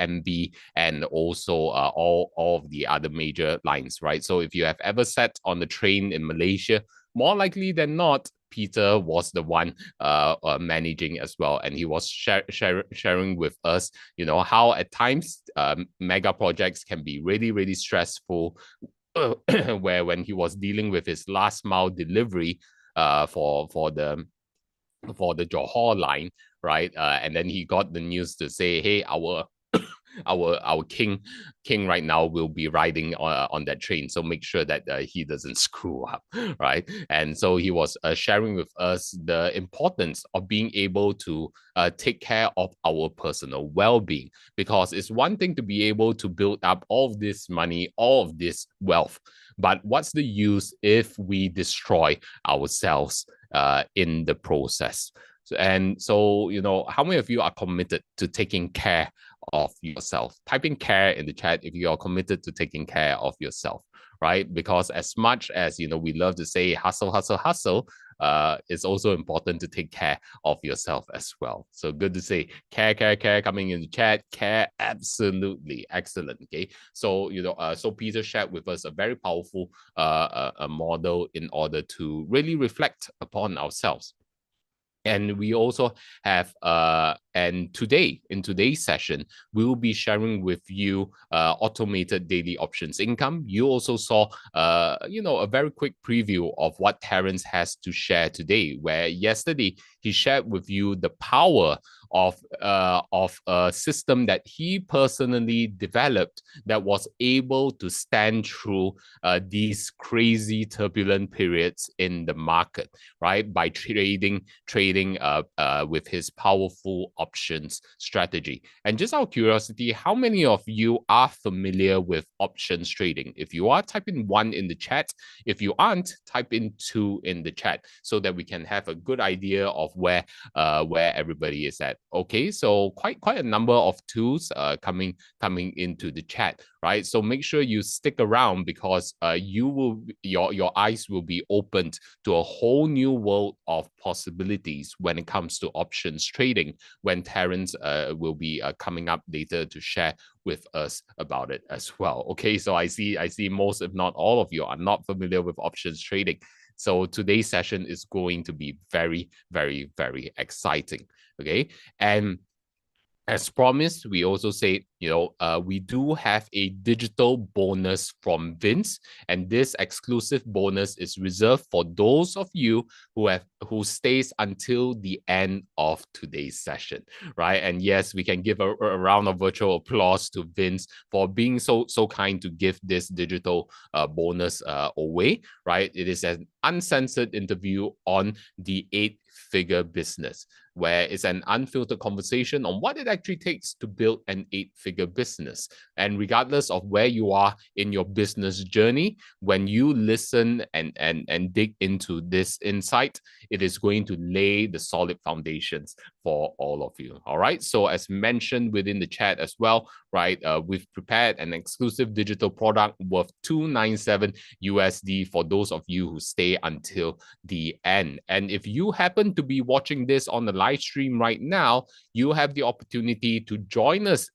CMB, and also all of the other major lines, right? So if you have ever sat on the train in Malaysia, more likely than not, Peter was the one managing as well, and he was sharing with us, how at times mega projects can be really, really stressful. Where when he was dealing with his last mile delivery for the Johor line, right? And then he got the news to say, hey, our king right now will be riding on that train, so make sure that he doesn't screw up, right? And so he was sharing with us the importance of being able to take care of our personal well-being, because it's one thing to be able to build up all of this money, all of this wealth, but what's the use if we destroy ourselves in the process? And so, how many of you are committed to taking care of yourself? Type in care in the chat if you are committed to taking care of yourself, right? Because as much as, we love to say hustle, hustle, hustle, it's also important to take care of yourself as well. So good to say care, care, care coming in the chat. Care, absolutely excellent. Okay, so so Peter shared with us a very powerful a model in order to really reflect upon ourselves. And we also have, and today, in today's session, we will be sharing with you automated daily options income. You also saw, a very quick preview of what Terence has to share today, where yesterday he shared with you the power of a system that he personally developed that was able to stand through these crazy turbulent periods in the market, right? By trading with his powerful options strategy. And just out of curiosity, how many of you are familiar with options trading? If you are, type in 1 in the chat. If you aren't, type in 2 in the chat so that we can have a good idea of where everybody is at. Okay, so quite a number of tools coming into the chat, right? So make sure you stick around, because your eyes will be opened to a whole new world of possibilities when it comes to options trading, when Terence will be coming up later to share with us about it as well. Okay, so I see most, if not all of you, are not familiar with options trading. So today's session is going to be very, very, very exciting. Okay, and as promised, we also say, we do have a digital bonus from Vince, and this exclusive bonus is reserved for those of you who stays until the end of today's session, right? And yes, we can give a round of virtual applause to Vince for being so kind to give this digital bonus away, right? It is an uncensored interview on the 8-figure business, where it's an unfiltered conversation on what it actually takes to build an 8-figure business. And regardless of where you are in your business journey, when you listen and dig into this insight, it is going to lay the solid foundations for all of you. All right. So as mentioned within the chat as well, right, we've prepared an exclusive digital product worth $297 USD for those of you who stay until the end. And if you happen to be watching this on the live stream right now, you have the opportunity to join us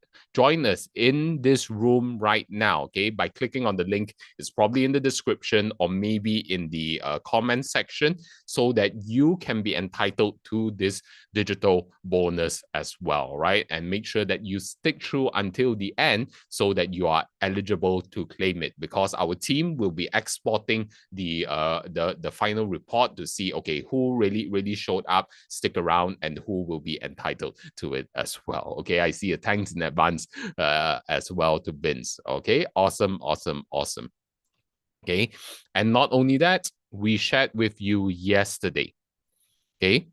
in this room right now, okay, by clicking on the link. It's probably in the description or maybe in the comment section, so that you can be entitled to this digital bonus as well, right? And make sure that you stick through until the end so that you are eligible to claim it, because our team will be exporting the final report to see, okay, who really showed up, stick around, and who will be entitled to it as well. Okay, I see a thanks in advance as well to Vince. Okay, awesome. Okay, and not only that, we shared with you yesterday, okay,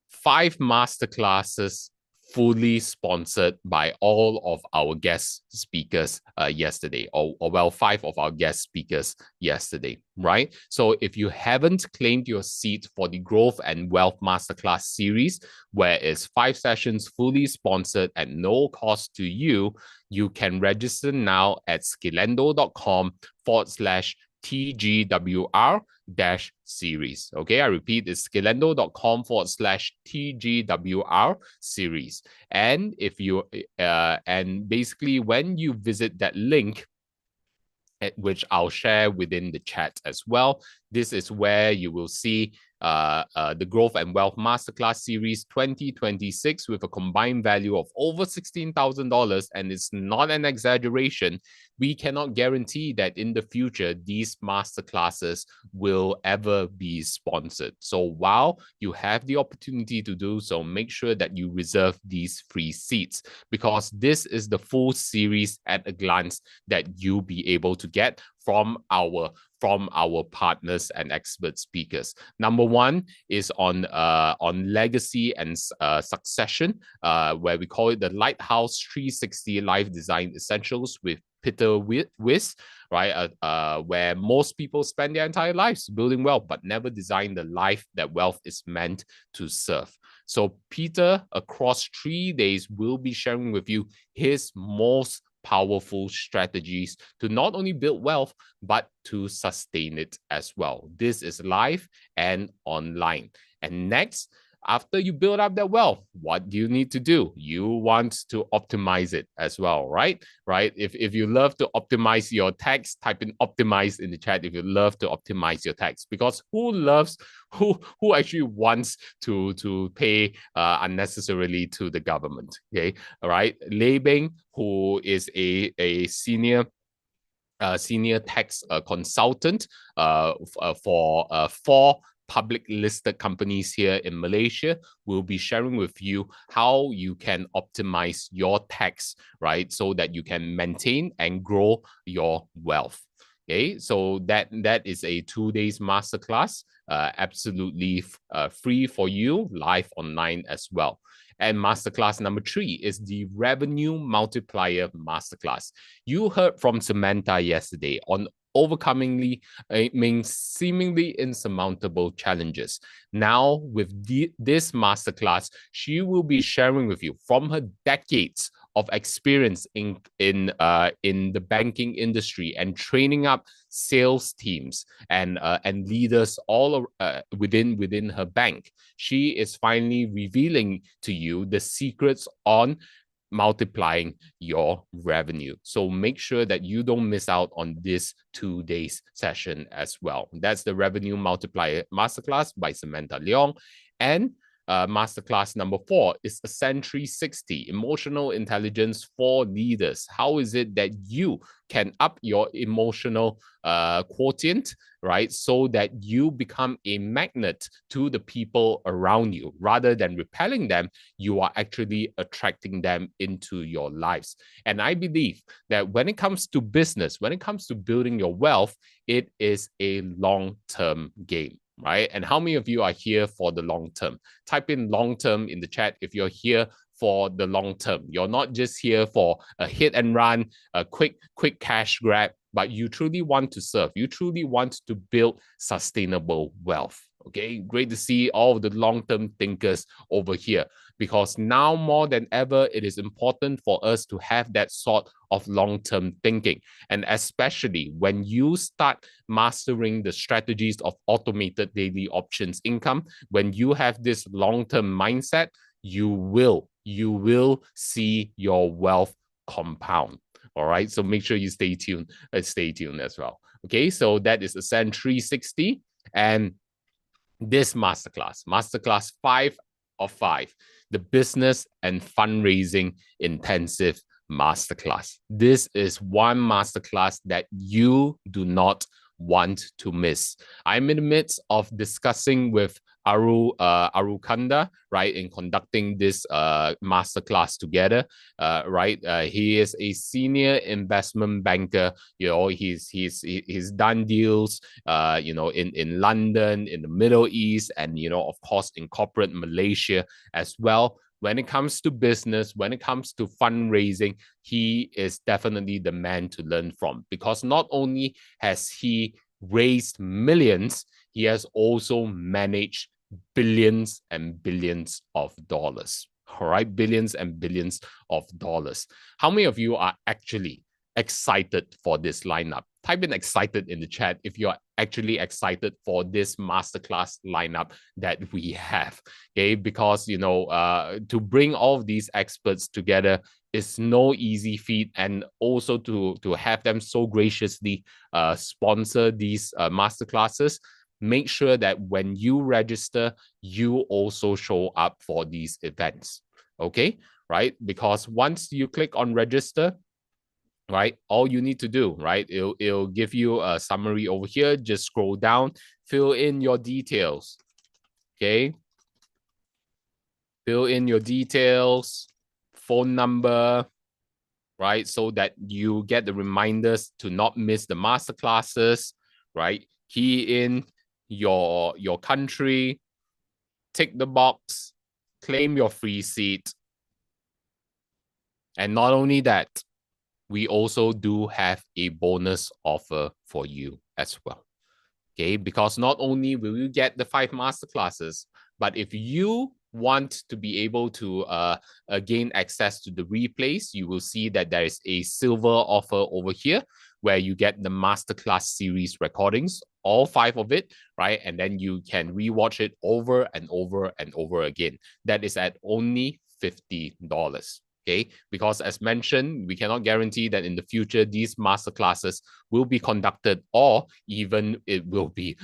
5 masterclasses fully sponsored by all of our guest speakers yesterday, or well, 5 of our guest speakers yesterday, right? So if you haven't claimed your seat for the Growth and Wealth Masterclass series, where it's 5 sessions fully sponsored at no cost to you, you can register now at skillendo.com/ TGWR-series. Okay, I repeat, it's skillendo.com/TGWR series. And if you and basically when you visit that link, which I'll share within the chat as well. This is where you will see the Growth and Wealth Masterclass Series 2026 with a combined value of over $16,000. And it's not an exaggeration. We cannot guarantee that in the future, these masterclasses will ever be sponsored. So while you have the opportunity to do so, make sure that you reserve these free seats, because this is the full series at a glance that you'll be able to get from our partners and expert speakers. Number one is on legacy and succession, where we call it the Lighthouse 360 Life Design Essentials with Peter Wiss, right? Where most people spend their entire lives building wealth, but never design the life that wealth is meant to serve. So Peter, across 3 days, will be sharing with you his most powerful strategies to not only build wealth, but to sustain it as well. This is live and online. And next, after you build up that wealth, what do you need to do? You want to optimize it as well, right? Right? If you love to optimize your tax, type in optimize in the chat if you love to optimize your tax. Because who actually wants to pay unnecessarily to the government? Okay, all right. Lei Bing, who is a senior tax consultant for 4 public listed companies here in Malaysia, will be sharing with you how you can optimize your tax, right? So that you can maintain and grow your wealth. Okay, so that is a 2 days masterclass, absolutely free for you, live online as well. And masterclass number 3 is the Revenue Multiplier Masterclass. You heard from Samantha yesterday on overcomingly seemingly insurmountable challenges. Now, with this masterclass, she will be sharing with you from her decades of experience in the banking industry and training up sales teams and leaders all within her bank. She is finally revealing to you the secrets on multiplying your revenue. So make sure that you don't miss out on this 2 days session as well. That's the Revenue Multiplier Masterclass by Samantha Leong. And masterclass number 4 is Ascend 360, Emotional Intelligence for Leaders. How is it that you can up your emotional quotient, right? So that you become a magnet to the people around you. Rather than repelling them, you are actually attracting them into your lives. And I believe that when it comes to business, when it comes to building your wealth, it is a long-term game, right? And how many of you are here for the long term? Type in long term in the chat if you're here for the long term. You're not just here for a hit and run, a quick cash grab, but you truly want to serve. You truly want to build sustainable wealth. Okay, great to see all of the long-term thinkers over here, because now more than ever, it is important for us to have that sort of long-term thinking. And especially when you start mastering the strategies of automated daily options income, when you have this long-term mindset, you will see your wealth compound. All right, so make sure you stay tuned as well. Okay, so that is Ascend 360. And this masterclass 5 of 5, the Business and Fundraising Intensive Masterclass. This is one masterclass that you do not want to miss. I'm in the midst of discussing with Arukanda, right, in conducting this masterclass together, right? He is a senior investment banker. You know, he's done deals, you know, in London, in the Middle East, and you know, of course, in corporate Malaysia as well. When it comes to business, when it comes to fundraising, he is definitely the man to learn from, because not only has he raised millions, he has also managed billions and billions of dollars. All right, billions and billions of dollars. How many of you are actually excited for this lineup? type in excited in the chat if you're actually excited for this masterclass lineup that we have. Okay, because to bring all of these experts together is no easy feat, and also to have them so graciously sponsor these masterclasses. Make sure that when you register, you also show up for these events. Okay, right? Because once you click on register, right, all you need to do, right, it'll give you a summary over here. Just scroll down, fill in your details. Okay, fill in your details, phone number, right, so that you get the reminders to not miss the master classes, right? Key in your country, tick the box, claim your free seat. And not only that, we also do have a bonus offer for you as well. Okay, because not only will you get the 5 master classes, but if you want to be able to gain access to the replays, you will see that there is a silver offer over here where you get the masterclass series recordings, all 5 of it, right? And then you can rewatch it over and over and over again. That is at only $50. Okay, because as mentioned, we cannot guarantee that in the future these masterclasses will be conducted, or even it will be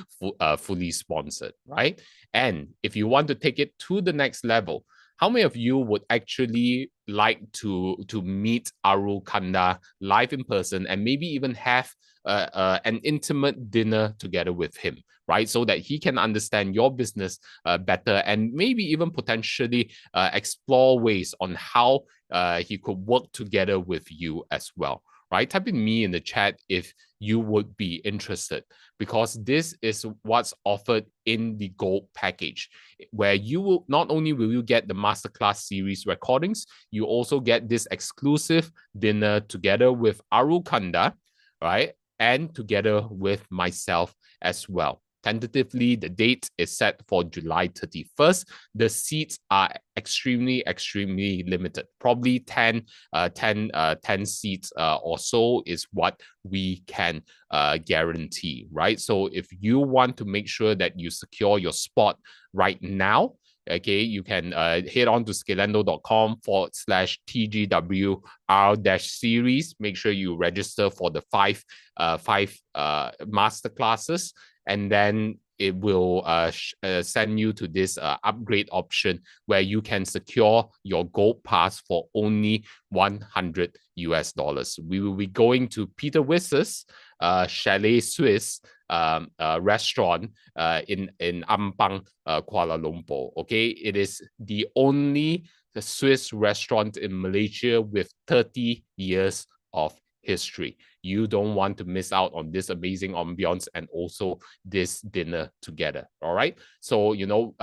fully sponsored, right? And if you want to take it to the next level, how many of you would actually like to meet Aru Kanda live in person, and maybe even have an intimate dinner together with him, right? So that he can understand your business better, and maybe even potentially explore ways on how he could work together with you as well, right? Type in me in the chat if you would be interested, because this is what's offered in the gold package, where you will not only will you get the masterclass series recordings, you also get this exclusive dinner together with Aru Kanda, right? And together with myself as well. Tentatively, the date is set for July 31st. The seats are extremely limited. Probably 10 seats or so is what we can guarantee, right? So if you want to make sure that you secure your spot right now, okay, you can head on to scalendo.com/TGWR-series. Make sure you register for the five master classes, and then it will send you to this upgrade option where you can secure your gold pass for only $100. We will be going to Peter Wiss's Chalet Swiss restaurant in Ampang, Kuala Lumpur. Okay, it is the only Swiss restaurant in Malaysia with 30 years of history. You don't want to miss out on this amazing ambiance and also this dinner together. All right. So,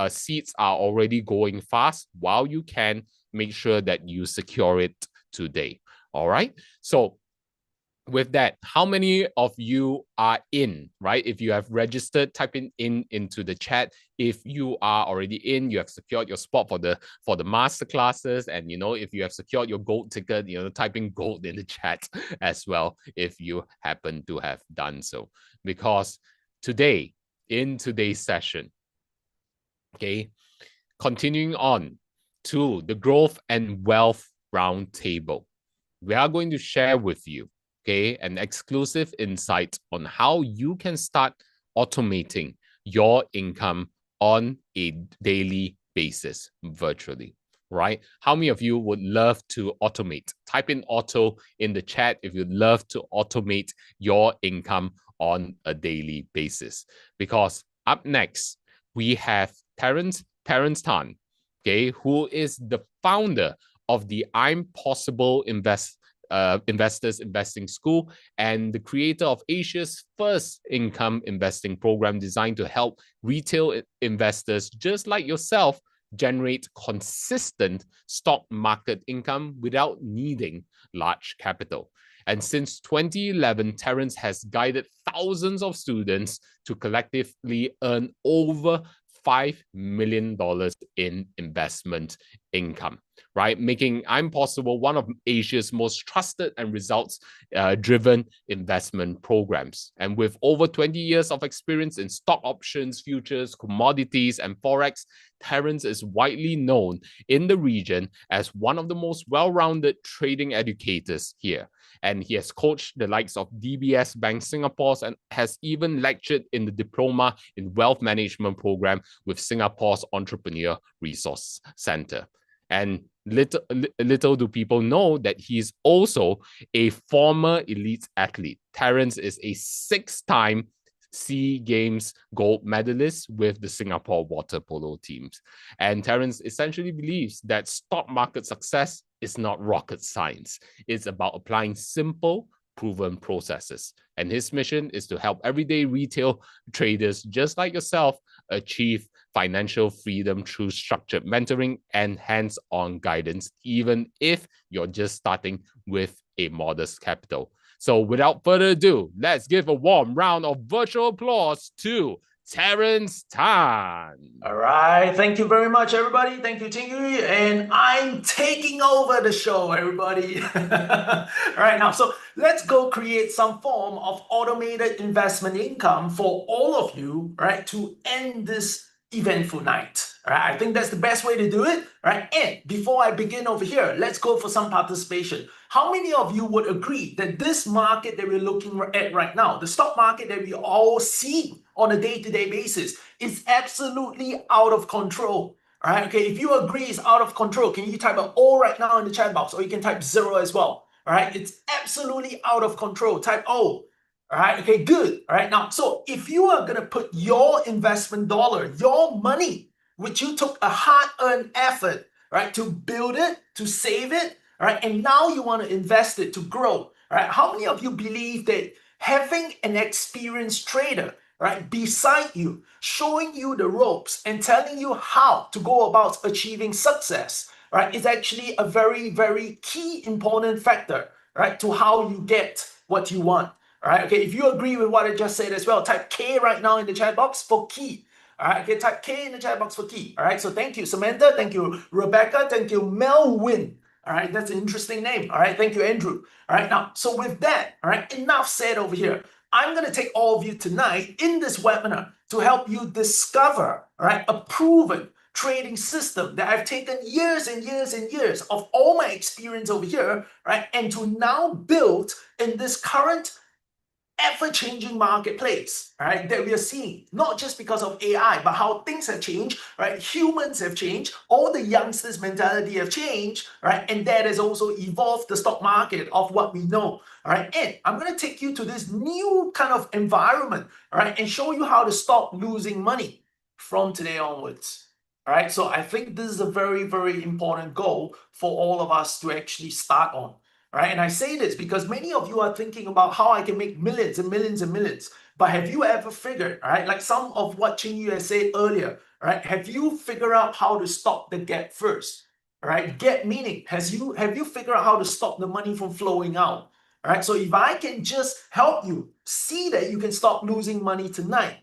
seats are already going fast. While you can, make sure that you secure it today. All right. So, with that, how many of you are in, right? If you have registered, type in into the chat. If you are already in, you have secured your spot for the master classes, and if you have secured your gold ticket, type in gold in the chat as well if you happen to have done so. Because today, in today's session, okay, continuing on to the growth and wealth roundtable, we are going to share with you, okay, an exclusive insight on how you can start automating your income on a daily basis virtually, right? How many of you would love to automate? Type in auto in the chat if you'd love to automate your income on a daily basis. Because up next, we have Terence Tan, okay, who is the founder of the I'm Possible Investors Investing School, and the creator of Asia's first income investing program designed to help retail investors just like yourself generate consistent stock market income without needing large capital. And since 2011, Terence has guided thousands of students to collectively earn over $5 million in investment income, right? Making impossible one of Asia's most trusted and results-driven investment programs. And with over 20 years of experience in stock options, futures, commodities, and forex, Terence is widely known in the region as one of the most well-rounded trading educators here. And he has coached the likes of DBS Bank Singapore and has even lectured in the Diploma in Wealth Management program with Singapore's Entrepreneur Resource Center. And little do people know that he's also a former elite athlete. Terence is a 6-time SEA Games gold medalist with the Singapore water polo teams. And Terence essentially believes that stock market success is not rocket science. It's about applying simple, proven processes. And his mission is to help everyday retail traders just like yourself achieve financial freedom through structured mentoring and hands-on guidance, even if you're just starting with a modest capital. So without further ado, let's give a warm round of virtual applause to Terence Tan. All right. Thank you very much, everybody. Thank you, Tingy. And I'm taking over the show, everybody. All right. Now, so let's go create some form of automated investment income for all of you, right, to end this eventful night. All right. I think that's the best way to do it. Right. And before I begin over here, let's go for some participation. How many of you would agree that this market that we're looking at right now, the stock market that we all see on a day-to-day basis, is absolutely out of control? All right. Okay. If you agree it's out of control, can you type an O right now in the chat box, or you can type 0 as well? All right. It's absolutely out of control. Type O. All right. Okay. Good. All right. Now, so if you are going to put your investment dollar, your money, which you took a hard-earned effort, right, to build it, to save it, all right, and now you want to invest it to grow, all right, how many of you believe that having an experienced trader, right, beside you, showing you the ropes and telling you how to go about achieving success, right, is actually a very, very key important factor, right, to how you get what you want? All right, okay, if you agree with what I just said as well, type K right now in the chat box for key. All right, okay, type K in the chat box for key. All right, so thank you, Samantha. Thank you, Rebecca. Thank you, Melwin. All right, that's an interesting name. All right, thank you, Andrew. All right, now, so with that, all right, enough said over here. I'm going to take all of you tonight in this webinar to help you discover, all right, a proven trading system that I've taken years and years and years of all my experience over here, right, and to now build in this current ever-changing marketplace, right, that we are seeing, not just because of AI, but how things have changed, right? Humans have changed, all the youngsters' mentality have changed, right? And that has also evolved the stock market of what we know, all right? And I'm going to take you to this new kind of environment, all right, and show you how to stop losing money from today onwards, all right? So I think this is a very, very important goal for all of us to actually start on. Right? And I say this because many of you are thinking about how I can make millions and millions and millions. But have you ever figured, right? Like some of what Ching Yu has said earlier, right? Have you figured out how to stop the gap first? Right? Gap meaning, have you figured out how to stop the money from flowing out? All right. So if I can just help you see that you can stop losing money tonight,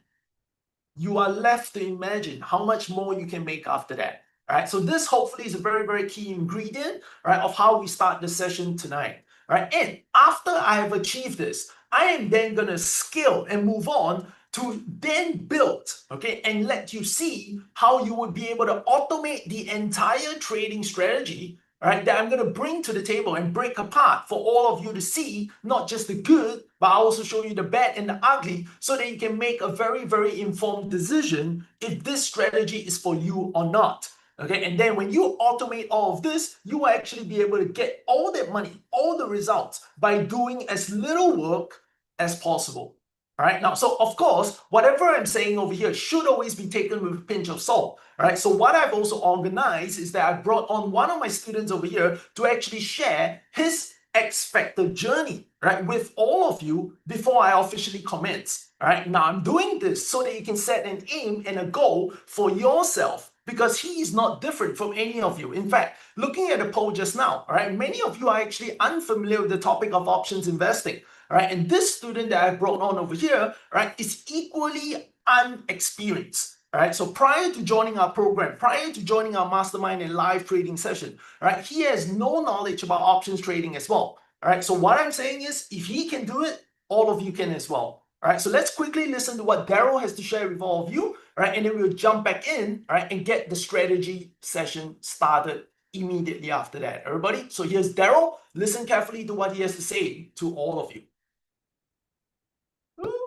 you are left to imagine how much more you can make after that. All right, so this hopefully is a very, very key ingredient, right, of how we start the session tonight. All right, and after I have achieved this, I am then going to scale and move on to then build, okay, and let you see how you would be able to automate the entire trading strategy, right, that I'm going to bring to the table and break apart for all of you to see, not just the good, but I'll also show you the bad and the ugly so that you can make a very, very informed decision if this strategy is for you or not. Okay, and then when you automate all of this, you will actually be able to get all that money, all the results by doing as little work as possible. All right, now, so of course, whatever I'm saying over here should always be taken with a pinch of salt. All right, so what I've also organized is that I brought on one of my students over here to actually share his X Factor journey, right, with all of you before I officially commence. All right, now I'm doing this so that you can set an aim and a goal for yourself, because he is not different from any of you. In fact, looking at the poll just now, all right, many of you are actually unfamiliar with the topic of options investing. All right, and this student that I brought on over here, right, is equally unexperienced. All right, so prior to joining our program, prior to joining our mastermind and live trading session, all right, he has no knowledge about options trading as well. All right, so what I'm saying is, if he can do it, all of you can as well. All right, so let's quickly listen to what Daryl has to share with all of you. All right, and then we'll jump back in, all right, and get the strategy session started immediately after that. Everybody, so here's Daryl. Listen carefully to what he has to say to all of you.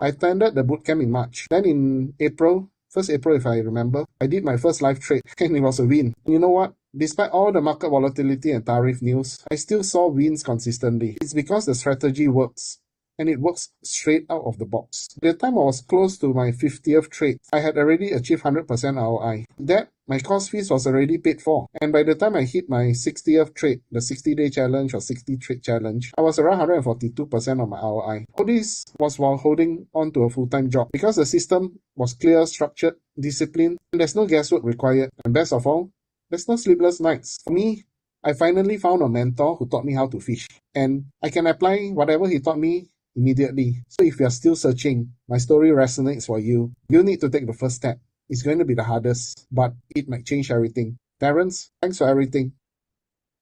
I attended the bootcamp in March. Then in April, 1st April if I remember, I did my first live trade and it was a win. You know what? Despite all the market volatility and tariff news, I still saw wins consistently. It's because the strategy works. And it works straight out of the box. By the time I was close to my 50th trade, I had already achieved 100% ROI. That, my cost fees was already paid for. And by the time I hit my 60th trade, the 60-day challenge or 60 trade challenge, I was around 142% of my ROI. All this was while holding on to a full-time job. Because the system was clear, structured, disciplined, and there's no guesswork required. And best of all, there's no sleepless nights. For me, I finally found a mentor who taught me how to fish. And I can apply whatever he taught me immediately. So if you're still searching, my story resonates for you. You need to take the first step. It's going to be the hardest, but it might change everything. Terrence, thanks for everything.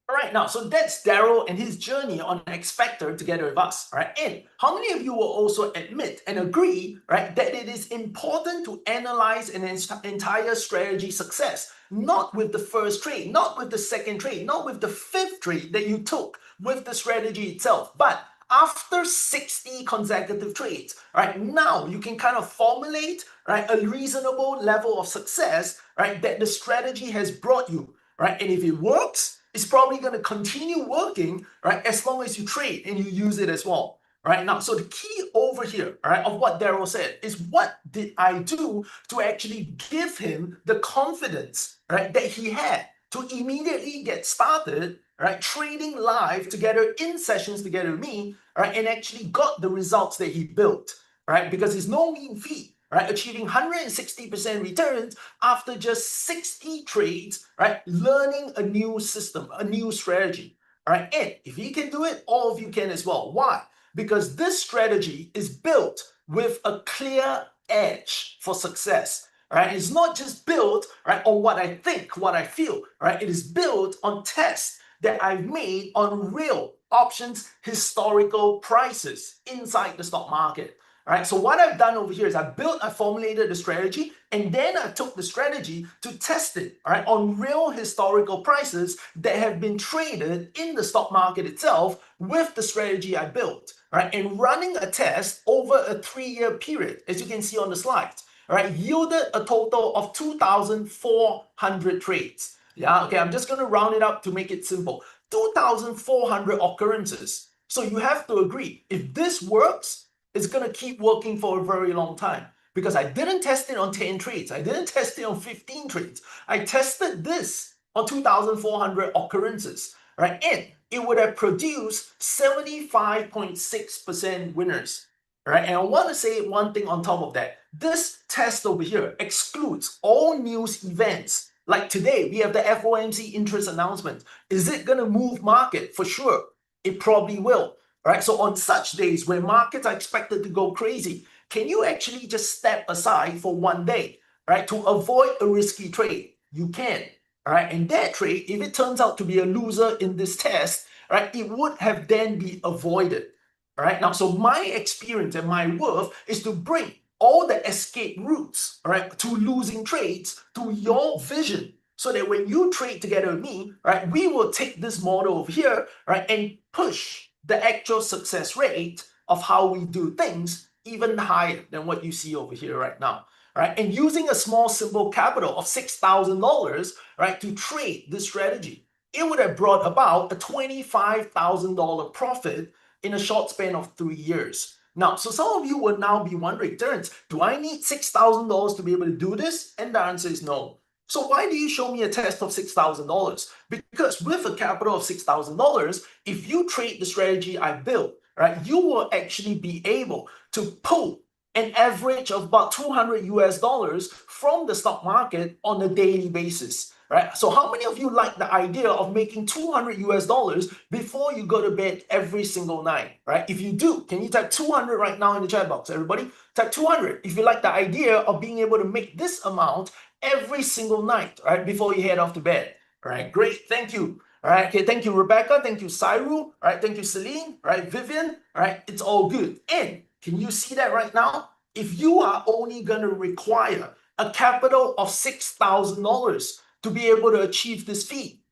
All right, now, so that's Daryl and his journey on X Factor together with us, right? And how many of you will also admit and agree, right, that it is important to analyze an entire strategy success, not with the first trade, not with the second trade, not with the fifth trade that you took with the strategy itself, but after 60 consecutive trades, right, now you can kind of formulate, right, a reasonable level of success, right, that the strategy has brought you, right? And if it works, it's probably going to continue working, right, as long as you trade and you use it as well. Right now, so the key over here, right, of what Daryl said is, what did I do to actually give him the confidence, right, that he had to immediately get started, right, trading live together in sessions together with me, right, and actually got the results that he built, right? Because it's no mean feat, right? Achieving 160% returns after just 60 trades, right? Learning a new system, a new strategy, all right? And if he can do it, all of you can as well. Why? Because this strategy is built with a clear edge for success. Right? It's not just built, right, on what I think, what I feel, right? It is built on tests that I've made on real options historical prices inside the stock market. Right? So what I've done over here is I formulated the strategy, and then I took the strategy to test it, right, on real historical prices that have been traded in the stock market itself with the strategy I built, right, and running a test over a 3-year period, as you can see on the slides. All right, yielded a total of 2,400 trades. Yeah, okay, I'm just going to round it up to make it simple. 2,400 occurrences. So you have to agree, if this works, it's going to keep working for a very long time. Because I didn't test it on 10 trades. I didn't test it on 15 trades. I tested this on 2,400 occurrences. Right, and it would have produced 75.6% winners. Right, and I want to say one thing on top of that. This test over here excludes all news events. Like today, we have the FOMC interest announcement. Is it going to move market? For sure. It probably will. Right, so on such days when markets are expected to go crazy, can you actually just step aside for one day, right, to avoid a risky trade? You can. All right, and that trade, if it turns out to be a loser in this test, right, it would have then be avoided. All right, now, so my experience and my worth is to bring all the escape routes, all right, to losing trades to your vision, so that when you trade together with me, right, we will take this model over here, right, and push the actual success rate of how we do things even higher than what you see over here right now. Right, and using a small simple capital of $6,000, right, to trade this strategy, it would have brought about a $25,000 profit in a short span of 3 years. Now, so some of you will now be wondering, Terrence, do I need $6,000 to be able to do this? And the answer is no. So why do you show me a test of $6,000? Because with a capital of $6,000, if you trade the strategy I built, right, you will actually be able to pull an average of about $200 from the stock market on a daily basis. right? So how many of you like the idea of making $200 before you go to bed every single night, right? If you do, can you type 200 right now in the chat box, everybody? Type 200 if you like the idea of being able to make this amount every single night, right, before you head off to bed. All right, great, thank you. All right, okay, thank you, Rebecca. Thank you, Cyril. All right, thank you, Celine. All right, Vivian. All right, it's all good. And can you see that right now? If you are only going to require a capital of $6,000 to be able to achieve this feat,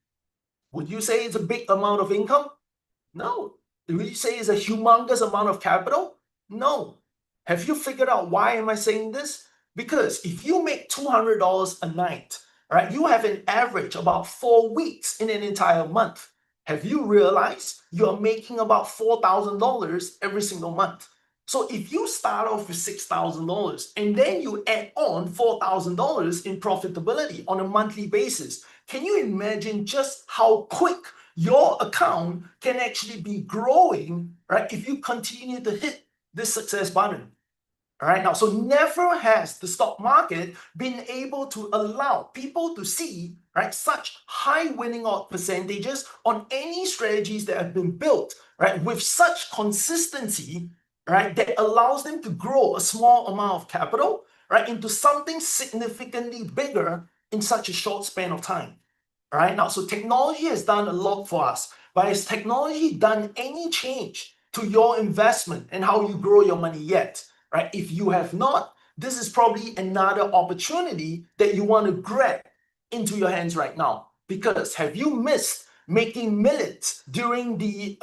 would you say it's a big amount of income? No. Would you say it's a humongous amount of capital? No. Have you figured out why am I saying this? Because if you make $200 a night, right, you have an average about 4 weeks in an entire month. Have you realized you're making about $4,000 every single month? So if you start off with $6,000 and then you add on $4,000 in profitability on a monthly basis, can you imagine just how quick your account can actually be growing, right, if you continue to hit this success button? All right, now, so never has the stock market been able to allow people to see, right, such high winning odd percentages on any strategies that have been built, right, with such consistency, right, that allows them to grow a small amount of capital, right, into something significantly bigger in such a short span of time. All right, now, so technology has done a lot for us, but has technology done any change to your investment and how you grow your money yet? Right? If you have not, this is probably another opportunity that you want to grab into your hands right now. Because have you missed making millions during the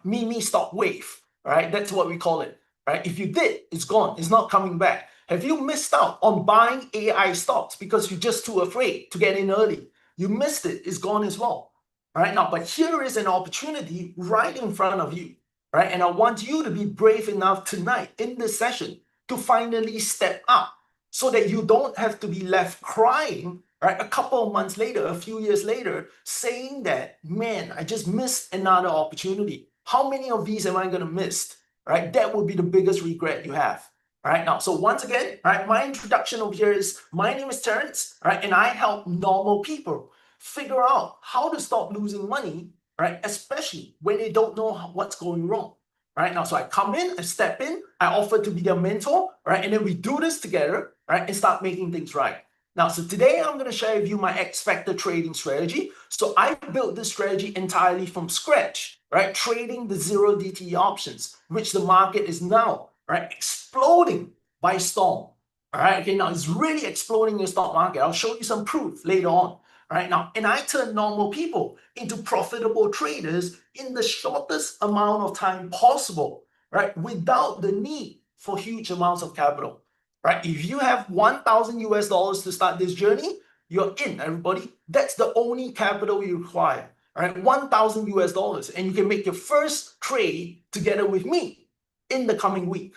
meme stock wave? Right? That's what we call it. Right? If you did, it's gone. It's not coming back. Have you missed out on buying AI stocks because you're just too afraid to get in early? You missed it. It's gone as well. All right, now, but here is an opportunity right in front of you. Right? And I want you to be brave enough tonight in this session to finally step up so that you don't have to be left crying, right, a couple of months later, a few years later, saying that, man, I just missed another opportunity. How many of these am I going to miss? Right? That would be the biggest regret you have. All right, now, so once again, right, my introduction over here is, my name is Terrence, right, and I help normal people figure out how to stop losing money, right? Especially when they don't know what's going wrong, right? Now, so I come in, I step in, I offer to be their mentor, right? And then we do this together, right? And start making things right. Now, so today I'm going to share with you my X Factor trading strategy. So I built this strategy entirely from scratch, right? Trading the 0 DTE options, which the market is now, right, exploding by storm. All right, okay, now it's really exploding in the stock market. I'll show you some proof later on. Right now, and I turn normal people into profitable traders in the shortest amount of time possible, right? Without the need for huge amounts of capital, right? If you have $1,000 to start this journey, you're in, everybody. That's the only capital you require, right? $1,000, and you can make your first trade together with me in the coming week.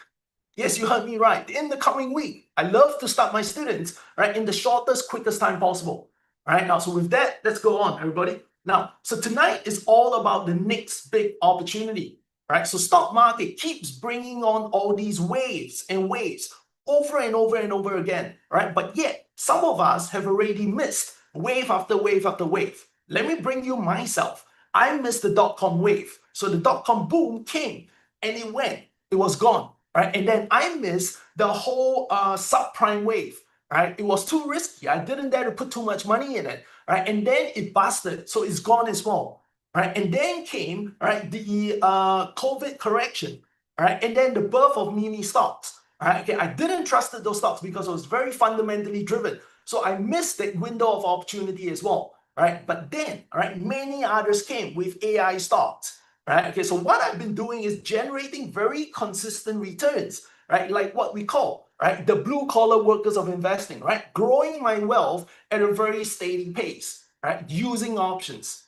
Yes, you heard me right. In the coming week, I love to start my students, right, in the shortest, quickest time possible. All right, now, so with that, let's go on, everybody. Now, so tonight is all about the next big opportunity, right? So stock market keeps bringing on all these waves and waves over and over and over again, right? But yet, some of us have already missed wave after wave after wave. Let me bring you myself. I missed the dot-com wave. So the dot-com boom came and it went. It was gone, right? And then I missed the whole subprime wave. Right? It was too risky. I didn't dare to put too much money in it. Right? And then it busted. So it's gone as well. Right? And then came, right, the COVID correction. Right? And then the birth of meme stocks. Right? Okay, I didn't trust those stocks because it was very fundamentally driven. So I missed that window of opportunity as well. Right? But then, right, many others came with AI stocks. Right? Okay, so what I've been doing is generating very consistent returns. Right? Like what we call, right, the blue collar workers of investing, right? Growing my wealth at a very steady pace, right? Using options.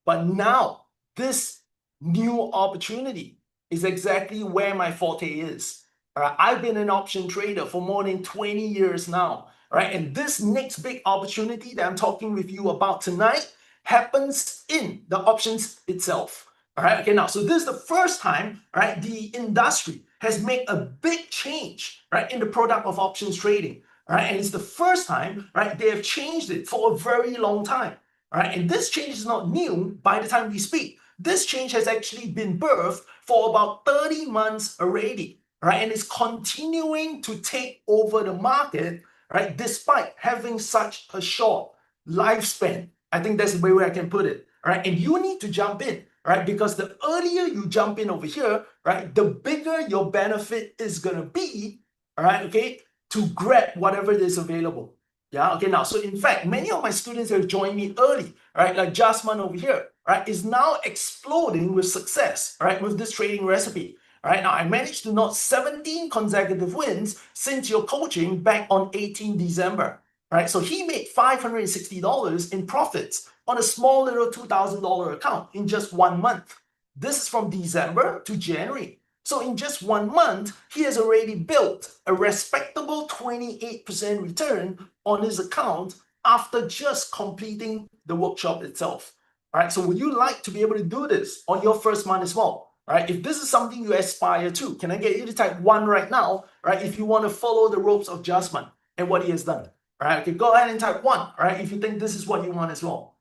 But now this new opportunity is exactly where my forte is. I've been an option trader for more than 20 years now, right? And this next big opportunity that I'm talking with you about tonight happens in the options itself. All right, okay, now, so this is the first time, right, the industry has made a big change, right, in the product of options trading. All right, and it's the first time, right, they have changed it for a very long time. All right, and this change is not new by the time we speak. This change has actually been birthed for about 30 months already, right, and it's continuing to take over the market, right, despite having such a short lifespan. I think that's the way I can put it. All right, and you need to jump in, right, because the earlier you jump in over here, right, the bigger your benefit is gonna be, all right, okay, to grab whatever is available. Yeah, okay, now, so in fact, many of my students have joined me early, right, like Jasmine over here, right, is now exploding with success, right, with this trading recipe. All right, now I managed to note 17 consecutive wins since your coaching back on 18 December. Right, so he made $560 in profits on a small little $2,000 account in just 1 month. This is from December to January. So in just 1 month, he has already built a respectable 28% return on his account after just completing the workshop itself. All right, so would you like to be able to do this on your first month as well? All right, if this is something you aspire to, can I get you to type 1 right now, right, if you want to follow the ropes of Jasmine and what he has done? All right, okay, go ahead and type 1, all right, if you think this is what you want as well.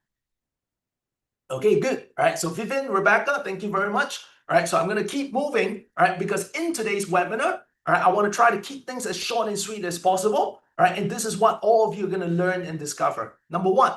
Okay, good. All right, so Vivian, Rebecca, thank you very much. All right, so I'm going to keep moving, all right, because in today's webinar, all right, I want to try to keep things as short and sweet as possible, all right, and this is what all of you are going to learn and discover. Number 1,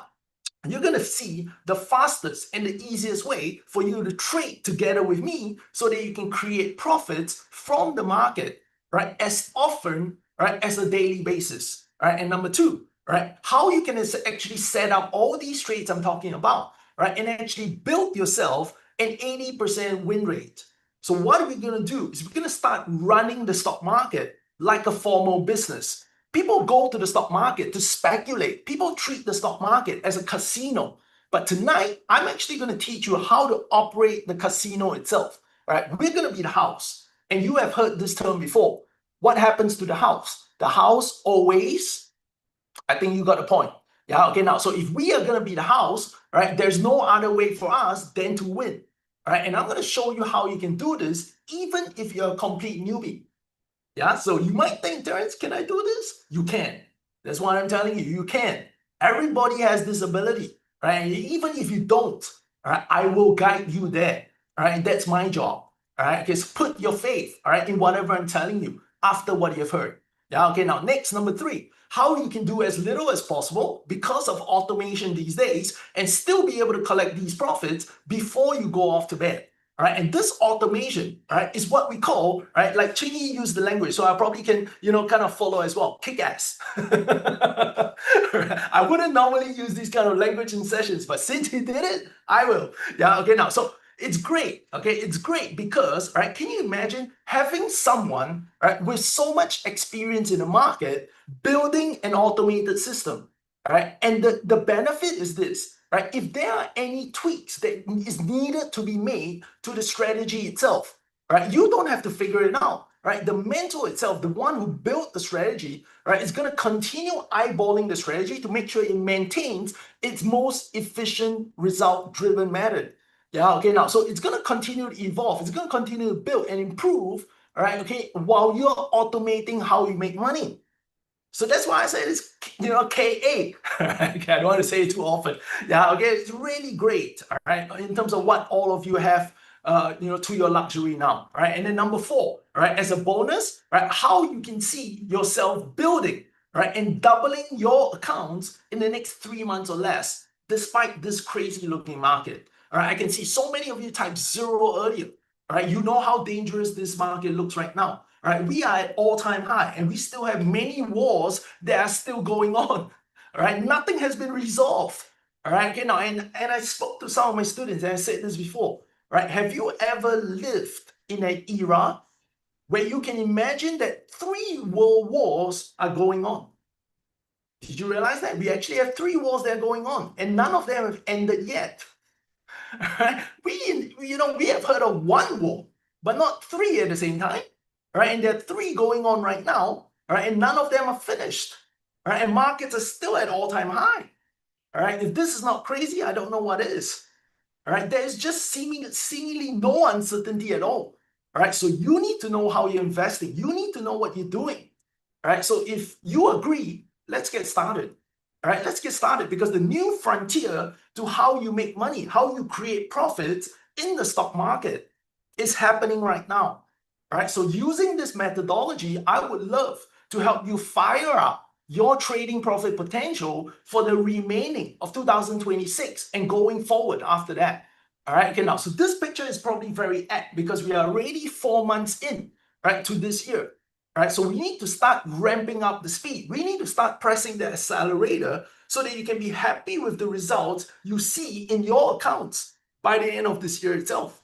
you're going to see the fastest and the easiest way for you to trade together with me so that you can create profits from the market, right, as often, right, as a daily basis. Right, and number 2, right, how you can actually set up all these trades I'm talking about, right, and actually build yourself an 80% win rate. So what are we going to do is we're going to start running the stock market like a formal business. People go to the stock market to speculate. People treat the stock market as a casino. But tonight, I'm actually going to teach you how to operate the casino itself. Right? We're going to be the house. And you have heard this term before. What happens to the house? The house always, I think you got the point. Yeah, okay, now, so if we are going to be the house, right, there's no other way for us than to win. Right? And I'm going to show you how you can do this even if you're a complete newbie. Yeah, so you might think, Terence, can I do this? You can. That's what I'm telling you. You can. Everybody has this ability, right? And even if you don't, right, I will guide you there. All right, that's my job. All right, just put your faith, all right, in whatever I'm telling you after what you've heard. Yeah, okay, now next, number 3, how you can do as little as possible because of automation these days and still be able to collect these profits before you go off to bed. All right, and this automation, right, is what we call, right, like Chingy used the language, so I probably can, kind of follow as well, kick ass. I wouldn't normally use this kind of language in sessions, but since he did it, I will. Yeah, okay, now, so it's great, okay, it's great because, right, can you imagine having someone, right, with so much experience in the market building an automated system, right, and the benefit is this, right? If there are any tweaks that is needed to be made to the strategy itself, right? You don't have to figure it out, right? The mentor itself, the one who built the strategy, right, is going to continue eyeballing the strategy to make sure it maintains its most efficient result-driven method. Yeah, okay, now, so it's going to continue to evolve. It's going to continue to build and improve, all right, okay, while you're automating how you make money. So that's why I say it's, KA. Okay, I don't want to say it too often. Yeah, okay, it's really great, all right, in terms of what all of you have, to your luxury now, right? And then number 4, right, as a bonus, right, how you can see yourself building, right, and doubling your accounts in the next 3 months or less, despite this crazy looking market. All right, I can see so many of you type 0 earlier. All right, you know how dangerous this market looks right now. All right, we are at all-time high, and we still have many wars that are still going on. All right, nothing has been resolved. All right, okay, now, and I spoke to some of my students, and I said this before. Right, have you ever lived in an era where you can imagine that 3 world wars are going on? Did you realize that? We actually have 3 wars that are going on, and none of them have ended yet. Right? We have heard of 1 war, but not 3 at the same time. Right? And there are 3 going on right now, right? And none of them are finished. Right? And markets are still at all-time high. All right, if this is not crazy, I don't know what is. All right, there is just seemingly no uncertainty at all. All right, so you need to know how you're investing. You need to know what you're doing. All right, so if you agree, let's get started. All right, let's get started, because the new frontier to how you make money, how you create profits in the stock market is happening right now. All right, so using this methodology, I would love to help you fire up your trading profit potential for the remaining of 2026 and going forward after that. All right, okay, now, so this picture is probably very apt because we are already 4 months in, right, to this year. All right, so we need to start ramping up the speed. We need to start pressing the accelerator so that you can be happy with the results you see in your accounts by the end of this year itself.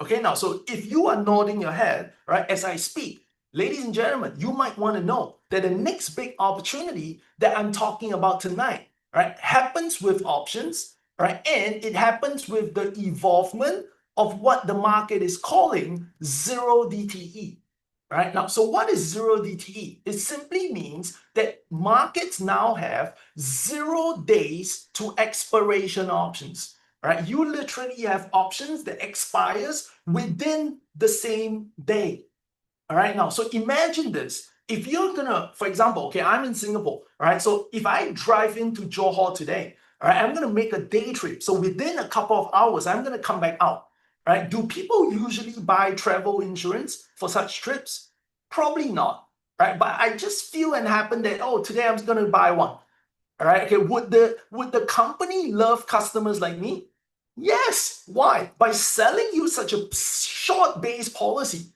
Okay, now, so if you are nodding your head, right, as I speak, ladies and gentlemen, you might want to know that the next big opportunity that I'm talking about tonight, right, happens with options, right, and it happens with the evolvement of what the market is calling zero DTE. Right now, so what is zero DTE? It simply means that markets now have 0 days to expiration options. Right? You literally have options that expires within the same day. All right, now, so imagine this. If you're gonna, for example, okay, I'm in Singapore, all right, so if I drive into Johor today, all right, I'm gonna make a day trip. So within a couple of hours, I'm gonna come back out, right? Do people usually buy travel insurance for such trips? Probably not, right? But I just feel and happen that, oh, today I'm gonna buy one. All right, okay, would the company love customers like me? Yes. Why? By selling you such a short base policy.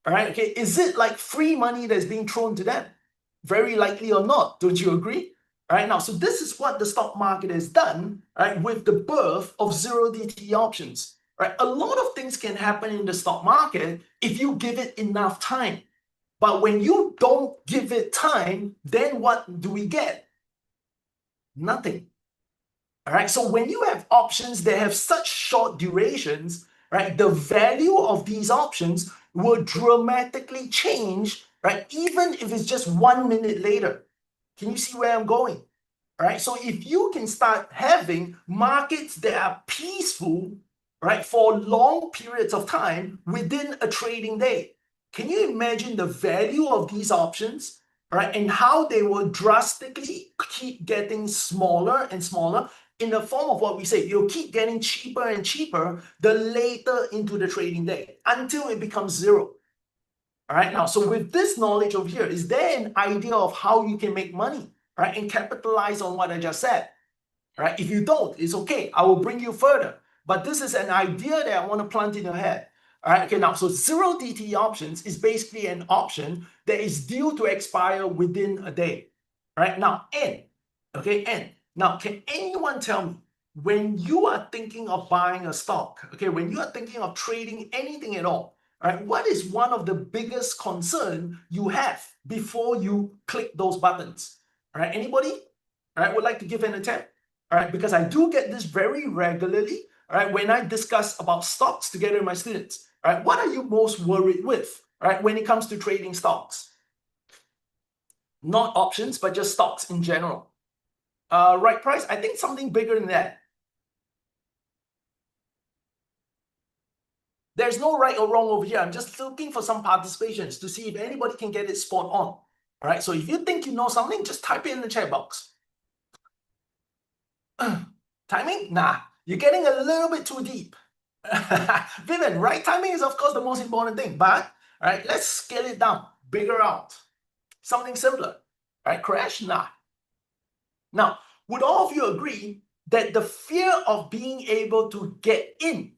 All right, okay, is it like free money that's being thrown to them? Very likely or not, don't you agree? All right, now, so this is what the stock market has done, right, with the birth of zero DTE options. Right, a lot of things can happen in the stock market if you give it enough time. But when you don't give it time, then what do we get? Nothing. All right, so when you have options that have such short durations, right, the value of these options will dramatically change, right, even if it's just 1 minute later. Can you see where I'm going? All right, so if you can start having markets that are peaceful, right, for long periods of time within a trading day, can you imagine the value of these options, right, and how they will drastically keep getting smaller and smaller in the form of what we say, you'll keep getting cheaper and cheaper the later into the trading day until it becomes zero. All right, now, so with this knowledge over here, is there an idea of how you can make money, right, and capitalize on what I just said? Right? If you don't, it's okay. I will bring you further. But this is an idea that I want to plant in your head. All right, okay, now, so zero DTE options is basically an option that is due to expire within a day. All right, now, N. Now, can anyone tell me, when you are thinking of buying a stock, okay, when you are thinking of trading anything at all, right, what is one of the biggest concern you have before you click those buttons? All right, anybody? All right, would like to give an attempt? All right, because I do get this very regularly, all right, when I discuss about stocks together with my students. All right, what are you most worried with, all right, when it comes to trading stocks? Not options, but just stocks in general. Right price, I think something bigger than that. There's no right or wrong over here. I'm just looking for some participations to see if anybody can get it spot on. All right, so if you think you know something, just type it in the chat box. Timing? Nah, you're getting a little bit too deep. Vivian, right timing is of course the most important thing, but all right, let's scale it down, bigger out. Something simpler. All right, crash? Nah. Now, would all of you agree that the fear of being able to get in,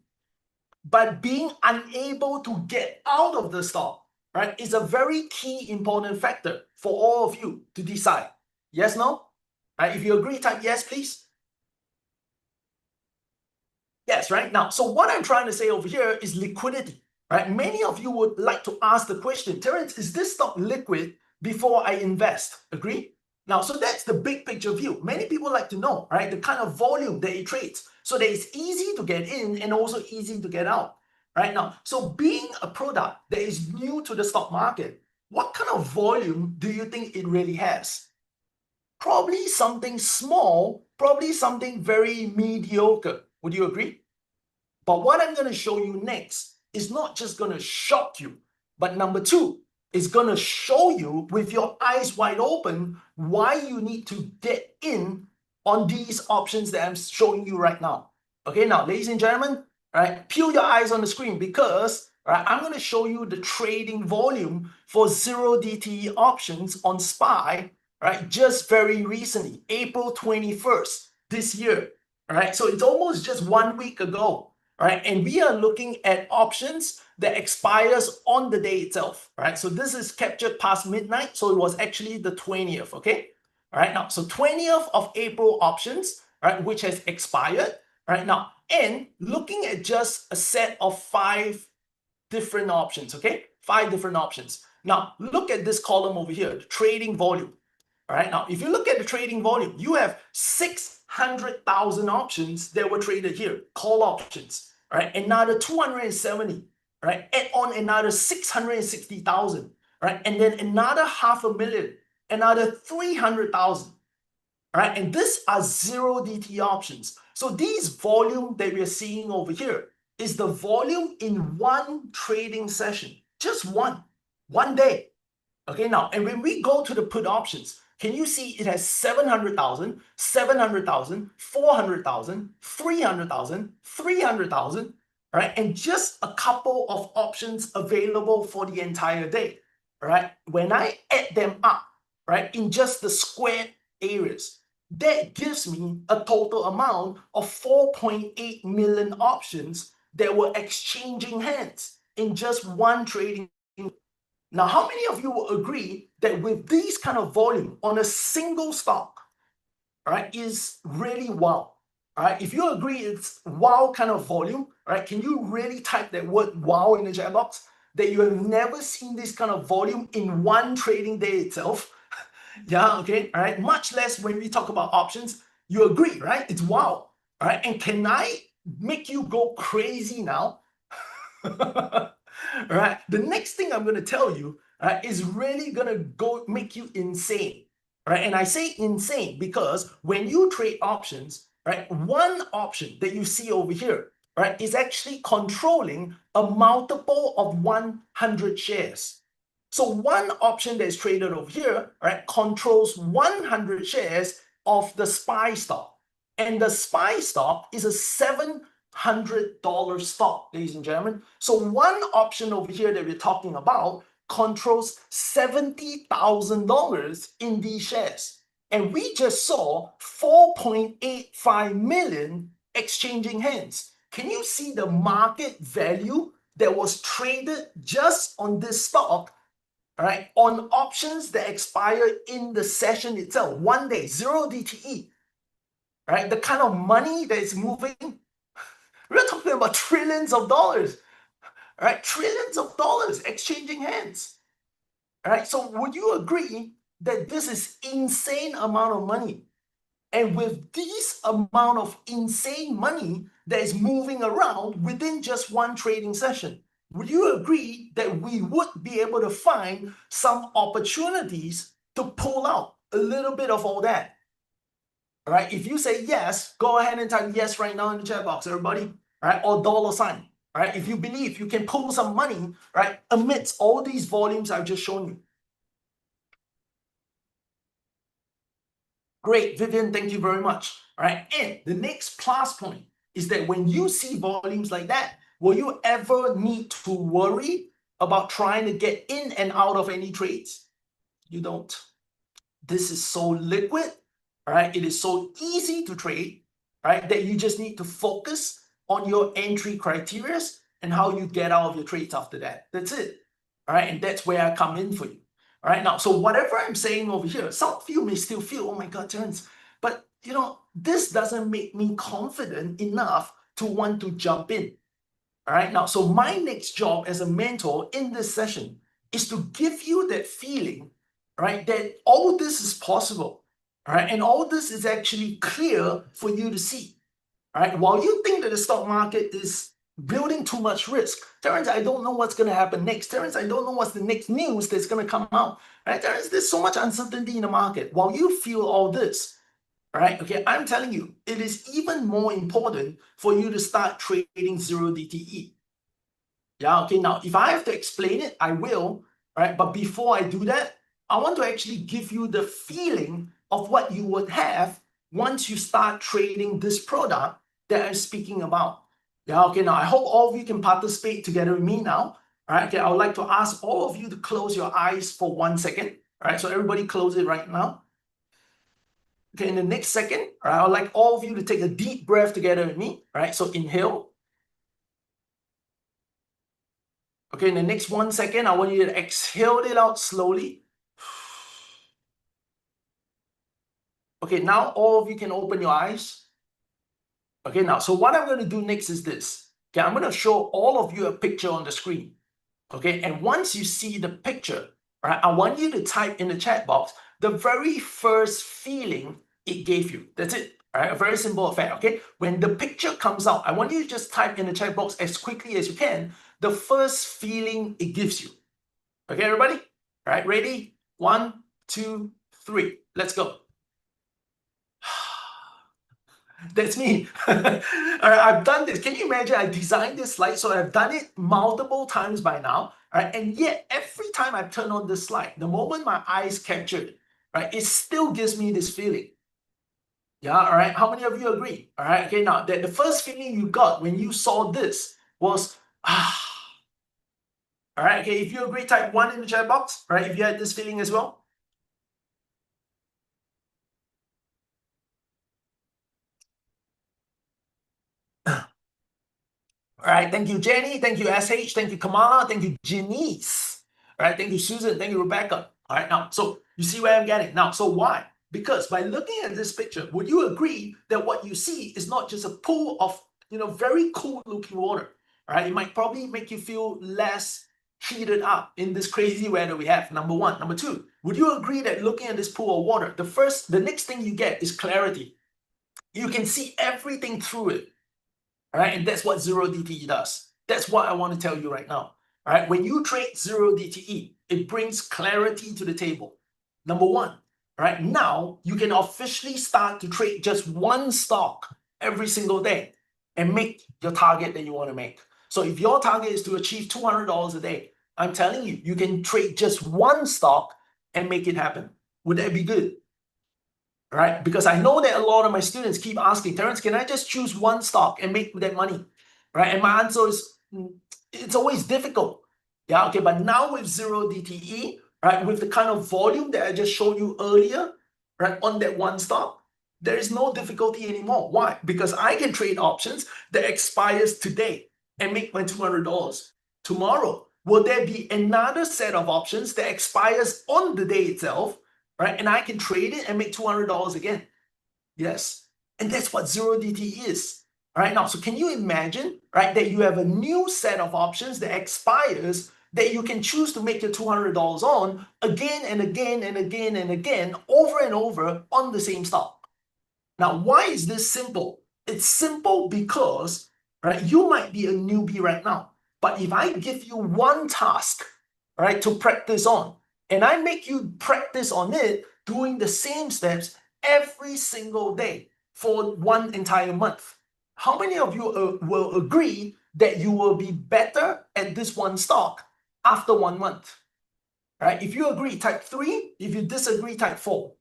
but being unable to get out of the stock, right, is a very key important factor for all of you to decide? Yes, no? All right, if you agree, type yes, please. Yes, right? Now, so what I'm trying to say over here is liquidity, right? Many of you would like to ask the question, Terence, is this stock liquid before I invest? Agree? Now, so that's the big picture view. Many people like to know, right, the kind of volume that it trades so that it's easy to get in and also easy to get out, right? Now, so being a product that is new to the stock market, what kind of volume do you think it really has? Probably something small, probably something very mediocre. Would you agree? But what I'm going to show you next is not just going to shock you, but number two, is going to show you with your eyes wide open why you need to get in on these options that I'm showing you right now. Okay, now, ladies and gentlemen, right, peel your eyes on the screen because I'm going to show you the trading volume for 0DTE options on SPY, right, just very recently, April 21st this year. Right, so it's almost just 1 week ago, right? And we are looking at options that expires on the day itself, right? So this is captured past midnight, so it was actually the 20th, okay? All right, now, so 20th of April options, right, which has expired, right? Now, and looking at just a set of 5 different options, okay? 5 different options. Now, look at this column over here, the trading volume. All right, now, if you look at the trading volume, you have 600,000 options that were traded here, call options, all right? Another 270, right? Add on another 660,000, right? And then another 500,000, another 300,000, right? And these are 0DT options. So these volume that we are seeing over here is the volume in one trading session, just one day. Okay, now, and when we go to the put options, can you see it has 700,000, 700,000, 400,000, 300,000, 300,000, right? And just a couple of options available for the entire day, right? When I add them up, right, in just the squared areas, that gives me a total amount of 4.8 million options that were exchanging hands in just one trading. Now, how many of you will agree that with these kind of volume on a single stock, right, is really wow? All right, if you agree it's wow kind of volume, right, can you really type that word wow in the chat box? That you have never seen this kind of volume in one trading day itself. Yeah, okay, all right, much less when we talk about options. You agree, right? It's wow. All right, and can I make you go crazy now? All right, the next thing I'm going to tell you is really going to go make you insane. Right, and I say insane because when you trade options, right, one option that you see over here, right, is actually controlling a multiple of 100 shares. So one option that is traded over here, right, controls 100 shares of the SPY stock. And the SPY stock is a $700 stock, ladies and gentlemen. So one option over here that we're talking about controls $70,000 in these shares. And we just saw 4.85 million exchanging hands. Can you see the market value that was traded just on this stock, all right, on options that expire in the session itself, 1 day, 0DTE, right? The kind of money that is moving, we're talking about trillions of dollars, right? Trillions of dollars exchanging hands, right? So would you agree that this is insane amount of money? And with this amount of insane money that is moving around within just one trading session, would you agree that we would be able to find some opportunities to pull out a little bit of all that? All right, if you say yes, go ahead and type yes right now in the chat box, everybody. All right, or dollar sign. All right, if you believe you can pull some money, right, amidst all these volumes I've just shown you. Great, Vivian, thank you very much. All right, and the next plus point is that when you see volumes like that, will you ever need to worry about trying to get in and out of any trades? You don't. This is so liquid, all right? It is so easy to trade, right? That you just need to focus on your entry criteria and how you get out of your trades after that. That's it, all right? And that's where I come in for you. All right, now, so whatever I'm saying over here, some of you may still feel, oh my God, Terence, but you know, this doesn't make me confident enough to want to jump in. All right, now, so my next job as a mentor in this session is to give you that feeling, right, that all this is possible, all right, and all this is actually clear for you to see. All right, while you think that the stock market is building too much risk, Terence, I don't know what's going to happen next. Terence, I don't know what's the next news that's going to come out. Right, Terence, there's so much uncertainty in the market. While you feel all this, all right, okay, I'm telling you, it is even more important for you to start trading 0DTE. Yeah, okay, now if I have to explain it, I will. All right? But before I do that, I want to actually give you the feeling of what you would have once you start trading this product that I'm speaking about. Yeah, okay, now I hope all of you can participate together with me now. All right, okay, I would like to ask all of you to close your eyes for 1 second. All right, so everybody close it right now. Okay, in the next second, all right, I would like all of you to take a deep breath together with me. All right, so inhale. Okay, in the next 1 second, I want you to exhale it out slowly. Okay, now all of you can open your eyes. Okay, now, so what I'm going to do next is this. Okay, I'm going to show all of you a picture on the screen. Okay, and once you see the picture, right, I want you to type in the chat box the very first feeling it gave you. That's it. All right, a very simple affair. Okay, when the picture comes out, I want you to just type in the chat box as quickly as you can the first feeling it gives you. Okay, everybody? All right, ready? 1, 2, 3. Let's go. That's me. I've done this. Can you imagine? I designed this slide, so I've done it multiple times by now. Right? And yet, every time I turn on this slide, the moment my eyes capture it, right, it still gives me this feeling. Yeah, all right. How many of you agree? All right. Okay, now the first feeling you got when you saw this was ah. All right. Okay, if you agree, type 1 in the chat box. All right, if you had this feeling as well. All right, thank you, Jenny. Thank you, SH. Thank you, Kamala. Thank you, Janice. All right, thank you, Susan. Thank you, Rebecca. All right, now, so you see where I'm getting. Now, so why? Because by looking at this picture, would you agree that what you see is not just a pool of, very cool looking water? All right, it might probably make you feel less heated up in this crazy weather we have, number one. Number two, would you agree that looking at this pool of water, the next thing you get is clarity. You can see everything through it. All right, and that's what zero DTE does. That's what I want to tell you right now. All right, when you trade zero DTE, it brings clarity to the table. Number one, all right, now you can officially start to trade just one stock every single day and make your target that you want to make. So if your target is to achieve $200 a day, I'm telling you, you can trade just one stock and make it happen. Would that be good? Right? Because I know that a lot of my students keep asking, Terence, can I just choose one stock and make that money? Right? And my answer is, it's always difficult. Yeah, okay, but now with zero DTE, right, with the kind of volume that I just showed you earlier, right, on that one stock, there is no difficulty anymore. Why? Because I can trade options that expires today and make my $200. Tomorrow, will there be another set of options that expires on the day itself, right? And I can trade it and make $200 again. Yes. And that's what zero DTE is. All right. Now, so can you imagine, right, that you have a new set of options that expires that you can choose to make your $200 on again and again and again and again, over and over on the same stock. Now, why is this simple? It's simple because, right, you might be a newbie right now, but if I give you one task, right, to practice on, and I make you practice on it doing the same steps every single day for one entire month, how many of you will agree that you will be better at this one stock after 1 month? Right? If you agree, type 3. If you disagree, type 4.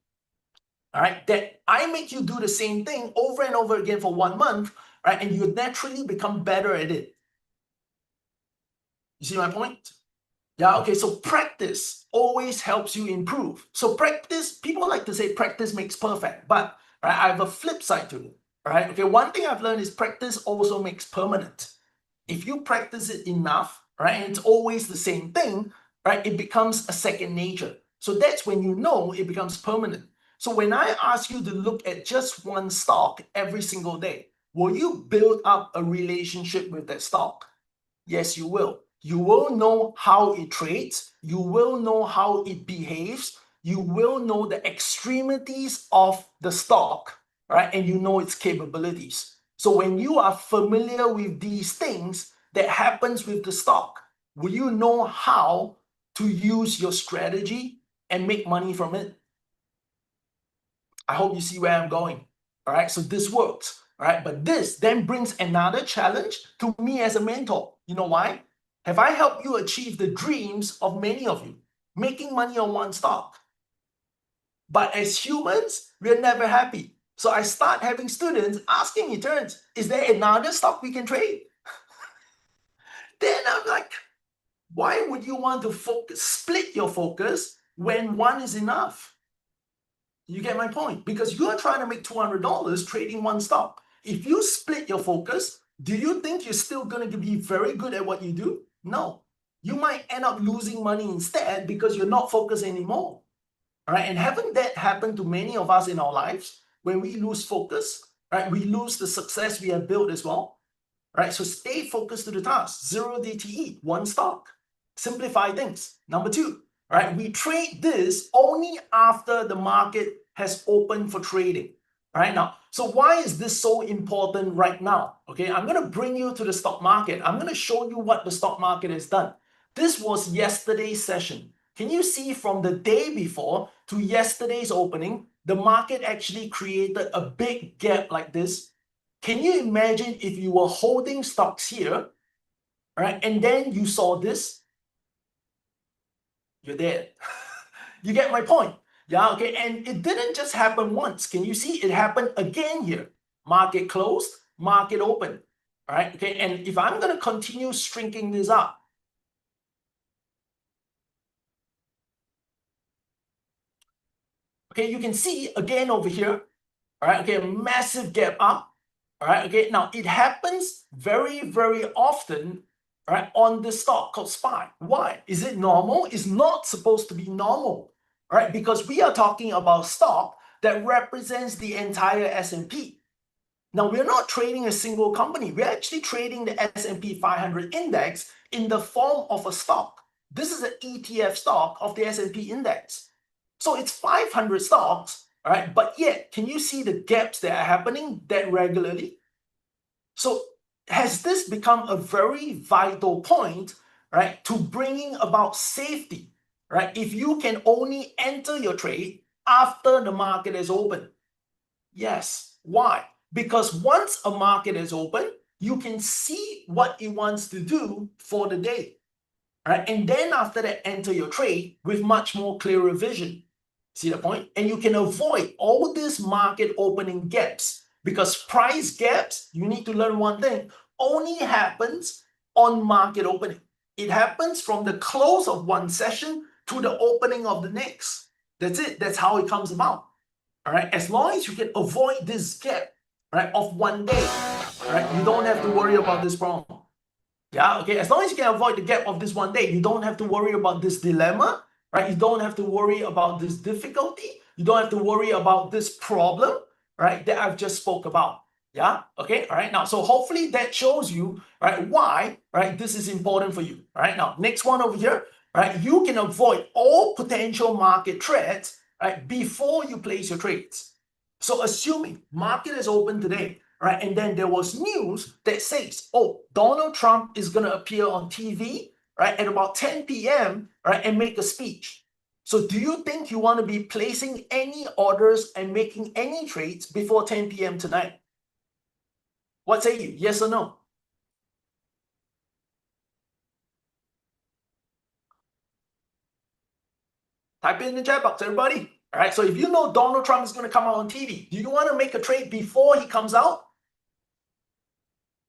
All right, that I make you do the same thing over and over again for 1 month, right? And you naturally become better at it. You see my point? Yeah, okay, so practice always helps you improve. So practice, people like to say practice makes perfect, but right, I have a flip side to it. Right? Okay, one thing I've learned is practice also makes permanent. If you practice it enough, right, and it's always the same thing, right, it becomes a second nature. So that's when you know it becomes permanent. So when I ask you to look at just one stock every single day, will you build up a relationship with that stock? Yes, you will. You will know how it trades. You will know how it behaves. You will know the extremities of the stock, right? And you know its capabilities. So when you are familiar with these things that happens with the stock, will you know how to use your strategy and make money from it? I hope you see where I'm going. All right, so this works. All right, but this then brings another challenge to me as a mentor. You know why? Have I helped you achieve the dreams of many of you? making money on one stock. But as humans, we're never happy. So I start having students asking me, Terence, is there another stock we can trade? Then I'm like, why would you want to split your focus when one is enough? You get my point? Because you're trying to make $200 trading one stock. If you split your focus, do you think you're still going to be very good at what you do? No. You might end up losing money instead because you're not focused anymore. All right, and haven't that happened to many of us in our lives? When we lose focus, right, we lose the success we have built as well. Right, so stay focused to the task. 0 DTE, one stock. Simplify things. Number 2, right, we trade this only after the market has opened for trading. Right now, so why is this so important right now? Okay, I'm going to bring you to the stock market. I'm going to show you what the stock market has done. This was yesterday's session. Can you see from the day before to yesterday's opening, the market actually created a big gap like this? Can you imagine if you were holding stocks here, right, and then you saw this? You're dead. You get my point? Yeah, okay, and it didn't just happen once. Can you see it happened again here? Market closed, market open, all right, okay, and if I'm going to continue shrinking this up, okay, you can see again over here, all right, okay, a massive gap up, all right, okay, now it happens very, very often, right, on the stock called SPY. Why? Is it normal? It's not supposed to be normal, right, because we are talking about stock that represents the entire S&P. Now, we're not trading a single company. We're actually trading the S&P 500 index in the form of a stock. This is an ETF stock of the S&P index. So it's 500 stocks, all right? But yet, can you see the gaps that are happening that regularly? So has this become a very vital point, right, to bringing about safety, right? If you can only enter your trade after the market is open. Yes. Why? Because once a market is open, you can see what it wants to do for the day. Right? And then after that, enter your trade with much more clearer vision. See the point? And you can avoid all these market opening gaps, because price gaps, you need to learn one thing, only happens on market opening. It happens from the close of one session to the opening of the next. That's it. That's how it comes about. All right, as long as you can avoid this gap, right, of one day, right, you don't have to worry about this problem. Yeah, okay, as long as you can avoid the gap of this one day, you don't have to worry about this dilemma, right? You don't have to worry about this difficulty. You don't have to worry about this problem, right, that I've just spoke about. Yeah, okay, all right, now, so hopefully that shows you, right, why, right, this is important for you. All right, now, next one over here, right, you can avoid all potential market threats, right, before you place your trades. So assuming market is open today, right, and then there was news that says, oh, Donald Trump is going to appear on TV, right, at about 10 p.m., right, and make a speech. So do you think you want to be placing any orders and making any trades before 10 p.m. tonight? What say you? Yes or no? Type it in the chat box, everybody. All right, so if you know Donald Trump is going to come out on TV, do you want to make a trade before he comes out?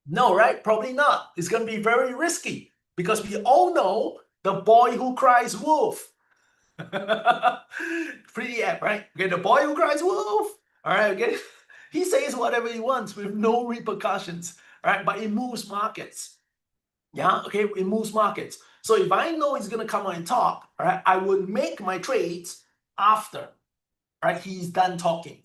No, right? Probably not. It's going to be very risky because we all know the boy who cries wolf. Free app, right? Okay, the boy who cries wolf. All right, okay. He says whatever he wants with no repercussions, right? But it moves markets. Yeah, okay, it moves markets. So if I know he's going to come on and talk, all right, I would make my trades after, right, he's done talking.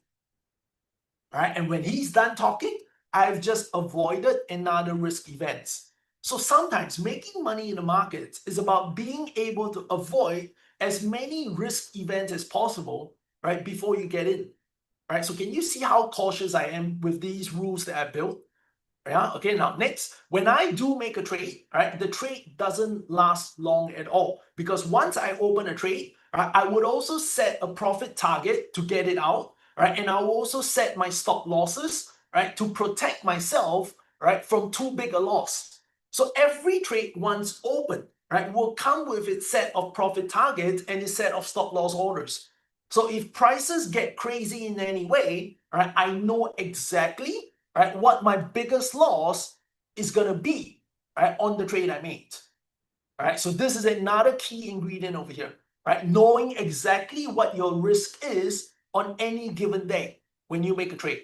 All right, and when he's done talking, I've just avoided another risk events. So sometimes making money in the markets is about being able to avoid as many risk events as possible, right, before you get in. Right, so can you see how cautious I am with these rules that I built? Yeah, okay, now next, when I do make a trade, right, the trade doesn't last long at all, because once I open a trade, right, I would also set a profit target to get it out, right, and I will also set my stop losses, right, to protect myself, right, from too big a loss. So every trade once open, right, will come with its set of profit targets and its set of stop loss orders. So if prices get crazy in any way, right, I know exactly, right, what my biggest loss is going to be, right, on the trade I made. Right, so this is another key ingredient over here, right? Knowing exactly what your risk is on any given day when you make a trade,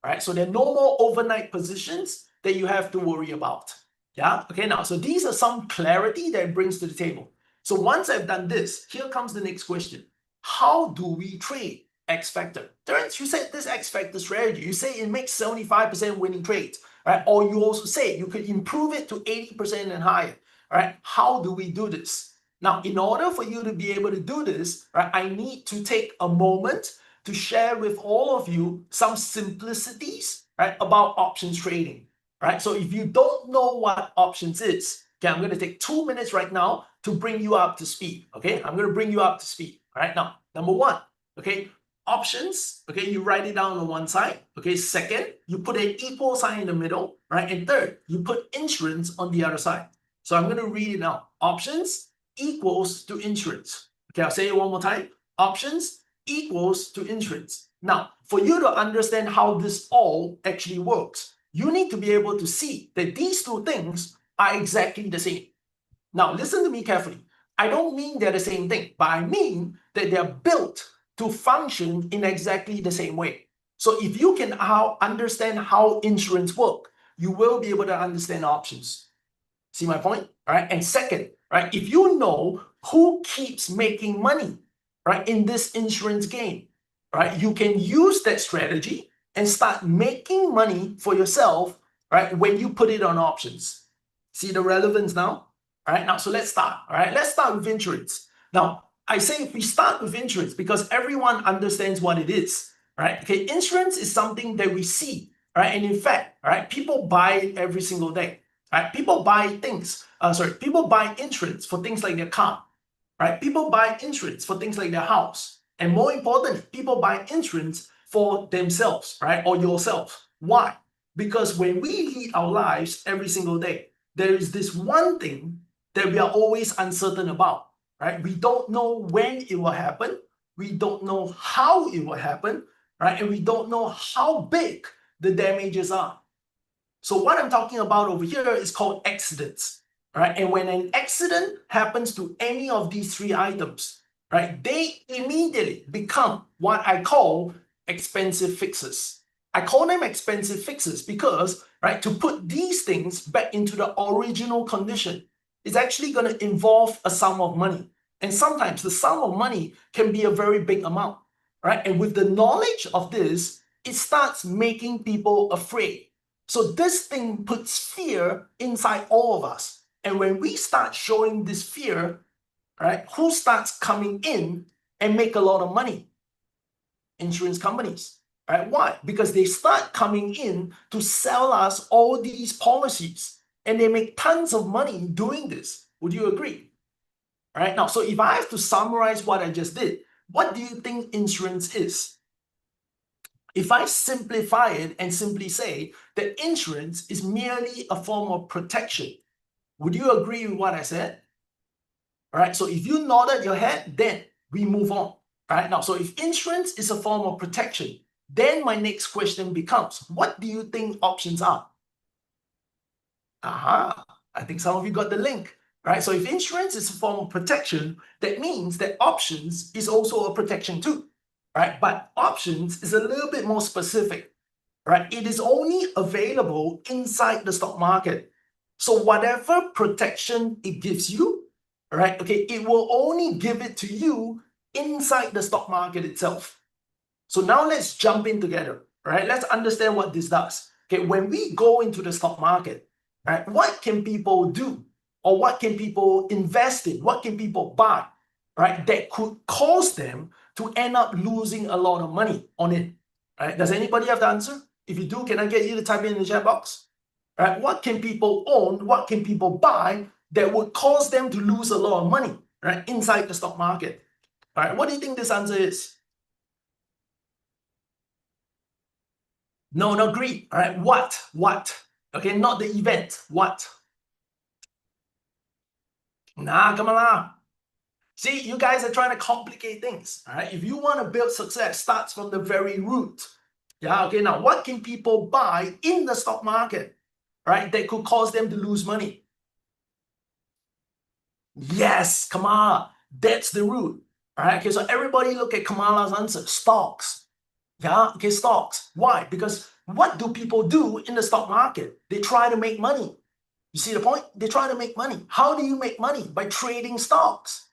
right? So there are no more overnight positions that you have to worry about. Yeah, okay, now, so these are some clarity that it brings to the table. So once I've done this, here comes the next question. How do we trade X factor? Terence, you said this X factor strategy, you say it makes 75% winning trades, right? Or you also say you could improve it to 80% and higher. Right? How do we do this? Now, in order for you to be able to do this, right, I need to take a moment to share with all of you some simplicities, right, about options trading, right? So if you don't know what options is, okay, I'm going to take 2 minutes right now to bring you up to speed, okay? I'm going to bring you up to speed, all right? Now, number one, okay, options, okay, you write it down on one side, okay? Second, you put an equal sign in the middle, right? And third, you put insurance on the other side. So I'm going to read it now. Options equals to insurance. Okay, I'll say it one more time. Options equals to insurance. Now, for you to understand how this all actually works, you need to be able to see that these two things are exactly the same. Now, listen to me carefully. I don't mean they're the same thing, but I mean that they're built to function in exactly the same way. So if you can understand how insurance work, you will be able to understand options. See my point? All right. And second, right, if you know who keeps making money, right, in this insurance game, right, you can use that strategy and start making money for yourself, right, when you put it on options. See the relevance now? All right. Now, so let's start. All right. Let's start with insurance. Now, I say if we start with insurance because everyone understands what it is, right? Okay. Insurance is something that we see, right? And in fact, all right, people buy it every single day. Right? People buy things, people buy insurance for things like their car, right? People buy insurance for things like their house. And more importantly, people buy insurance for themselves, right? Or yourself. Why? Because when we lead our lives every single day, there is this one thing that we are always uncertain about, right? We don't know when it will happen. We don't know how it will happen, right? And we don't know how big the damages are. So what I'm talking about over here is called accidents, right? And when an accident happens to any of these three items, right, they immediately become what I call expensive fixes. I call them expensive fixes because, right, to put these things back into the original condition is actually going to involve a sum of money. And sometimes the sum of money can be a very big amount, right? And with the knowledge of this, it starts making people afraid. So this thing puts fear inside all of us. And when we start showing this fear, right, who starts coming in and make a lot of money? Insurance companies, right? Why? Because they start coming in to sell us all these policies and they make tons of money doing this. Would you agree? All right. Now, so if I have to summarize what I just did, what do you think insurance is? If I simplify it and simply say that insurance is merely a form of protection, would you agree with what I said? All right, so if you nodded your head, then we move on. All right, now, so if insurance is a form of protection, then my next question becomes, what do you think options are? Aha, I think some of you got the link. Right, so if insurance is a form of protection, that means that options is also a protection too. Right? But options is a little bit more specific, right? It is only available inside the stock market. So whatever protection it gives you, right? Okay, it will only give it to you inside the stock market itself. So now let's jump in together, right? Let's understand what this does. Okay, when we go into the stock market, right, what can people do? Or what can people invest in? What can people buy, right, that could cause them to end up losing a lot of money on it? Right? Does anybody have the answer? If you do, can I get you to type in the chat box? Right? What can people own? What can people buy that would cause them to lose a lot of money, right, inside the stock market? All right, what do you think this answer is? No, not greed. All right, what? Okay, not the event. What? Nah, come on now. See, you guys are trying to complicate things. All right. If you want to build success, starts from the very root. Yeah. Okay. Now, what can people buy in the stock market, right, that could cause them to lose money? Yes, Kamala. That's the root. All right. Okay. So everybody look at Kamala's answer. Stocks. Yeah. Okay. Stocks. Why? Because what do people do in the stock market? They try to make money. You see the point? They try to make money. How do you make money? By trading stocks.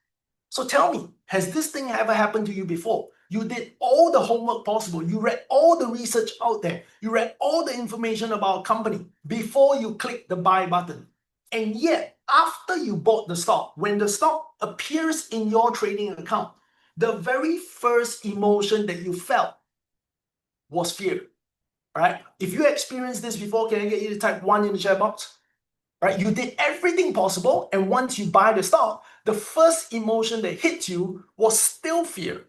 So tell me, has this thing ever happened to you before? You did all the homework possible. You read all the research out there. You read all the information about a company before you click the buy button. And yet, after you bought the stock, when the stock appears in your trading account, the very first emotion that you felt was fear, right? If you experienced this before, can I get you to type 1 in the chat box? Right? You did everything possible, and once you buy the stock, the first emotion that hit you was still fear.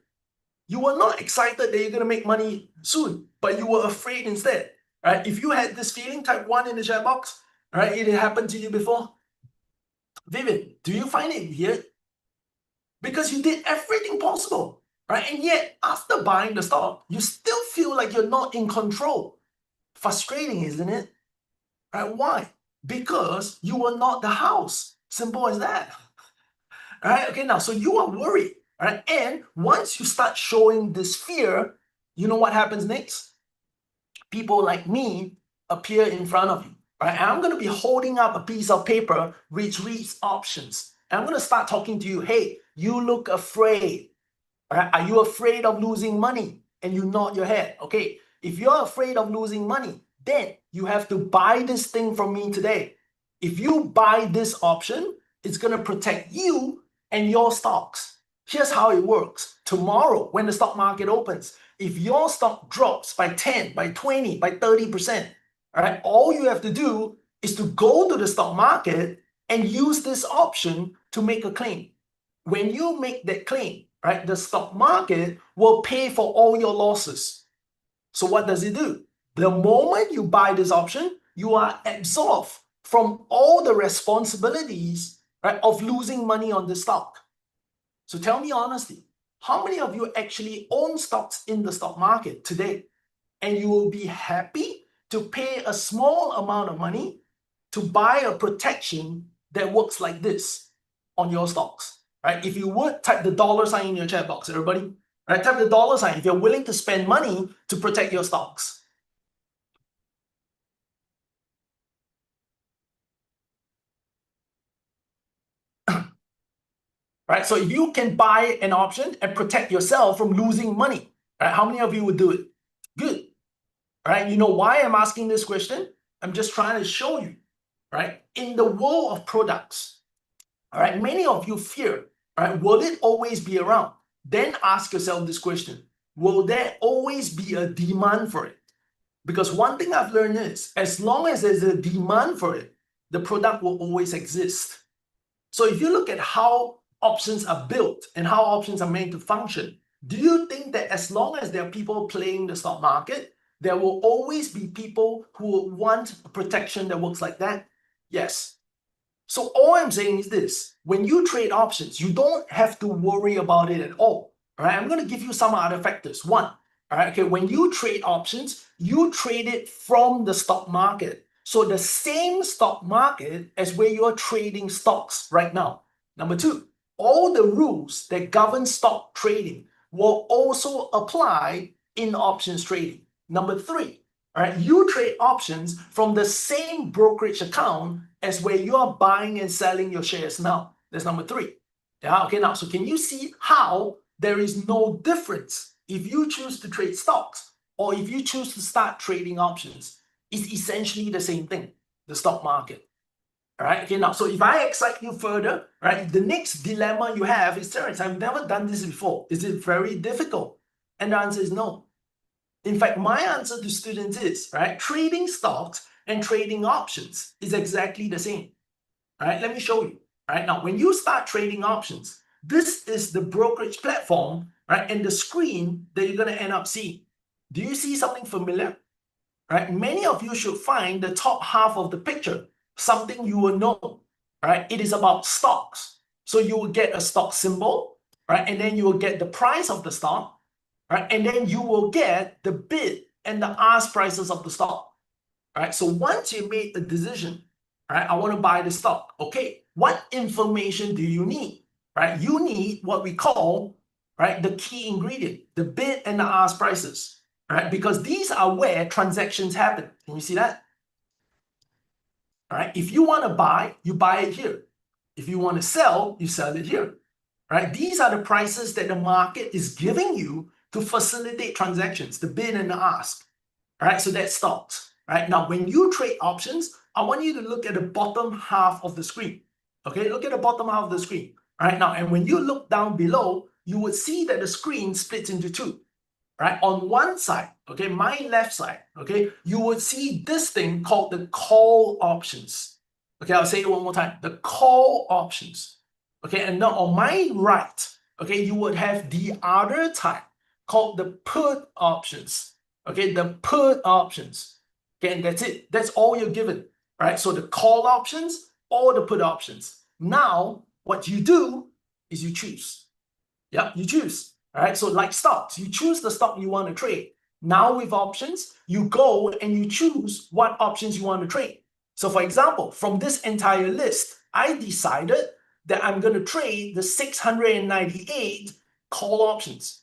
You were not excited that you're going to make money soon, but you were afraid instead. Right? If you had this feeling, type 1 in the chat box. Right? It happened to you before. Vivian, do you find it weird? Because you did everything possible, right? And yet, after buying the stock, you still feel like you're not in control. Frustrating, isn't it? Right? Why? Because you were not the house. Simple as that. All right. Okay. Now, so you are worried. All right. And once you start showing this fear, you know what happens next? People like me appear in front of you. All right. And I'm going to be holding up a piece of paper which reads options. And I'm going to start talking to you. Hey, you look afraid. All right. Are you afraid of losing money? And you nod your head. Okay. If you're afraid of losing money, then you have to buy this thing from me today. If you buy this option, it's going to protect you and your stocks. Here's how it works. Tomorrow, when the stock market opens, if your stock drops by 10, by 20, by 30%, all right, all you have to do is to go to the stock market and use this option to make a claim. When you make that claim, right, the stock market will pay for all your losses. So what does it do? The moment you buy this option, you are absolved from all the responsibilities, right, of losing money on the stock. So tell me honestly, how many of you actually own stocks in the stock market today? And you will be happy to pay a small amount of money to buy a protection that works like this on your stocks, right? If you would, type the $sign in your chat box, everybody. Right? Type the $sign if you're willing to spend money to protect your stocks. Right? So you can buy an option and protect yourself from losing money. Right? How many of you would do it? Good. All right. You know why I'm asking this question? I'm just trying to show you, right? In the world of products, all right, many of you fear, right? Will it always be around? Then ask yourself this question. Will there always be a demand for it? Because one thing I've learned is, as long as there's a demand for it, the product will always exist. So if you look at how options are built and how options are made to function, do you think that as long as there are people playing the stock market, there will always be people who want protection that works like that? Yes. So all I'm saying is this: when you trade options, you don't have to worry about it at all. All right, I'm going to give you some other factors. One, all right, okay, when you trade options, you trade it from the stock market. So the same stock market as where you're trading stocks right now. Number two, all the rules that govern stock trading will also apply in options trading. Number three, all right, you trade options from the same brokerage account as where you are buying and selling your shares now. That's number three. Yeah, okay, now, so can you see how there is no difference if you choose to trade stocks or if you choose to start trading options? It's essentially the same thing, the stock market. All right, okay, now, so if I excite you further, right, the next dilemma you have is, Terence, I've never done this before. Is it very difficult? And the answer is no. In fact, my answer to students is, right, trading stocks and trading options is exactly the same. All right, let me show you. All right, now when you start trading options, this is the brokerage platform, right, and the screen that you're going to end up seeing. Do you see something familiar? Right, many of you should find the top half of the picture something you will know. Right, it is about stocks. So you will get a stock symbol, right? And then you will get the price of the stock, right? And then you will get the bid and the ask prices of the stock, right? So once you made a decision, right, I want to buy the stock. Okay, what information do you need, right? You need what we call, right, the key ingredient, the bid and the ask prices, right? Because these are where transactions happen. Can you see that? All right, if you want to buy, you buy it here. If you want to sell, you sell it here, right? These are the prices that the market is giving you to facilitate transactions, the bid and the ask, right? So that's stocks, right? Now, when you trade options, I want you to look at the bottom half of the screen, okay? Look at the bottom half of the screen, right? Now, and when you look down below, you would see that the screen splits into two, right? On one side, okay, my left side, okay, you would see this thing called the call options. Okay, I'll say it one more time, the call options. Okay, and now on my right, okay, you would have the other type called the put options. Okay, the put options. Okay, and that's it. That's all you're given, right? So the call options or the put options. Now, what you do is you choose. Yeah, you choose. All right, so like stocks, you choose the stock you want to trade. Now with options, you go and you choose what options you want to trade. So for example, from this entire list, I decided that I'm going to trade the 698 call options.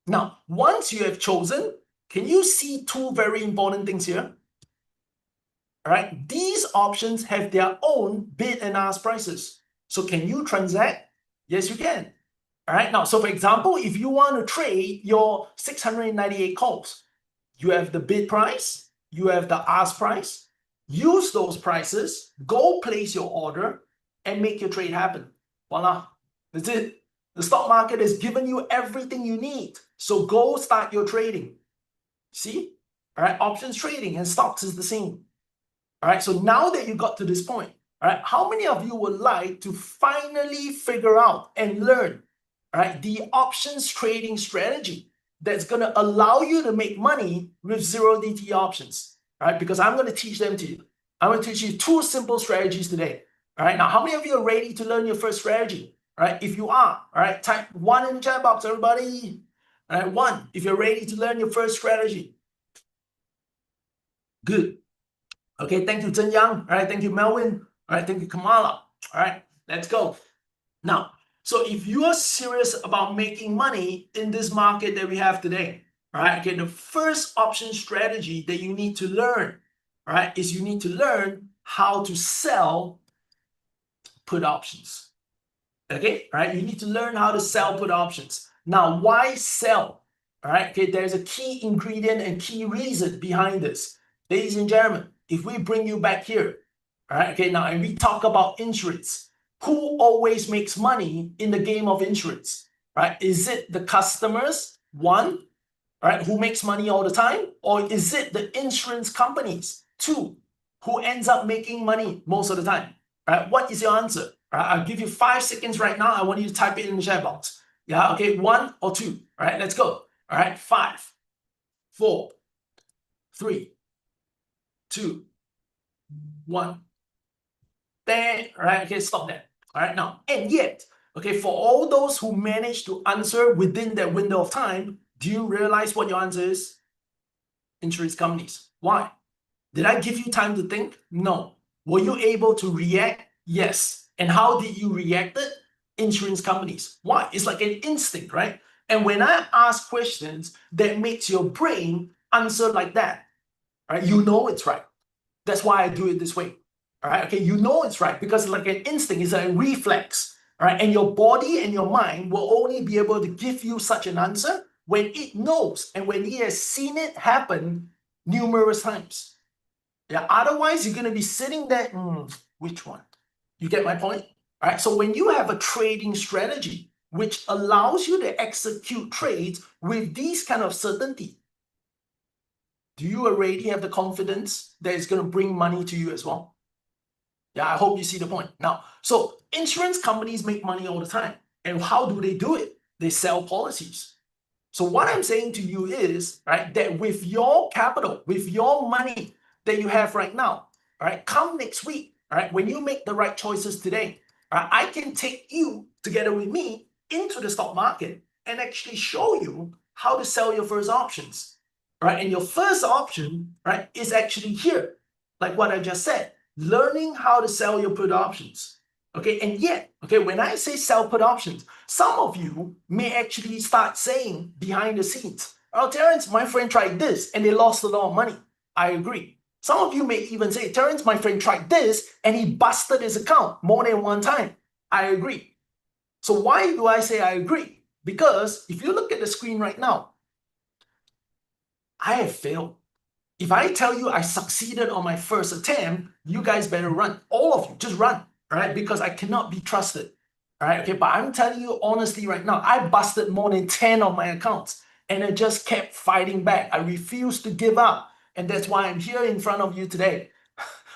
Now, once you have chosen, can you see two very important things here? All right, these options have their own bid and ask prices. So can you transact? Yes, you can. All right, now, so for example, if you want to trade your 698 calls, you have the bid price, you have the ask price, use those prices, go place your order, and make your trade happen. Voila, that's it. The stock market has given you everything you need. So go start your trading. See? All right, options trading and stocks is the same. All right, so now that you got to this point, all right, how many of you would like to finally figure out and learn, all right, the options trading strategy that's going to allow you to make money with zero DT options? All right, because I'm going to teach them to you. I'm going to teach you two simple strategies today. All right, now how many of you are ready to learn your first strategy? All right, if you are, all right, type 1 in the chat box, everybody. All right, 1 if you're ready to learn your first strategy. Good. Okay, thank you, Zhen Yang. All right, thank you, Melvin. All right, thank you, Kamala. All right, let's go. Now, so if you are serious about making money in this market that we have today, all right, okay, the first option strategy that you need to learn, all right, is you need to learn how to sell put options. Okay, all right, you need to learn how to sell put options. Now, why sell? All right, okay, there's a key ingredient and key reason behind this. Ladies and gentlemen, if we bring you back here, all right, okay, now, and we talk about insurance, who always makes money in the game of insurance, right? Is it the customers, one, right, who makes money all the time? Or is it the insurance companies, two, who ends up making money most of the time? All right, what is your answer? All right, I'll give you 5 seconds right now. I want you to type it in the chat box. Yeah, okay, 1 or 2. All right, let's go. All right, 5, 4, 3, 2, 1. There, all right, okay, stop there. All right, now, and yet, okay, for all those who manage to answer within that window of time, do you realize what your answer is? Insurance companies. Why? Did I give you time to think? No. Were you able to react? Yes. And how did you react it? Insurance companies. Why? It's like an instinct, right? And when I ask questions that makes your brain answer like that, right, you know it's right. That's why I do it this way. All right, okay, you know it's right because it's like an instinct, it's a reflex, all right, and your body and your mind will only be able to give you such an answer when it knows and when it has seen it happen numerous times. Yeah, otherwise you're going to be sitting there, which one? You get my point? All right, so when you have a trading strategy which allows you to execute trades with these kind of certainty, do you already have the confidence that it's going to bring money to you as well? Yeah, I hope you see the point. Now, so insurance companies make money all the time. And how do they do it? They sell policies. So what I'm saying to you is, right, that with your capital, with your money that you have right now, all right, come next week, all right, when you make the right choices today, I can take you together with me into the stock market and actually show you how to sell your first options. Right? And your first option, right, is actually here, like what I just said, learning how to sell your put options. Okay, and yet, okay, when I say sell put options, some of you may actually start saying behind the scenes, oh, Terence, my friend tried this and they lost a lot of money. I agree. Some of you may even say, Terence, my friend tried this and he busted his account more than one time. I agree. So why do I say I agree? Because if you look at the screen right now, I have failed. If I tell you I succeeded on my first attempt, you guys better run. All of you, just run, all right? Because I cannot be trusted, all right? Okay, but I'm telling you honestly right now, I busted more than 10 of my accounts and I just kept fighting back. I refused to give up. And that's why I'm here in front of you today.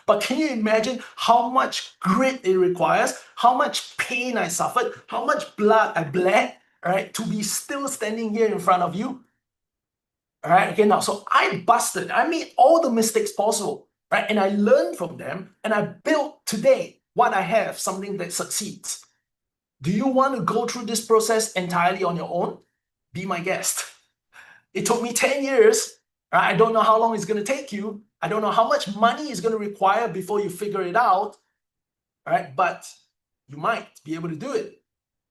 But can you imagine how much grit it requires, how much pain I suffered, how much blood I bled, all right, to be still standing here in front of you? All right, okay, now, so I busted, I made all the mistakes possible, right? And I learned from them and I built today what I have, something that succeeds. Do you want to go through this process entirely on your own? Be my guest. It took me 10 years. Right? I don't know how long it's going to take you. I don't know how much money it's going to require before you figure it out. Right? But you might be able to do it.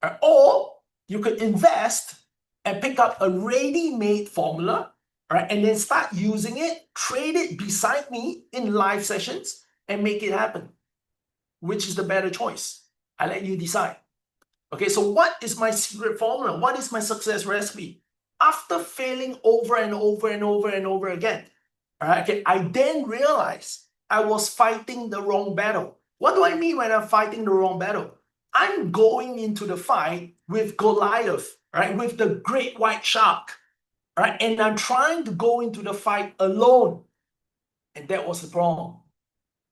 Right? Or you could invest and pick up a ready-made formula, right? And then start using it, trade it beside me in live sessions and make it happen. Which is the better choice? I let you decide. Okay, so what is my secret formula? What is my success recipe? After failing over and over and over and over again, all right, okay, I then realized I was fighting the wrong battle. What do I mean when I'm fighting the wrong battle? I'm going into the fight with Goliath, right, with the great white shark, right, and I'm trying to go into the fight alone. And that was the problem,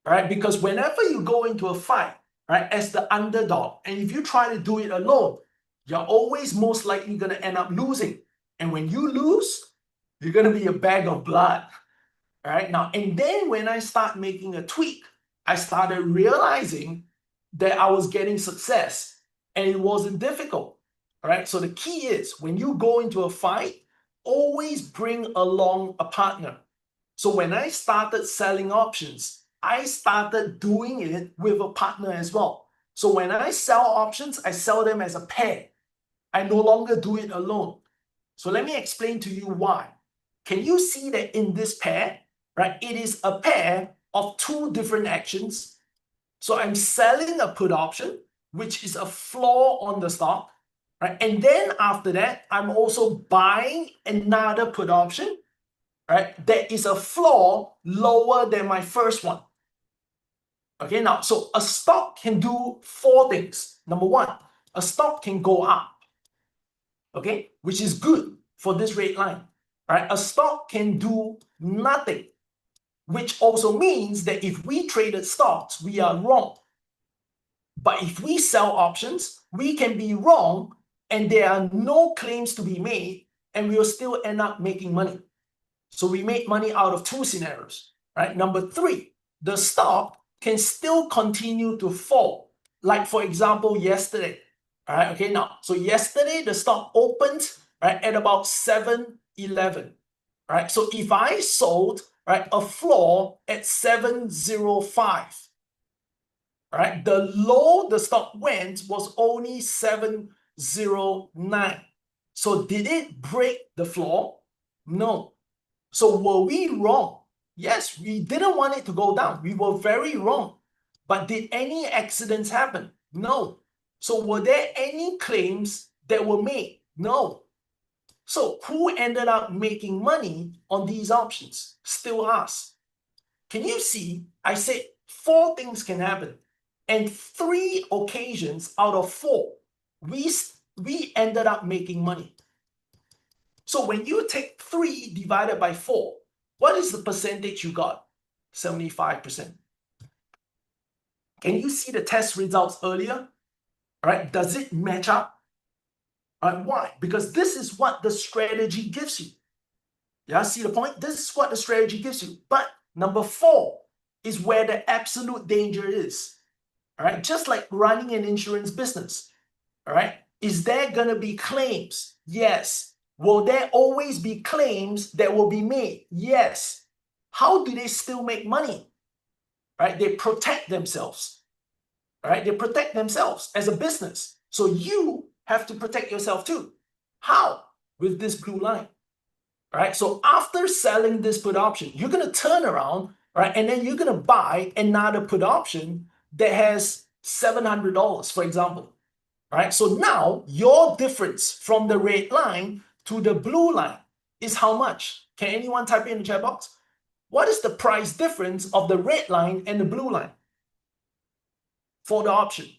right? Because whenever you go into a fight, right, as the underdog, and if you try to do it alone, you're always most likely going to end up losing. And when you lose, you're going to be a bag of blood. All right. Now, and then when I start making a tweak, I started realizing that I was getting success and it wasn't difficult. All right. So the key is when you go into a fight, always bring along a partner. So when I started selling options, I started doing it with a partner as well. So when I sell options, I sell them as a pair. I no longer do it alone. So let me explain to you why. Can you see that in this pair, right? It is a pair of two different actions. So I'm selling a put option, which is a floor on the stock, right? And then after that, I'm also buying another put option, right? That is a floor lower than my first one. Okay, now, so a stock can do four things. Number one, a stock can go up, okay, which is good for this red line, right? A stock can do nothing, which also means that if we traded stocks, we are wrong. But if we sell options, we can be wrong and there are no claims to be made and we will still end up making money. So we make money out of two scenarios, right? Number three, the stock can still continue to fall. Like for example, yesterday, all right, okay, now, so yesterday the stock opened, right, at about 7:11, right? So if I sold, right, a floor at 705, right, the low the stock went was only 709. So did it break the floor? No. So were we wrong? Yes, we didn't want it to go down. We were very wrong. But did any accidents happen? No. So were there any claims that were made? No. So who ended up making money on these options? Still us. Can you see? I said four things can happen. And 3 occasions out of 4, we ended up making money. So when you take 3 divided by 4, what is the percentage you got? 75%. Can you see the test results earlier? All right, does it match up? All right, why? Because this is what the strategy gives you. Yeah, see the point? This is what the strategy gives you. But number 4 is where the absolute danger is. All right, just like running an insurance business. All right, is there going to be claims? Yes. Will there always be claims that will be made? Yes. How do they still make money? Right, they protect themselves. All right, they protect themselves as a business. So you have to protect yourself too. How? With this blue line. All right, so after selling this put option, you're going to turn around, right, and then you're going to buy another put option that has $700, for example. All right, so now your difference from the red line to the blue line is how much? Can anyone type in the chat box? What is the price difference of the red line and the blue line for the option?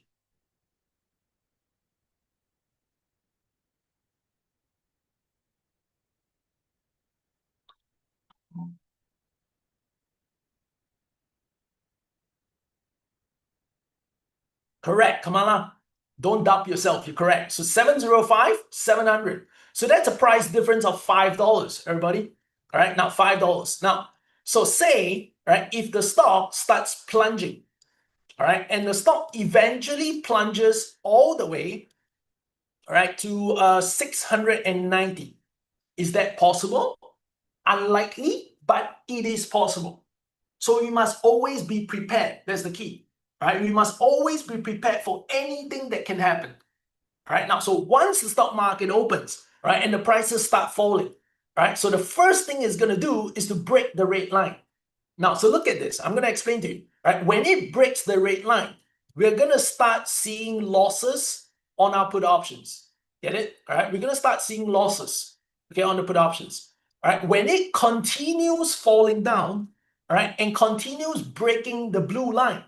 Correct, Kamala. Don't doubt yourself. You're correct. So 705, 700. So that's a price difference of $5, everybody. All right, now $5. Now, so say, right, if the stock starts plunging, all right, and the stock eventually plunges all the way, all right, to 690. Is that possible? Unlikely, but it is possible. So we must always be prepared. That's the key, right? We must always be prepared for anything that can happen, right? Now, so once the stock market opens, right, and the prices start falling, right? So the first thing it's going to do is to break the red line. Now, so look at this. I'm going to explain to you, right? When it breaks the red line, we're going to start seeing losses on our put options. Get it? All right. We're going to start seeing losses, okay, on the put options. All right. When it continues falling down, all right, and continues breaking the blue line,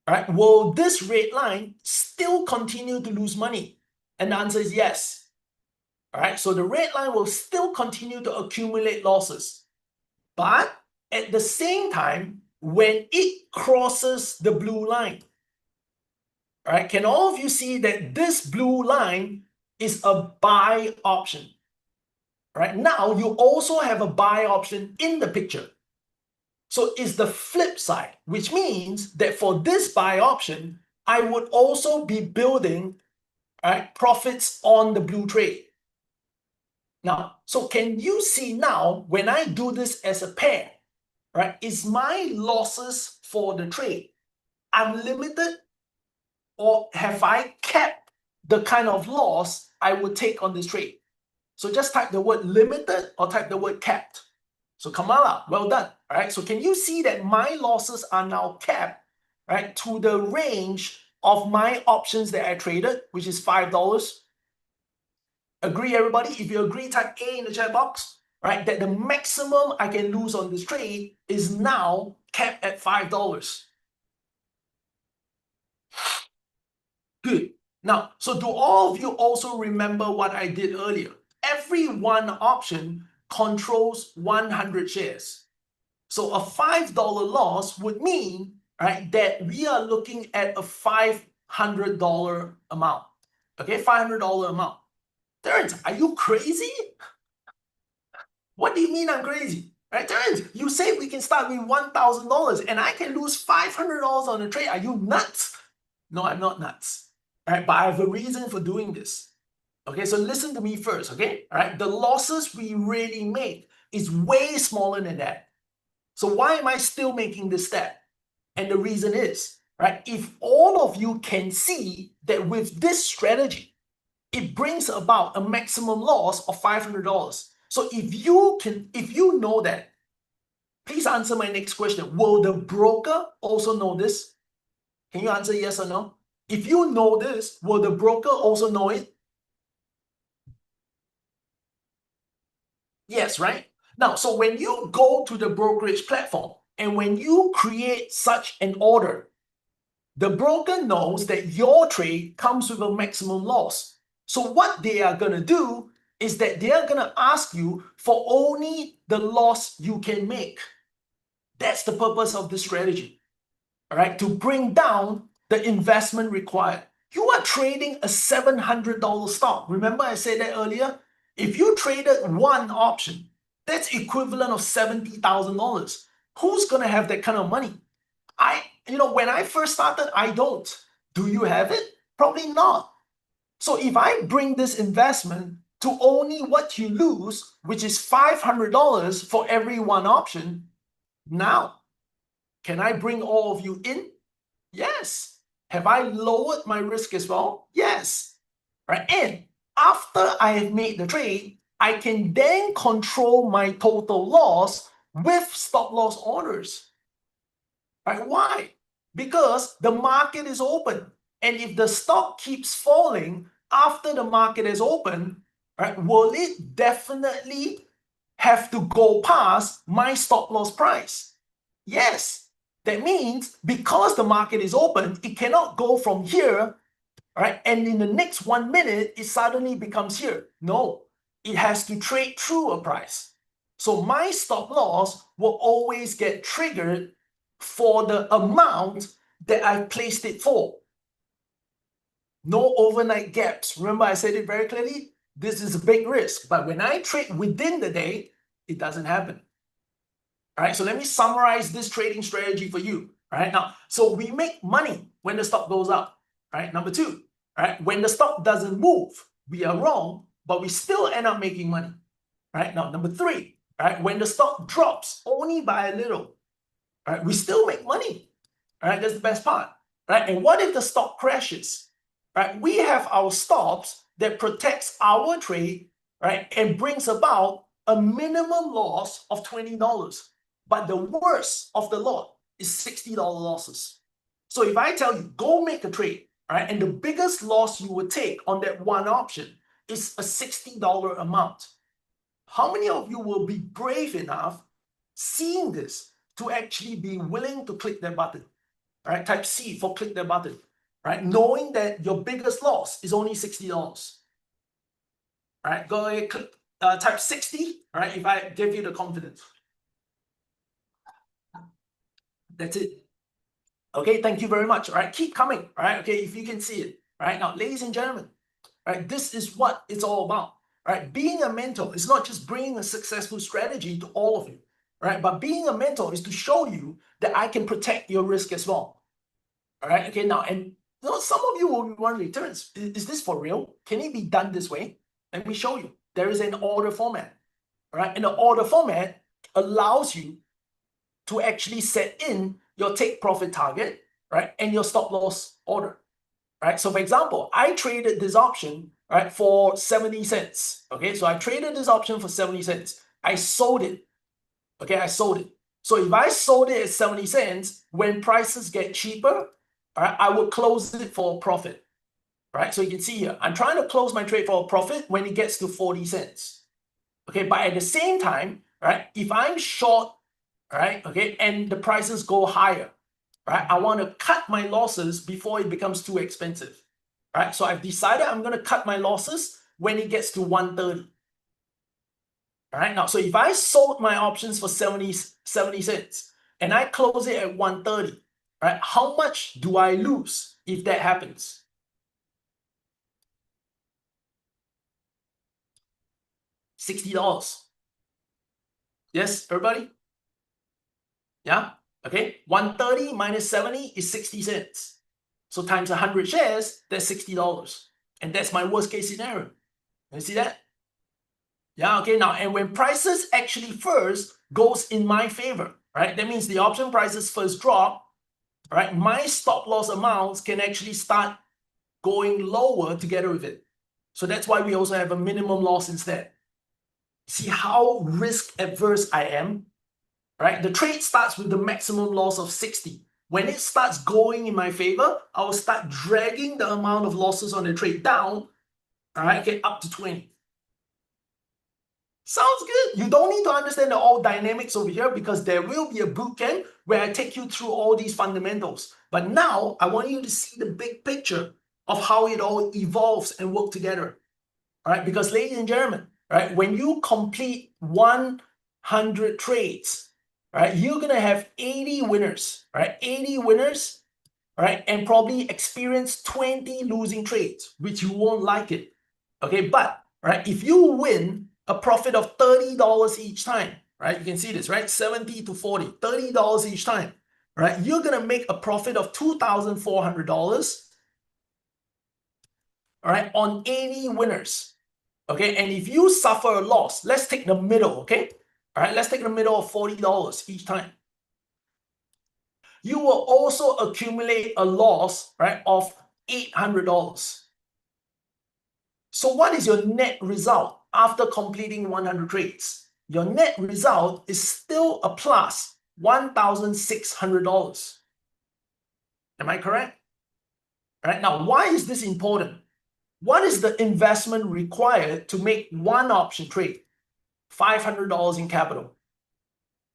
all right, will this red line still continue to lose money? And the answer is yes. All right. So the red line will still continue to accumulate losses. But at the same time, when it crosses the blue line, all right, can all of you see that this blue line is a buy option? All right, now you also have a buy option in the picture. So it's the flip side, which means that for this buy option, I would also be building, all right, profits on the blue trade. Now, so can you see now when I do this as a pair, right, is my losses for the trade unlimited, or have I kept the kind of loss I would take on this trade? So just type the word limited or type the word capped. So Kamala, well done. All right, so can you see that my losses are now capped, right, to the range of my options that I traded, which is $5? Agree, everybody? If you agree, type A in the chat box, right? That the maximum I can lose on this trade is now capped at $5. Good. Now, so do all of you also remember what I did earlier? Every one option controls 100 shares. So a $5 loss would mean, right, that we are looking at a $500 amount. Okay, $500 amount. Terrence, are you crazy? What do you mean I'm crazy? Right, Terrence, you say we can start with $1,000 and I can lose $500 on a trade. Are you nuts? No, I'm not nuts. All right, but I have a reason for doing this. Okay, so listen to me first, okay? All right, the losses we really make is way smaller than that. So why am I still making this step? And the reason is, right, if all of you can see that with this strategy, it brings about a maximum loss of $500. So if you know that, please answer my next question. Will the broker also know this? Can you answer yes or no? If you know this, will the broker also know it? Yes, right? Now, so when you go to the brokerage platform and when you create such an order, the broker knows that your trade comes with a maximum loss. So what they are going to do is that they are going to ask you for only the loss you can make. That's the purpose of the strategy, all right? To bring down the investment required. You are trading a $700 stock. Remember I said that earlier? If you traded one option, that's equivalent of $70,000. Who's going to have that kind of money? when I first started, I don't. Do you have it? Probably not. So if I bring this investment to only what you lose, which is $500 for every one option, now, can I bring all of you in? Yes. Have I lowered my risk as well? Yes. Right. And after I have made the trade, I can then control my total loss with stop loss orders. Right? Why? Because the market is open. And if the stock keeps falling after the market is open, right, will it definitely have to go past my stop loss price? Yes. That means because the market is open, it cannot go from here, right? And in the next 1 minute, it suddenly becomes here. No, it has to trade through a price. So my stop loss will always get triggered for the amount that I've placed it for. No overnight gaps. Remember, I said it very clearly. This is a big risk. But when I trade within the day, it doesn't happen. All right, so let me summarize this trading strategy for you. All right, now, so we make money when the stock goes up. All right, number two, all right, when the stock doesn't move, we are wrong, but we still end up making money. All right, now, number three, all right, when the stock drops only by a little, all right, we still make money. All right, that's the best part. All right, and what if the stock crashes? All right, we have our stops that protects our trade, right, and brings about a minimum loss of $20. But the worst of the lot is $60 losses. So if I tell you, go make a trade, right, and the biggest loss you would take on that one option is a $60 amount, how many of you will be brave enough seeing this to actually be willing to click that button? All right, type C for click that button, right? Knowing that your biggest loss is only $60. All right, go ahead, click, type 60, all right, if I give you the confidence. That's it. Okay, thank you very much. All right, keep coming. All right, okay, if you can see it. All right, now, ladies and gentlemen, all right, this is what it's all about. All right, being a mentor is not just bringing a successful strategy to all of you. All right, but being a mentor is to show you that I can protect your risk as well. All right, okay, now, and some of you will be wondering, Terence, is this for real? Can it be done this way? Let me show you. There is an order format. All right, and the order format allows you to actually set in your take profit target, right, and your stop loss order, right? So for example, I traded this option, right, for 70 cents, okay? So I traded this option for 70 cents. I sold it, okay? I sold it. So if I sold it at 70 cents, when prices get cheaper, all right, I would close it for a profit, right? So you can see here, I'm trying to close my trade for a profit when it gets to 40 cents, okay? But at the same time, right, if I'm short, right, okay, and the prices go higher, right, I want to cut my losses before it becomes too expensive, right? So I've decided I'm going to cut my losses when it gets to 130. All right, now, so if I sold my options for 70 cents and I close it at 130, right, how much do I lose if that happens? $60. Yes, everybody? Yeah, okay, 130 minus 70 is 60 cents. So times 100 shares, that's $60. And that's my worst case scenario. You see that? Yeah, okay, now, and when prices actually first goes in my favor, right? That means the option prices first drop, right? My stop loss amounts can actually start going lower together with it. So that's why we also have a minimum loss instead. See how risk adverse I am, right? The trade starts with the maximum loss of 60. When it starts going in my favor, I will start dragging the amount of losses on the trade down, all right, okay, up to 20. Sounds good. You don't need to understand the all dynamics over here because there will be a boot camp where I take you through all these fundamentals. But now I want you to see the big picture of how it all evolves and work together. All right, because ladies and gentlemen, right, when you complete 100 trades, right, you're gonna have 80 winners, right? 80 winners, right, and probably experience 20 losing trades, which you won't like it. Okay, but right, if you win a profit of $30 each time, right? You can see this, right? 70 to 40, $30 each time. right, you're going to make a profit of $2,400, all right, on any winners. Okay, and if you suffer a loss, let's take the middle, okay? All right, let's take the middle of $40 each time. You will also accumulate a loss, right, of $800. So what is your net result after completing 100 trades? Your net result is still a plus $1,600. Am I correct? All right, now why is this important? What is the investment required to make one option trade? $500 in capital.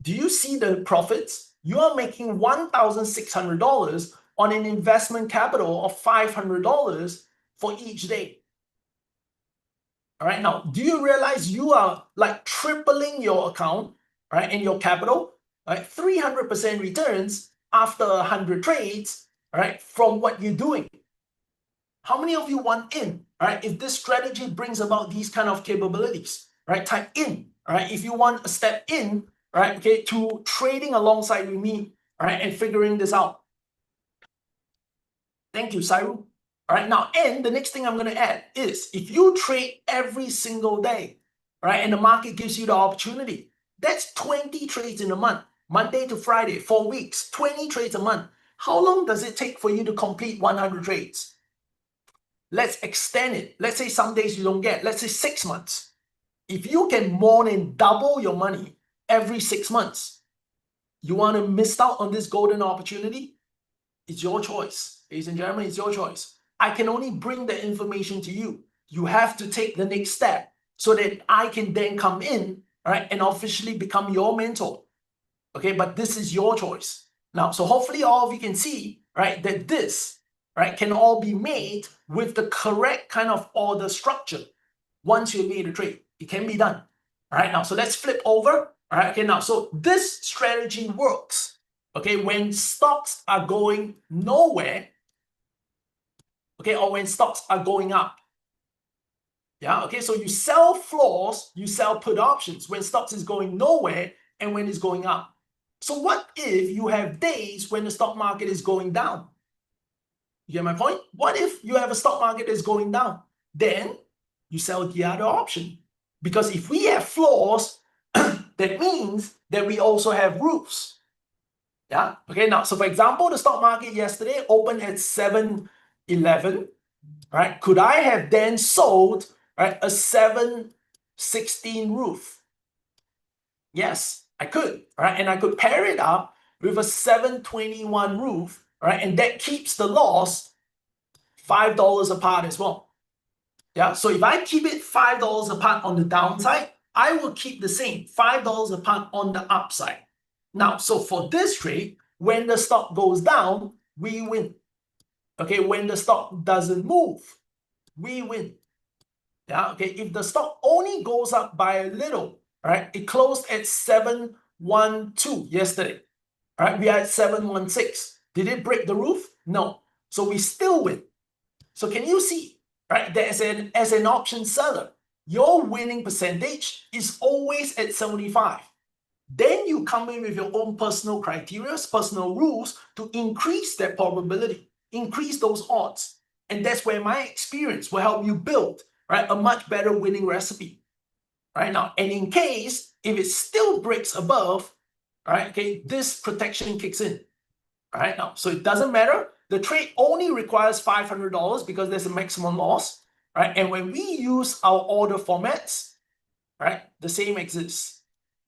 Do you see the profits? You are making $1,600 on an investment capital of $500 for each day. All right, now, do you realize you are like tripling your account, right, and your capital, right? 300% returns after 100 trades, right, from what you're doing. How many of you want in, right? If this strategy brings about these kind of capabilities, right? Type in, right? If you want a step in, right, okay, to trading alongside with me, right, and figuring this out. Thank you, Sairu. All right, now, and the next thing I'm going to add is if you trade every single day, right, and the market gives you the opportunity, that's 20 trades in a month, Monday to Friday, 4 weeks, 20 trades a month. How long does it take for you to complete 100 trades? Let's extend it. Let's say some days you don't get, let's say 6 months. If you can more than double your money every 6 months, you want to miss out on this golden opportunity? It's your choice. Ladies and gentlemen, it's your choice. I can only bring the information to you. You have to take the next step so that I can then come in, right, and officially become your mentor. Okay, but this is your choice. Now, so hopefully all of you can see, right, that this, right, can all be made with the correct kind of order structure. Once you made a trade, it can be done. All right, now, so let's flip over. All right, okay, now, so this strategy works, okay, when stocks are going nowhere, okay, or when stocks are going up. Yeah, okay, so you sell floors, you sell put options when stocks is going nowhere and when it's going up. So what if you have days when the stock market is going down? You get my point? What if you have a stock market that's going down? Then you sell the other option. Because if we have floors, that means that we also have roofs. Yeah, okay, now, so for example, the stock market yesterday opened at 711, right? Could I have then sold, right, a 716 roof? Yes, I could, right? And I could pair it up with a 721 roof, right? And that keeps the loss $5 apart as well. Yeah, so if I keep it $5 apart on the downside, I will keep the same $5 apart on the upside. Now, so for this trade, when the stock goes down, we win. Okay, when the stock doesn't move, we win. Yeah, okay, if the stock only goes up by a little, right? It closed at 712 yesterday. Right? We are at 716. Did it break the roof? No. So we still win. So can you see, right? That as an option seller, your winning percentage is always at 75. Then you come in with your own personal criteria, personal rules to increase that probability, increase those odds. And that's where my experience will help you build, right, a much better winning recipe. Right now, and in case if it still breaks above, right, okay, this protection kicks in. All right, now, so it doesn't matter. The trade only requires $500 because there's a maximum loss, right? And when we use our order formats, right, the same exists.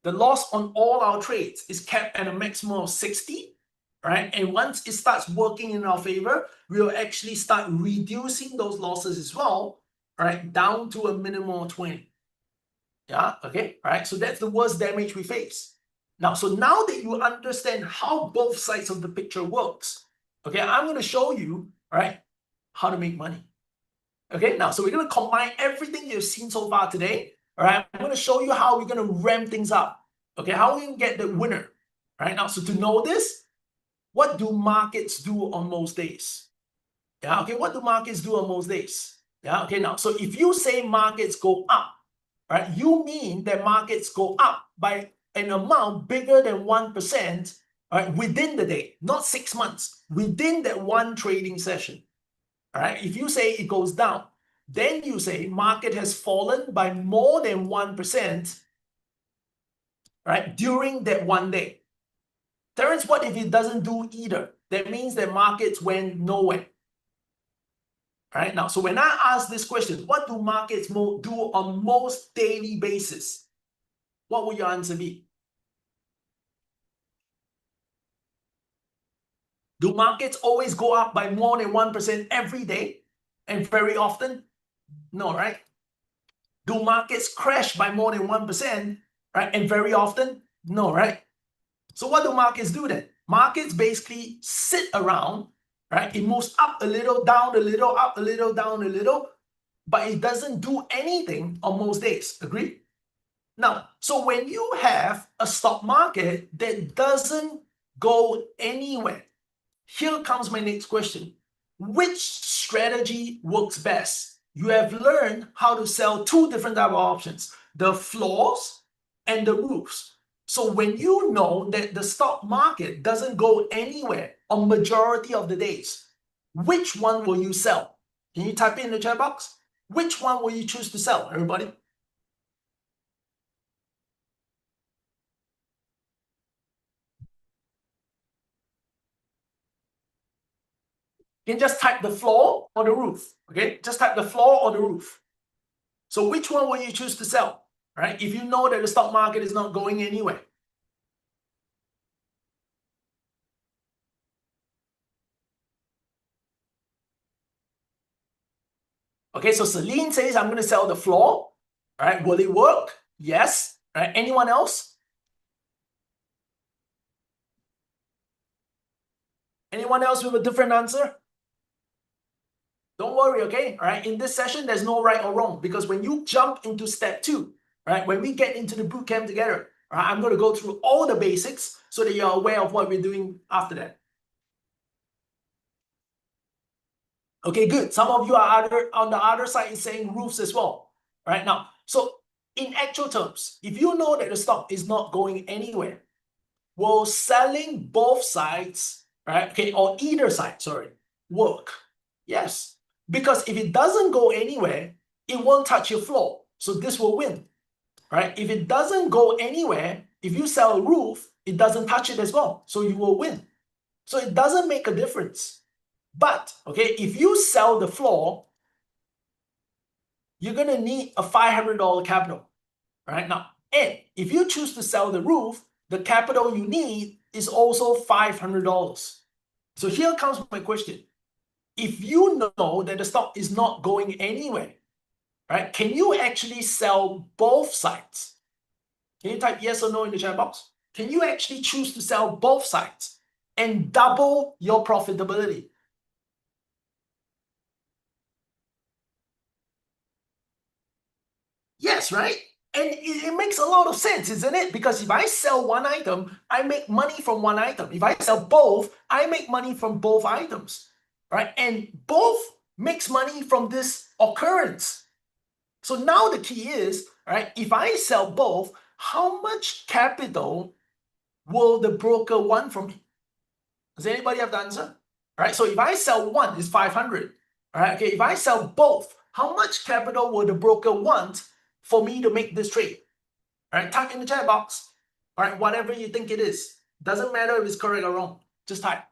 The loss on all our trades is kept at a maximum of 60, right? And once it starts working in our favor, we'll actually start reducing those losses as well, right, down to a minimum of 20. Yeah, okay, all right, so that's the worst damage we face. Now, so now that you understand how both sides of the picture works, okay, I'm going to show you, right, how to make money. Okay, now, so we're going to combine everything you've seen so far today. All right, I'm going to show you how we're going to ramp things up. Okay, how we can get the winner. All right, now, so to know this, what do markets do on most days? Yeah, okay, what do markets do on most days? Yeah, okay, now, so if you say markets go up, right, you mean that markets go up by an amount bigger than 1%, all right, within the day, not 6 months, within that one trading session. All right, if you say it goes down, then you say market has fallen by more than 1%, right, during that one day. Terence, what if it doesn't do either? That means that markets went nowhere. All right, now, so when I ask this question, what do markets do on most daily basis? What will your answer be? Do markets always go up by more than 1% every day and very often? No, right? Do markets crash by more than 1%, right, and very often? No, right? So what do markets do then? Markets basically sit around, right? It moves up a little, down a little, up a little, down a little, but it doesn't do anything on most days. Agree? Now, so when you have a stock market that doesn't go anywhere, here comes my next question. Which strategy works best? You have learned how to sell two different type of options, the floors and the roofs. So when you know that the stock market doesn't go anywhere on majority of the days, which one will you sell? Can you type it in the chat box? Which one will you choose to sell, everybody? You can just type the floor or the roof, okay? Just type the floor or the roof. So which one will you choose to sell, right? If you know that the stock market is not going anywhere. Okay, so Celine says, I'm going to sell the floor. All right, will it work? Yes. All right, anyone else? Anyone else with a different answer? Don't worry, okay? All right, in this session, there's no right or wrong because when you jump into step 2, right, when we get into the boot camp together, all right, I'm going to go through all the basics so that you're aware of what we're doing after that. Okay, good. Some of you are on the other side is saying roofs as well. Right now, so in actual terms, if you know that the stock is not going anywhere, will selling both sides, right? Okay, or either side, sorry, work? Yes, because if it doesn't go anywhere, it won't touch your floor. So this will win, right? If it doesn't go anywhere, if you sell a roof, it doesn't touch it as well. So you will win. So it doesn't make a difference. But, okay, if you sell the floor, you're going to need a $500 capital, right? Now, and if you choose to sell the roof, the capital you need is also $500. So here comes my question. If you know that the stock is not going anywhere, right, can you actually sell both sides? Can you type yes or no in the chat box? Can you actually choose to sell both sides and double your profitability? Yes, right? And it makes a lot of sense, isn't it? Because if I sell one item, I make money from one item. If I sell both, I make money from both items, right? And both makes money from this occurrence. So now the key is, right, if I sell both, how much capital will the broker want from me? Does anybody have the answer? All right, so if I sell one, it's 500. All right, okay, if I sell both, how much capital will the broker want for me to make this trade? All right, type in the chat box. All right, whatever you think it is. Doesn't matter if it's correct or wrong. Just type.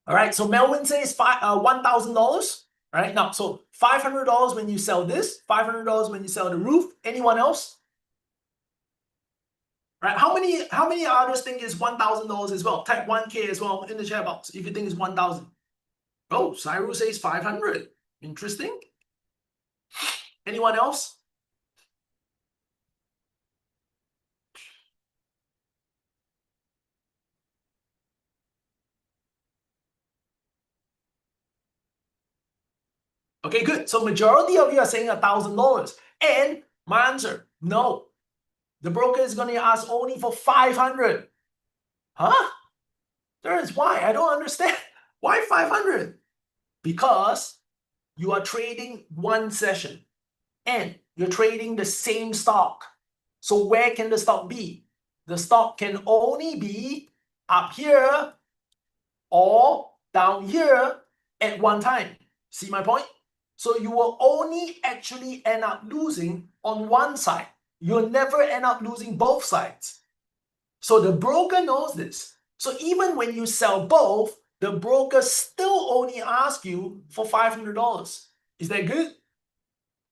All right, so Melvin says $1,000. All right, now, so $500 when you sell this, $500 when you sell the roof. Anyone else? All right, how many others think it's $1,000 as well? Type 1K as well in the chat box if you think it's 1,000. Oh, Cyrus says 500. Interesting. Anyone else? Okay, good. So majority of you are saying $1,000. And my answer, no. The broker is going to ask only for 500. Huh? Terence, why? I don't understand. Why 500? Because you are trading one session. And You're trading the same stock. So where can the stock be? The stock can only be up here or down here at one time. See my point? So you will only actually end up losing on one side. You'll never end up losing both sides. So the broker knows this. So even when you sell both, the broker still only asks you for $500. Is that good?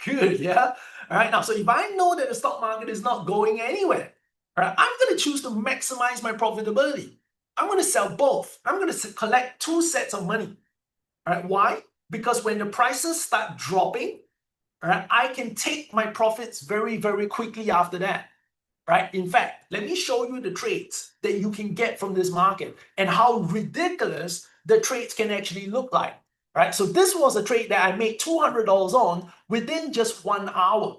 Good, yeah? All right, now, so if I know that the stock market is not going anywhere, all right, I'm going to choose to maximize my profitability. I'm going to sell both. I'm going to collect two sets of money. All right, why? Because when the prices start dropping, all right, I can take my profits very, very quickly after that. Right? In fact, let me show you the trades that you can get from this market and how ridiculous the trades can actually look like. Right? So this was a trade that I made $200 on within just 1 hour.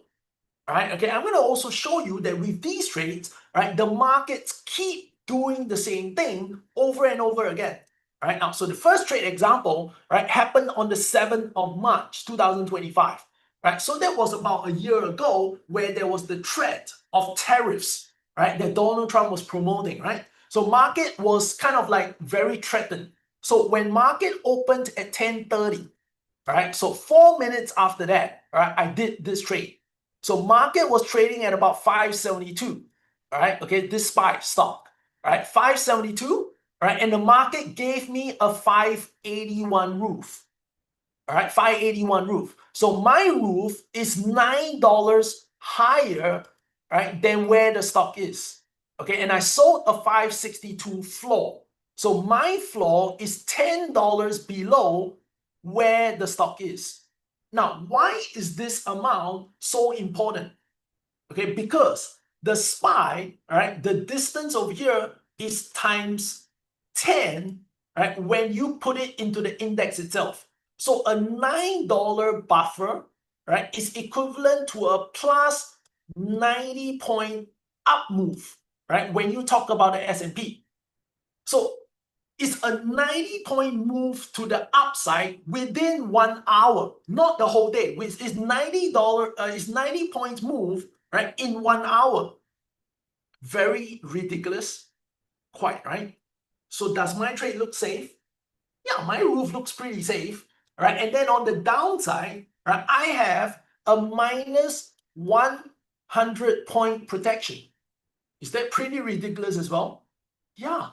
Right? Okay, I'm going to also show you that with these trades, right, the markets keep doing the same thing over and over again. Right? Now, so the first trade example, right, happened on the 7th of March, 2025. Right? So that was about a year ago where there was the threat of tariffs, right, that Donald Trump was promoting, right? So market was kind of like very threatened. So when market opened at 10:30, right, so 4 minutes after that, right, I did this trade. So market was trading at about 572, right? Okay, this SPY stock, right? 572, right? And the market gave me a 581 roof. All right, 581 roof. So my roof is $9 higher, right, than where the stock is. Okay, and I sold a 562 floor. So my floor is $10 below where the stock is. Now, why is this amount so important? Okay, because the SPY, all right, the distance over here is times 10, right, when you put it into the index itself. So a $9 buffer, right, is equivalent to a plus 90 point up move, right, when you talk about the S&P. So it's a 90 point move to the upside within 1 hour, not the whole day. It's it's 90 points move, right, in 1 hour. Very ridiculous, quite, right? So does my trade look safe? Yeah, my roof looks pretty safe, right? And then on the downside, right, I have a minus 100 point protection. Is that pretty ridiculous as well? Yeah.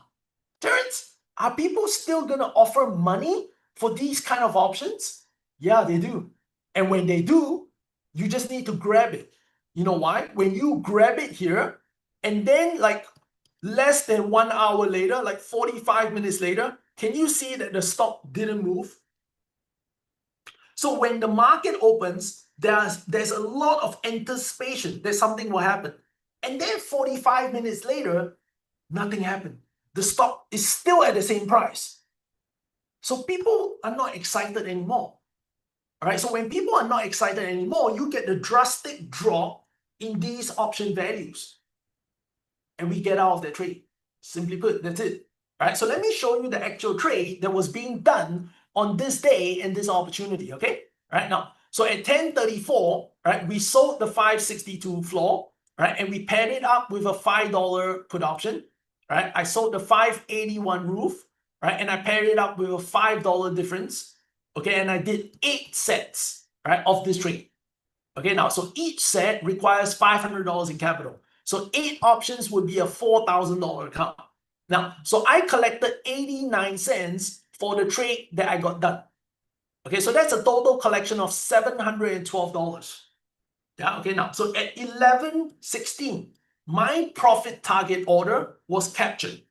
Terrence, are people still going to offer money for these kind of options? Yeah, they do. And when they do, you just need to grab it. You know why? When you grab it here, and then like less than 1 hour later, like 45 minutes later, can you see that the stock didn't move? So when the market opens, there's a lot of anticipation that something will happen. And then 45 minutes later, nothing happened. The stock is still at the same price. So people are not excited anymore. All right. So when people are not excited anymore, you get the drastic drop in these option values. And we get out of the trade. Simply put, that's it. All right. So let me show you the actual trade that was being done on this day and this opportunity. Okay. All right. Now, so at 10:34, right, we sold the 562 floor, right, and we paired it up with a $5 put option. Right, I sold the 581 roof, right, and I paired it up with a $5 difference, okay, and I did 8 sets, right, of this trade. Okay, now, so each set requires $500 in capital. So 8 options would be a $4,000 account. Now, so I collected 89 cents for the trade that I got done. Okay, so that's a total collection of $712. Yeah, okay, now, so at 11:16, my profit target order was captured.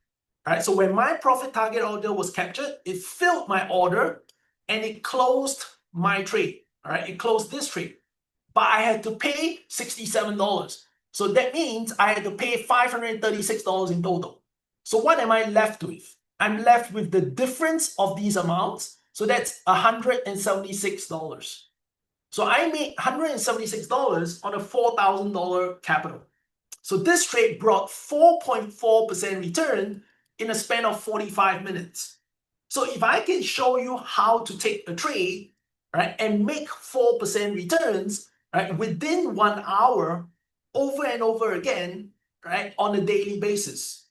All right, so when my profit target order was captured, it filled my order and it closed my trade. All right, it closed this trade, but I had to pay $67. So that means I had to pay $536 in total. So what am I left with? I'm left with the difference of these amounts. So that's $176. So I made $176 on a $4,000 capital. So this trade brought 4.4% return in a span of 45 minutes. So if I can show you how to take a trade, right, and make 4% returns, right, within 1 hour, over and over again, right, on a daily basis.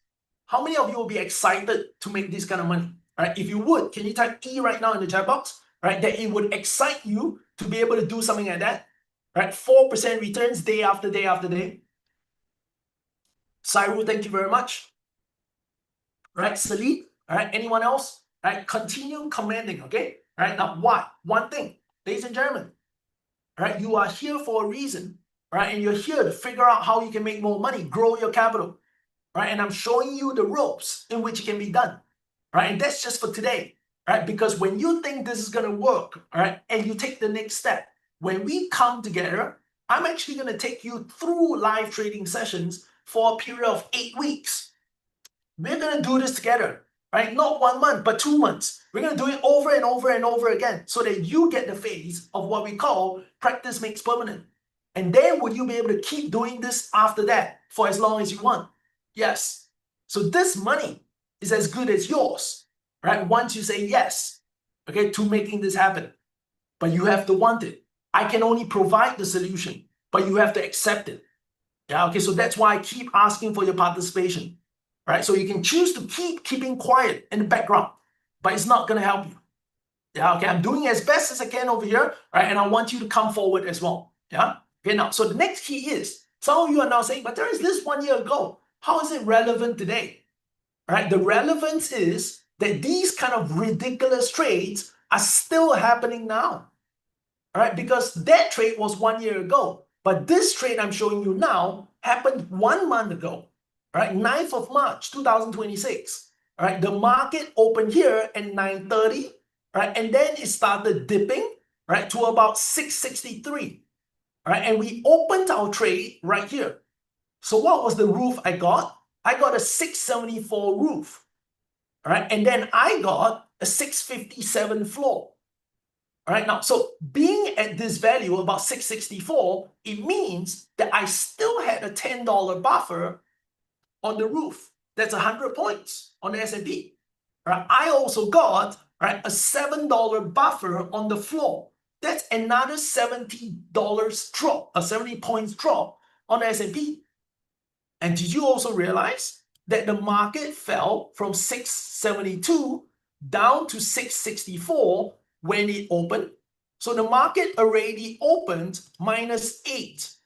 How many of you will be excited to make this kind of money? Right? If you would, can you type E right now in the chat box? Right, that it would excite you to be able to do something like that. Right, 4% returns day after day after day. Cyril, thank you very much. Right, Salid, all right, anyone else? Right, continue commenting, okay? All right, now what? One thing, ladies and gentlemen, all right, you are here for a reason, right? And you're here to figure out how you can make more money, grow your capital, right? And I'm showing you the ropes in which it can be done, right? And that's just for today, right? Because when you think this is going to work, all right, and you take the next step, when we come together, I'm actually going to take you through live trading sessions for a period of 8 weeks. We're going to do this together, right? Not 1 month, but 2 months. We're going to do it over and over and over again so that you get the phase of what we call practice makes permanent. And then will you be able to keep doing this after that for as long as you want? Yes. So this money is as good as yours, right? Once you say yes, okay, to making this happen. But you have to want it. I can only provide the solution, but you have to accept it. Yeah, okay, so that's why I keep asking for your participation. Right? So you can choose to keep keeping quiet in the background, but it's not going to help you. Yeah, okay, I'm doing as best as I can over here, right? And I want you to come forward as well. Yeah, okay, now, so the next key is, some of you are now saying, but there is this 1 year ago. How is it relevant today? Right? The relevance is that these kind of ridiculous trades are still happening now. All right, because that trade was 1 year ago, but this trade I'm showing you now happened 1 month ago. Right, 9th of March, 2026. All right, the market opened here at 9:30, right, and then it started dipping, right, to about 663. All right, and we opened our trade right here. So what was the roof I got? I got a 674 roof. All right, and then I got a 657 floor. All right, now, so being at this value, about 664, it means that I still had a $10 buffer on the roof. That's 100 points on the S&P. Right? I also got, right, a $7 buffer on the floor. That's another $70 drop, a 70 points drop on the S&P. And did you also realize that the market fell from 672 down to 664 when it opened? So the market already opened -8,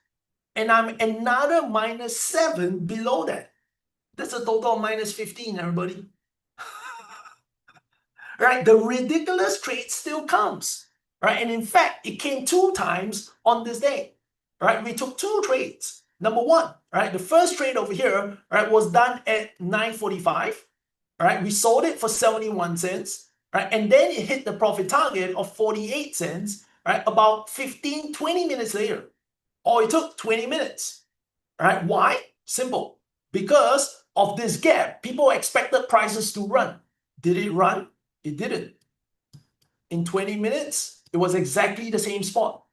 and I'm another -7 below that. That's a total of -15, everybody. Right? The ridiculous trade still comes. Right? And in fact, it came 2 times on this day. Right? We took 2 trades. Number 1, right? The first trade over here, right, was done at 9:45. Right? We sold it for 71 cents. Right? And then it hit the profit target of 48 cents, right? About 15, 20 minutes later. Or it took 20 minutes. Right? Why? Simple. Because of this gap, people expected prices to run. Did it run? It didn't. In 20 minutes, it was exactly the same spot.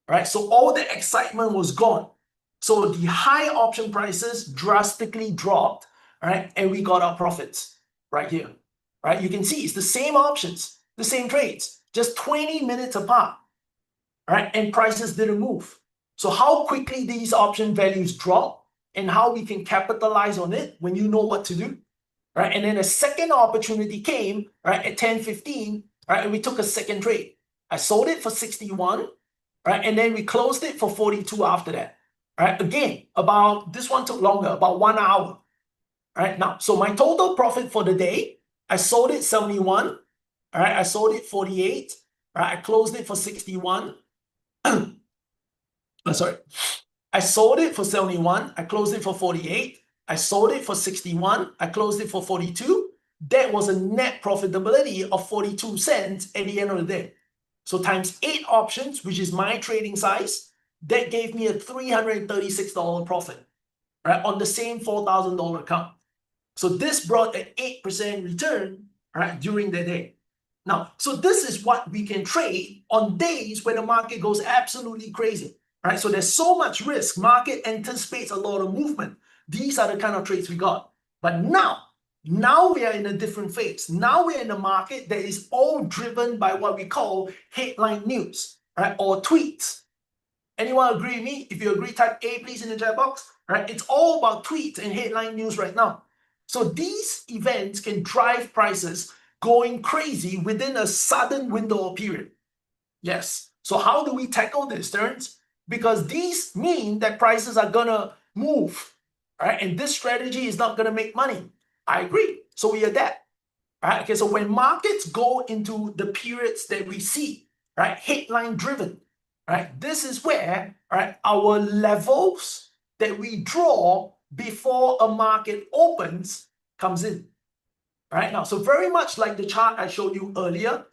Right? So all the excitement was gone. So the high option prices drastically dropped, right? And we got our profits right here. Right? You can see it's the same options, the same trades, just 20 minutes apart. Right? And prices didn't move. So how quickly these option values drop and how we can capitalize on it when you know what to do. Right? And then a second opportunity came, right, at 10:15, right, and we took a second trade. I sold it for 61, right, and then we closed it for 42 after that. Right? Again, this one took longer, about 1 hour. Right? Now, so my total profit for the day, I sold it 71, all right, I sold it 48, right, I closed it for 61. Sorry, I sold it for 71, I closed it for 48, I sold it for 61, I closed it for 42. That was a net profitability of 42 cents at the end of the day. So times 8 options, which is my trading size, that gave me a $336 profit, right, on the same $4,000 account. So this brought an 8% return, right, during the day. Now, so this is what we can trade on days when the market goes absolutely crazy. Right? So there's so much risk. Market anticipates a lot of movement. These are the kind of trades we got. But now we are in a different phase. Now we're in a market that is all driven by what we call headline news. right? Or tweets. Anyone agree with me? If you agree, type A please in the chat box, right? It's all about tweets and headline news right now. So these events can drive prices going crazy within a sudden window or period. Yes. So how do we tackle this, Terrence? Because these mean that prices are gonna move, right? And this strategy is not gonna make money. I agree. So we adapt. Right? Okay, so when markets go into the periods that we see, right, headline driven, right, this is where, right, our levels that we draw before a market opens comes in. Right now, so very much like the chart I showed you earlier,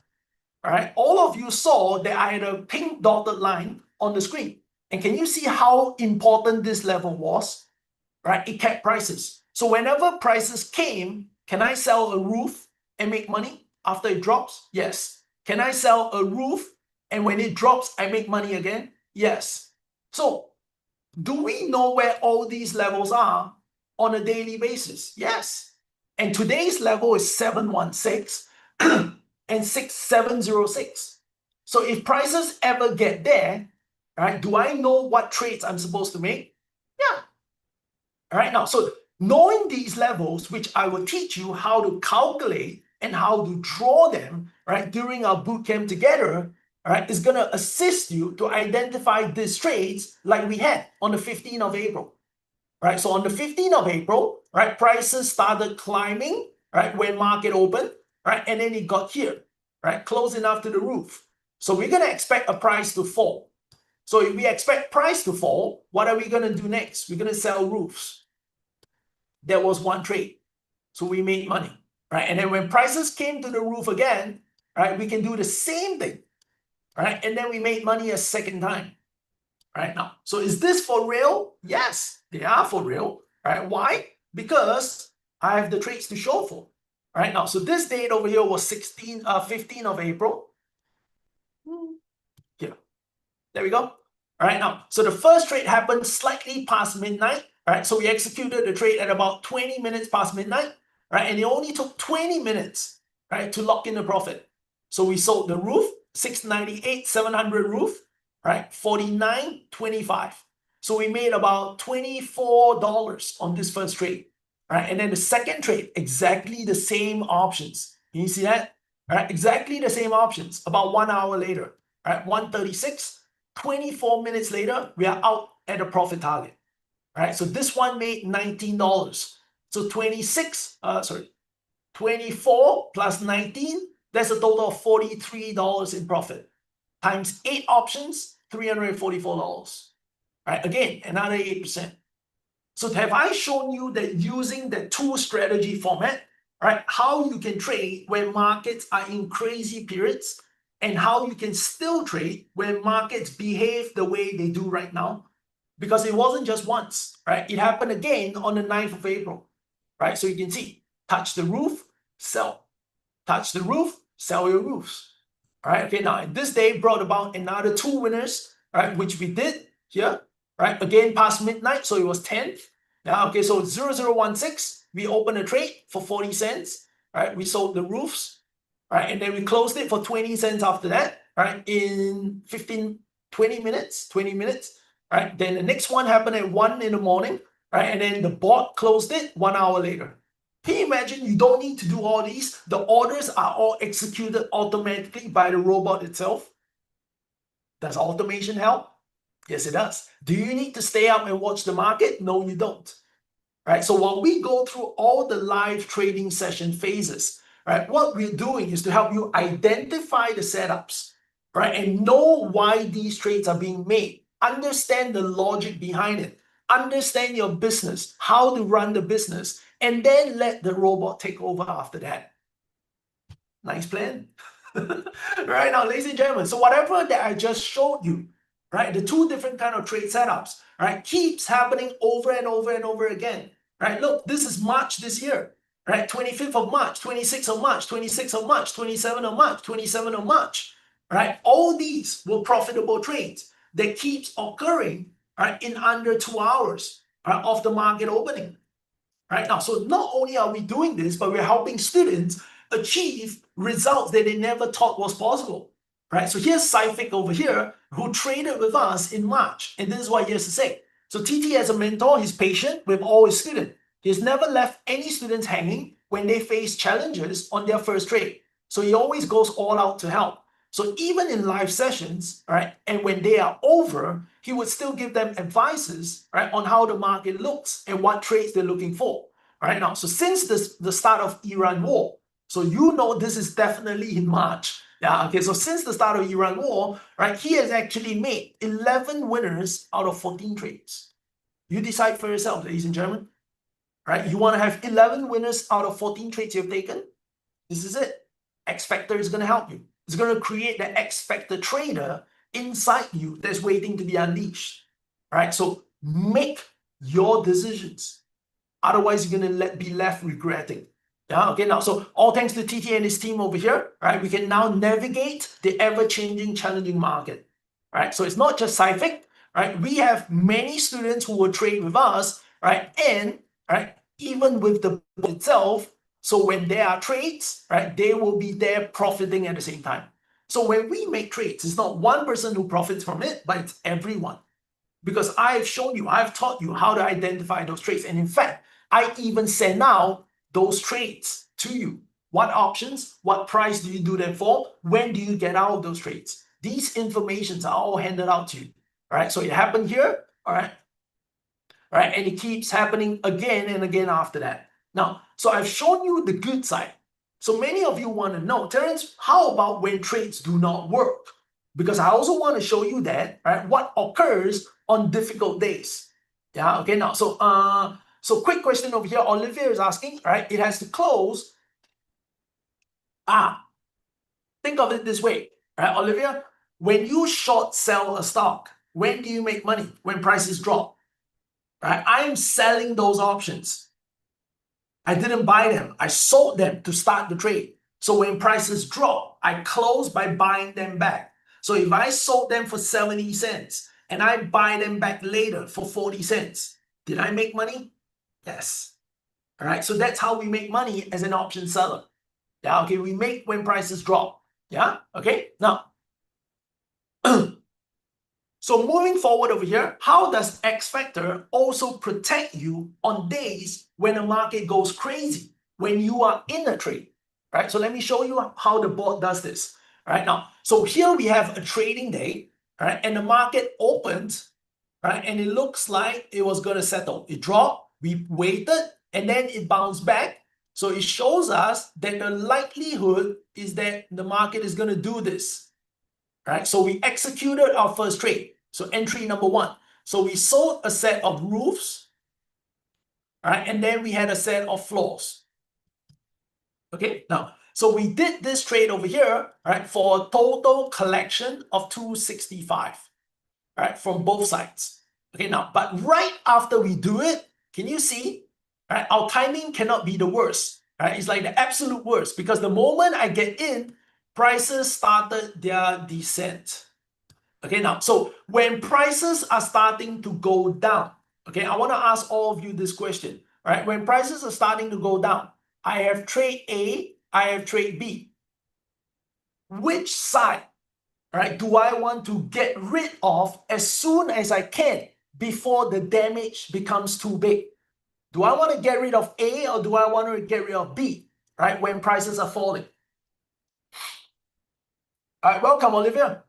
right, all of you saw that I had a pink dotted line on the screen. And can you see how important this level was? Right, it kept prices. So whenever prices came, can I sell a roof and make money after it drops? Yes. Can I sell a roof and when it drops, I make money again? Yes. So do we know where all these levels are on a daily basis? Yes. And today's level is 716 and 6706. So if prices ever get there, right, do I know what trades I'm supposed to make? Yeah. All right, now, so knowing these levels, which I will teach you how to calculate and how to draw them, right, during our bootcamp together, all right, is going to assist you to identify these trades like we had on the 15th of April, right? So on the 15th of April, right, prices started climbing, right, when market opened, right, and then it got here, right, close enough to the roof. So we're going to expect a price to fall. So if we expect price to fall, what are we going to do next? We're going to sell roofs. There was one trade. So we made money, right? And then when prices came to the roof again, right, we can do the same thing, right? And then we made money a second time, right? Now, so is this for real? Yes, they are for real, right? Why? Because I have the trades to show for, right? Now, so this date over here was 15 of April. Here, there we go. All right, now, so the first trade happened slightly past midnight. Right, so we executed the trade at about 20 minutes past midnight, right? And it only took 20 minutes, right, to lock in the profit. So we sold the roof, 698, 700 roof, right, 49.25. So we made about $24 on this first trade, right? And then the second trade, exactly the same options. Can you see that? Right, exactly the same options. About 1 hour later, right, 1:36, 24 minutes later, we are out at a profit target. Right, so this one made $19. So 24 plus 19, that's a total of $43 in profit. Times 8 options, $344. Right, again, another 8%. So have I shown you that using the two strategy format, right, how you can trade when markets are in crazy periods and how you can still trade when markets behave the way they do right now? Because it wasn't just once, right? It happened again on the 9th of April, right? So you can see, touch the roof, sell. Touch the roof, sell your roofs. All right, okay, now this day brought about another 2 winners, right, which we did here, right? Again, past midnight, so it was 10th. Now, okay, so 0016, we opened a trade for 40 cents, right? We sold the roofs, right? And then we closed it for 20 cents after that, right? In 20 minutes. Right, then the next one happened at 1 in the morning, right? And then the bot closed it 1 hour later. Can you imagine? You don't need to do all these. The orders are all executed automatically by the robot itself. Does automation help? Yes, it does. Do you need to stay up and watch the market? No, you don't. Right, so while we go through all the live trading session phases, right, what we're doing is to help you identify the setups, right, and know why these trades are being made. Understand the logic behind it. Understand your business, how to run the business, and then let the robot take over after that. Nice plan. Right now, ladies and gentlemen, so whatever that I just showed you, right, the two different kind of trade setups, right, keeps happening over and over and over again. Right, look, this is March this year, right, 25th of March, 26th of March, 26th of March, 27th of March, 27th of March, right? All these were profitable trades that keeps occurring, right, in under 2 hours, right, of the market opening. Right now, so not only are we doing this, but we're helping students achieve results that they never thought was possible. right? So here's Scific over here who traded with us in March. And this is what he has to say. So TT as a mentor, he's patient with all his students. He's never left any students hanging when they face challenges on their first trade. So he always goes all out to help. So even in live sessions, right, and when they are over, he would still give them advices, right, on how the market looks and what trades they're looking for. Right now, so since the start of Iran war, so you know this is definitely in March. Yeah, okay, so since the start of Iran war, right, he has actually made 11 winners out of 14 trades. You decide for yourself, ladies and gentlemen. Right, you want to have 11 winners out of 14 trades you've taken? This is it. X Factor is going to help you. It's going to create the X Factor trader inside you that's waiting to be unleashed. All right, so make your decisions. Otherwise, you're going to be left regretting. Yeah, okay, now, so all thanks to TT and his team over here, right, we can now navigate the ever-changing, challenging market. Right, so it's not just Scific, right? We have many students who will trade with us, right? And, right, even with the book itself, so when there are trades, right, they will be there profiting at the same time. So when we make trades, it's not one person who profits from it, but it's everyone. Because I've shown you, I've taught you how to identify those trades. And in fact, I even send out those trades to you. What options, what price do you do them for? When do you get out of those trades? These informations are all handed out to you. All right, so it happened here, all right, and it keeps happening again and again after that. Now, so I've shown you the good side. So many of you want to know, Terence, how about when trades do not work? Because I also want to show you that, right, what occurs on difficult days. Yeah, okay, now, so quick question over here. Olivia is asking, right, it has to close. Think of it this way, right, Olivia? When you short sell a stock, when do you make money? When prices drop, right? I'm selling those options. I didn't buy them. I sold them to start the trade. So when prices drop, I close by buying them back. So if I sold them for 70 cents and I buy them back later for 40 cents, did I make money? Yes. All right. So that's how we make money as an option seller. Yeah. Okay. We make when prices drop. Yeah. Okay. Now, so moving forward over here, how does X Factor also protect you on days when the market goes crazy, when you are in a trade, right? So let me show you how the board does this, right? Now, so here we have a trading day, right? And the market opened, right? And it looks like it was going to settle. It dropped, we waited, and then it bounced back. So it shows us that the likelihood is that the market is going to do this. Right, so we executed our first trade. So entry number one. So we sold a set of roofs, right, and then we had a set of floors. Okay, now, so we did this trade over here, right, for a total collection of 265, right, from both sides. Okay, now, but right after we do it, can you see, right, our timing cannot be the worst, right? It's like the absolute worst because the moment I get in, prices started their descent. Okay, now, so when prices are starting to go down, okay, I want to ask all of you this question, right? When prices are starting to go down, I have trade A, I have trade B. Which side, right, do I want to get rid of as soon as I can before the damage becomes too big? Do I want to get rid of A or do I want to get rid of B, right, when prices are falling? All right, welcome, Olivia.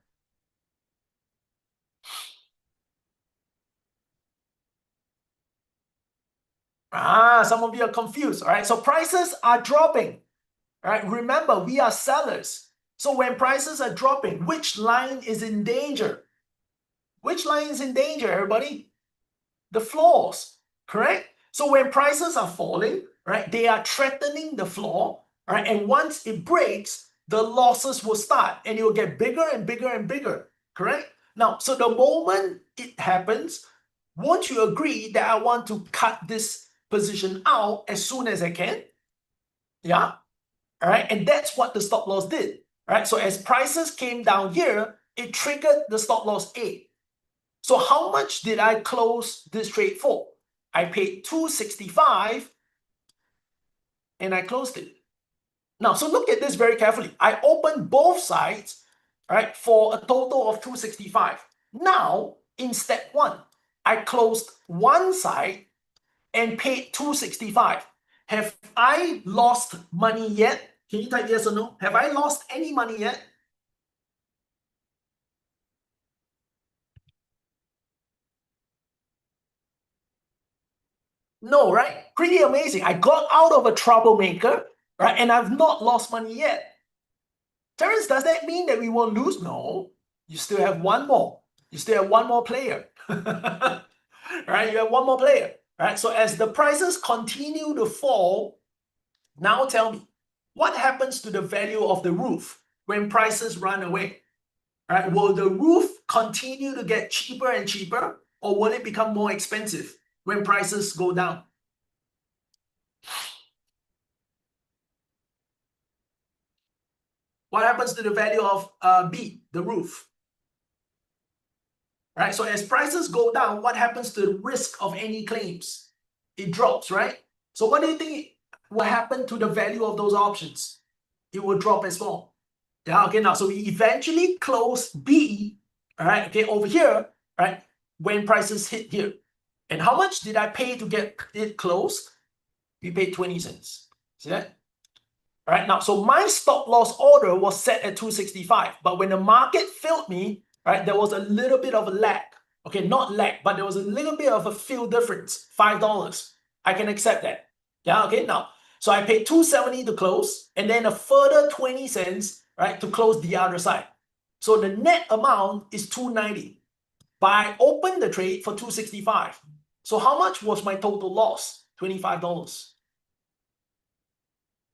Some of you are confused, all right? So prices are dropping, all right? Remember, we are sellers. So when prices are dropping, which line is in danger? Which line is in danger, everybody? The floors, correct? So when prices are falling, right, they are threatening the floor, right? And once it breaks, the losses will start and it will get bigger and bigger and bigger, correct? Now, so the moment it happens, won't you agree that I want to cut this position out as soon as I can? Yeah, all right, and that's what the stop loss did, right? So as prices came down here, it triggered the stop loss A. So how much did I close this trade for? I paid 265 and I closed it. Now, so look at this very carefully. I opened both sides right, for a total of 265. Now, in step 1, I closed one side and paid 265. Have I lost money yet? Can you type yes or no? Have I lost any money yet? No, right? Pretty amazing. I got out of a troublemaker, right? And I've not lost money yet. Terence, does that mean that we won't lose? No. You still have one more. You still have one more player. Right? You have one more player. Right? So as the prices continue to fall, now tell me, what happens to the value of the roof when prices run away? Right? Will the roof continue to get cheaper and cheaper, or will it become more expensive when prices go down? What happens to the value of B, the roof? Right? So as prices go down, what happens to the risk of any claims? It drops, right? So what do you think will happen to the value of those options? It will drop as well. Yeah, okay, now, so we eventually close B, all right, okay, over here, right, when prices hit here. And how much did I pay to get it closed? We paid 20 cents. See that? All right, now, so my stop loss order was set at 265, but when the market failed me, right, there was a little bit of a lag. Okay, not lag, but there was a little bit of a fill difference, $5. I can accept that. Yeah, okay, now, so I paid 270 to close, and then a further 20 cents, right, to close the other side. So the net amount is 290, but I opened the trade for 265. So how much was my total loss? $25.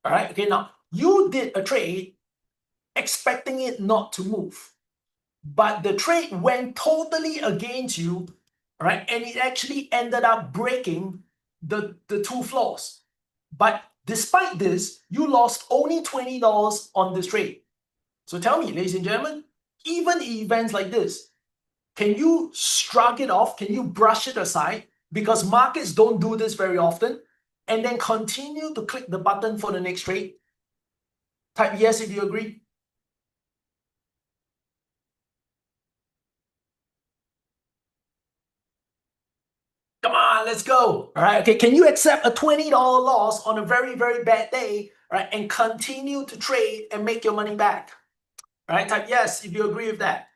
All right, okay, now you did a trade expecting it not to move, but the trade went totally against you, right? And it actually ended up breaking the two floors. But despite this, you lost only $20 on this trade. So tell me, ladies and gentlemen, even in events like this, can you shrug it off? Can you brush it aside? Because markets don't do this very often, and then continue to click the button for the next trade. Type yes if you agree. Come on, let's go. All right, okay, can you accept a $20 loss on a very, very bad day, right, and continue to trade and make your money back? All right, type yes if you agree with that.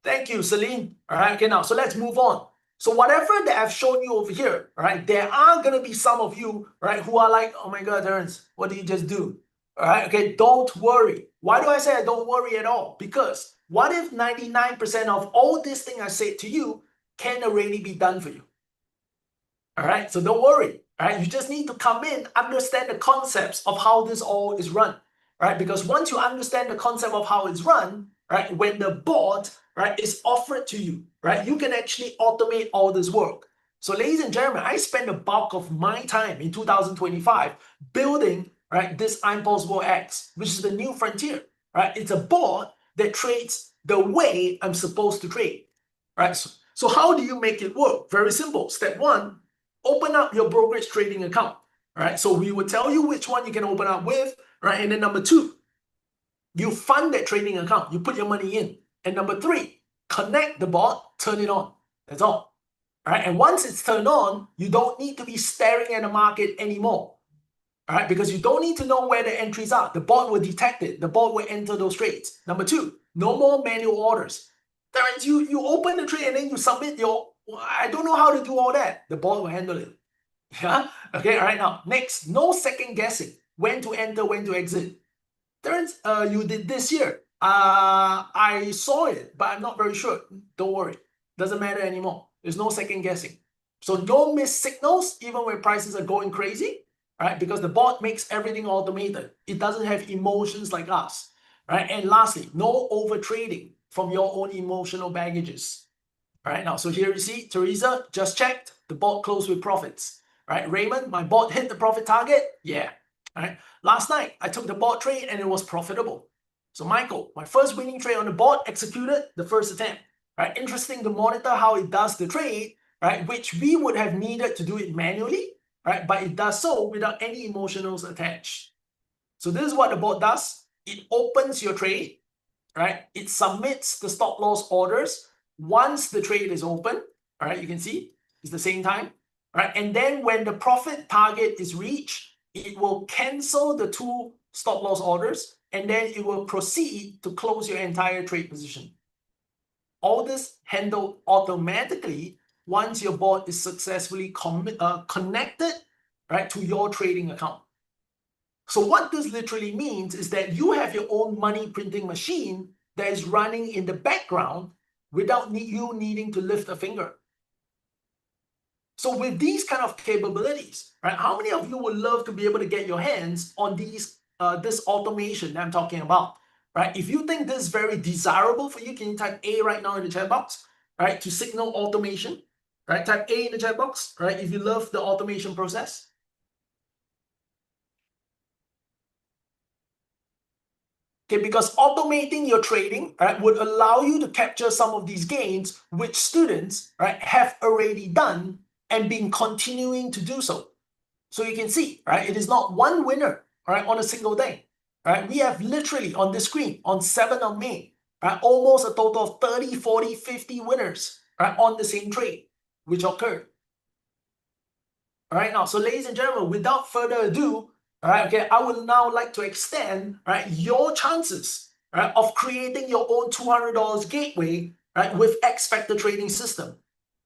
Thank you, Celine. All right, okay, now, so let's move on. So whatever that I've shown you over here, right, there are going to be some of you, right, who are like, oh my God, Terence, what did you just do? All right, okay, don't worry. Why do I say I don't worry at all? Because what if 99% of all this thing I said to you can already be done for you? All right, so don't worry. All right, you just need to come in, understand the concepts of how this all is run. Right, because once you understand the concept of how it's run, right, when the bot, right, is offered to you, right, you can actually automate all this work. So ladies and gentlemen, I spent the bulk of my time in 2025 building, right, this Impossible X, which is the new frontier, right? It's a bot that trades the way I'm supposed to trade, right? So how do you make it work? Very simple. Step 1, open up your brokerage trading account, right? So we will tell you which one you can open up with, right? And then number 2, you fund that trading account. You put your money in. And number 3, connect the bot, turn it on. That's all. All right. And once it's turned on, you don't need to be staring at the market anymore. All right. Because you don't need to know where the entries are. The bot will detect it. The bot will enter those trades. Number 2, no more manual orders. Terence, you open the trade and then you submit your, I don't know how to do all that. The bot will handle it. Yeah. Okay. All right. Now, next, no second guessing. When to enter, when to exit. Terence, you did this year. I saw it, but I'm not very sure. Don't worry. Doesn't matter anymore. There's no second guessing. So don't miss signals even when prices are going crazy, right? Because the bot makes everything automated. It doesn't have emotions like us, right? And lastly, no over trading from your own emotional baggages. All right, now, so here you see, Teresa just checked. The bot closed with profits. Right, Raymond, my bot hit the profit target. Yeah. All right. Last night, I took the bot trade and it was profitable. So Michael, my first winning trade on the bot executed the first attempt. Right, interesting to monitor how it does the trade, right, which we would have needed to do it manually, right, but it does so without any emotionals attached. So this is what the bot does. it opens your trade, right? It submits the stop loss orders once the trade is open, all right? You can see it's the same time, right? And then when the profit target is reached, it will cancel the 2 stop loss orders, and then it will proceed to close your entire trade position. All this handled automatically once your bot is successfully connected, right, to your trading account. So what this literally means is that you have your own money printing machine that is running in the background without you needing to lift a finger. So with these kind of capabilities, right, how many of you would love to be able to get your hands on these this automation that I'm talking about, right? If you think this is very desirable for you, can you type A right now in the chat box, right, to signal automation, right? Type A in the chat box, right, if you love the automation process. Okay, because automating your trading, right, would allow you to capture some of these gains which students, right, have already done and been continuing to do so. So you can see, right, it is not one winner, right, on a single day, right? We have literally on the screen on 7th of May, right, almost a total of 30, 40, 50 winners, right, on the same trade, which occurred. All right, now, so ladies and gentlemen, without further ado, all right, okay, I would now like to extend, right, your chances, right, of creating your own $200 gateway, right, with X Factor trading system.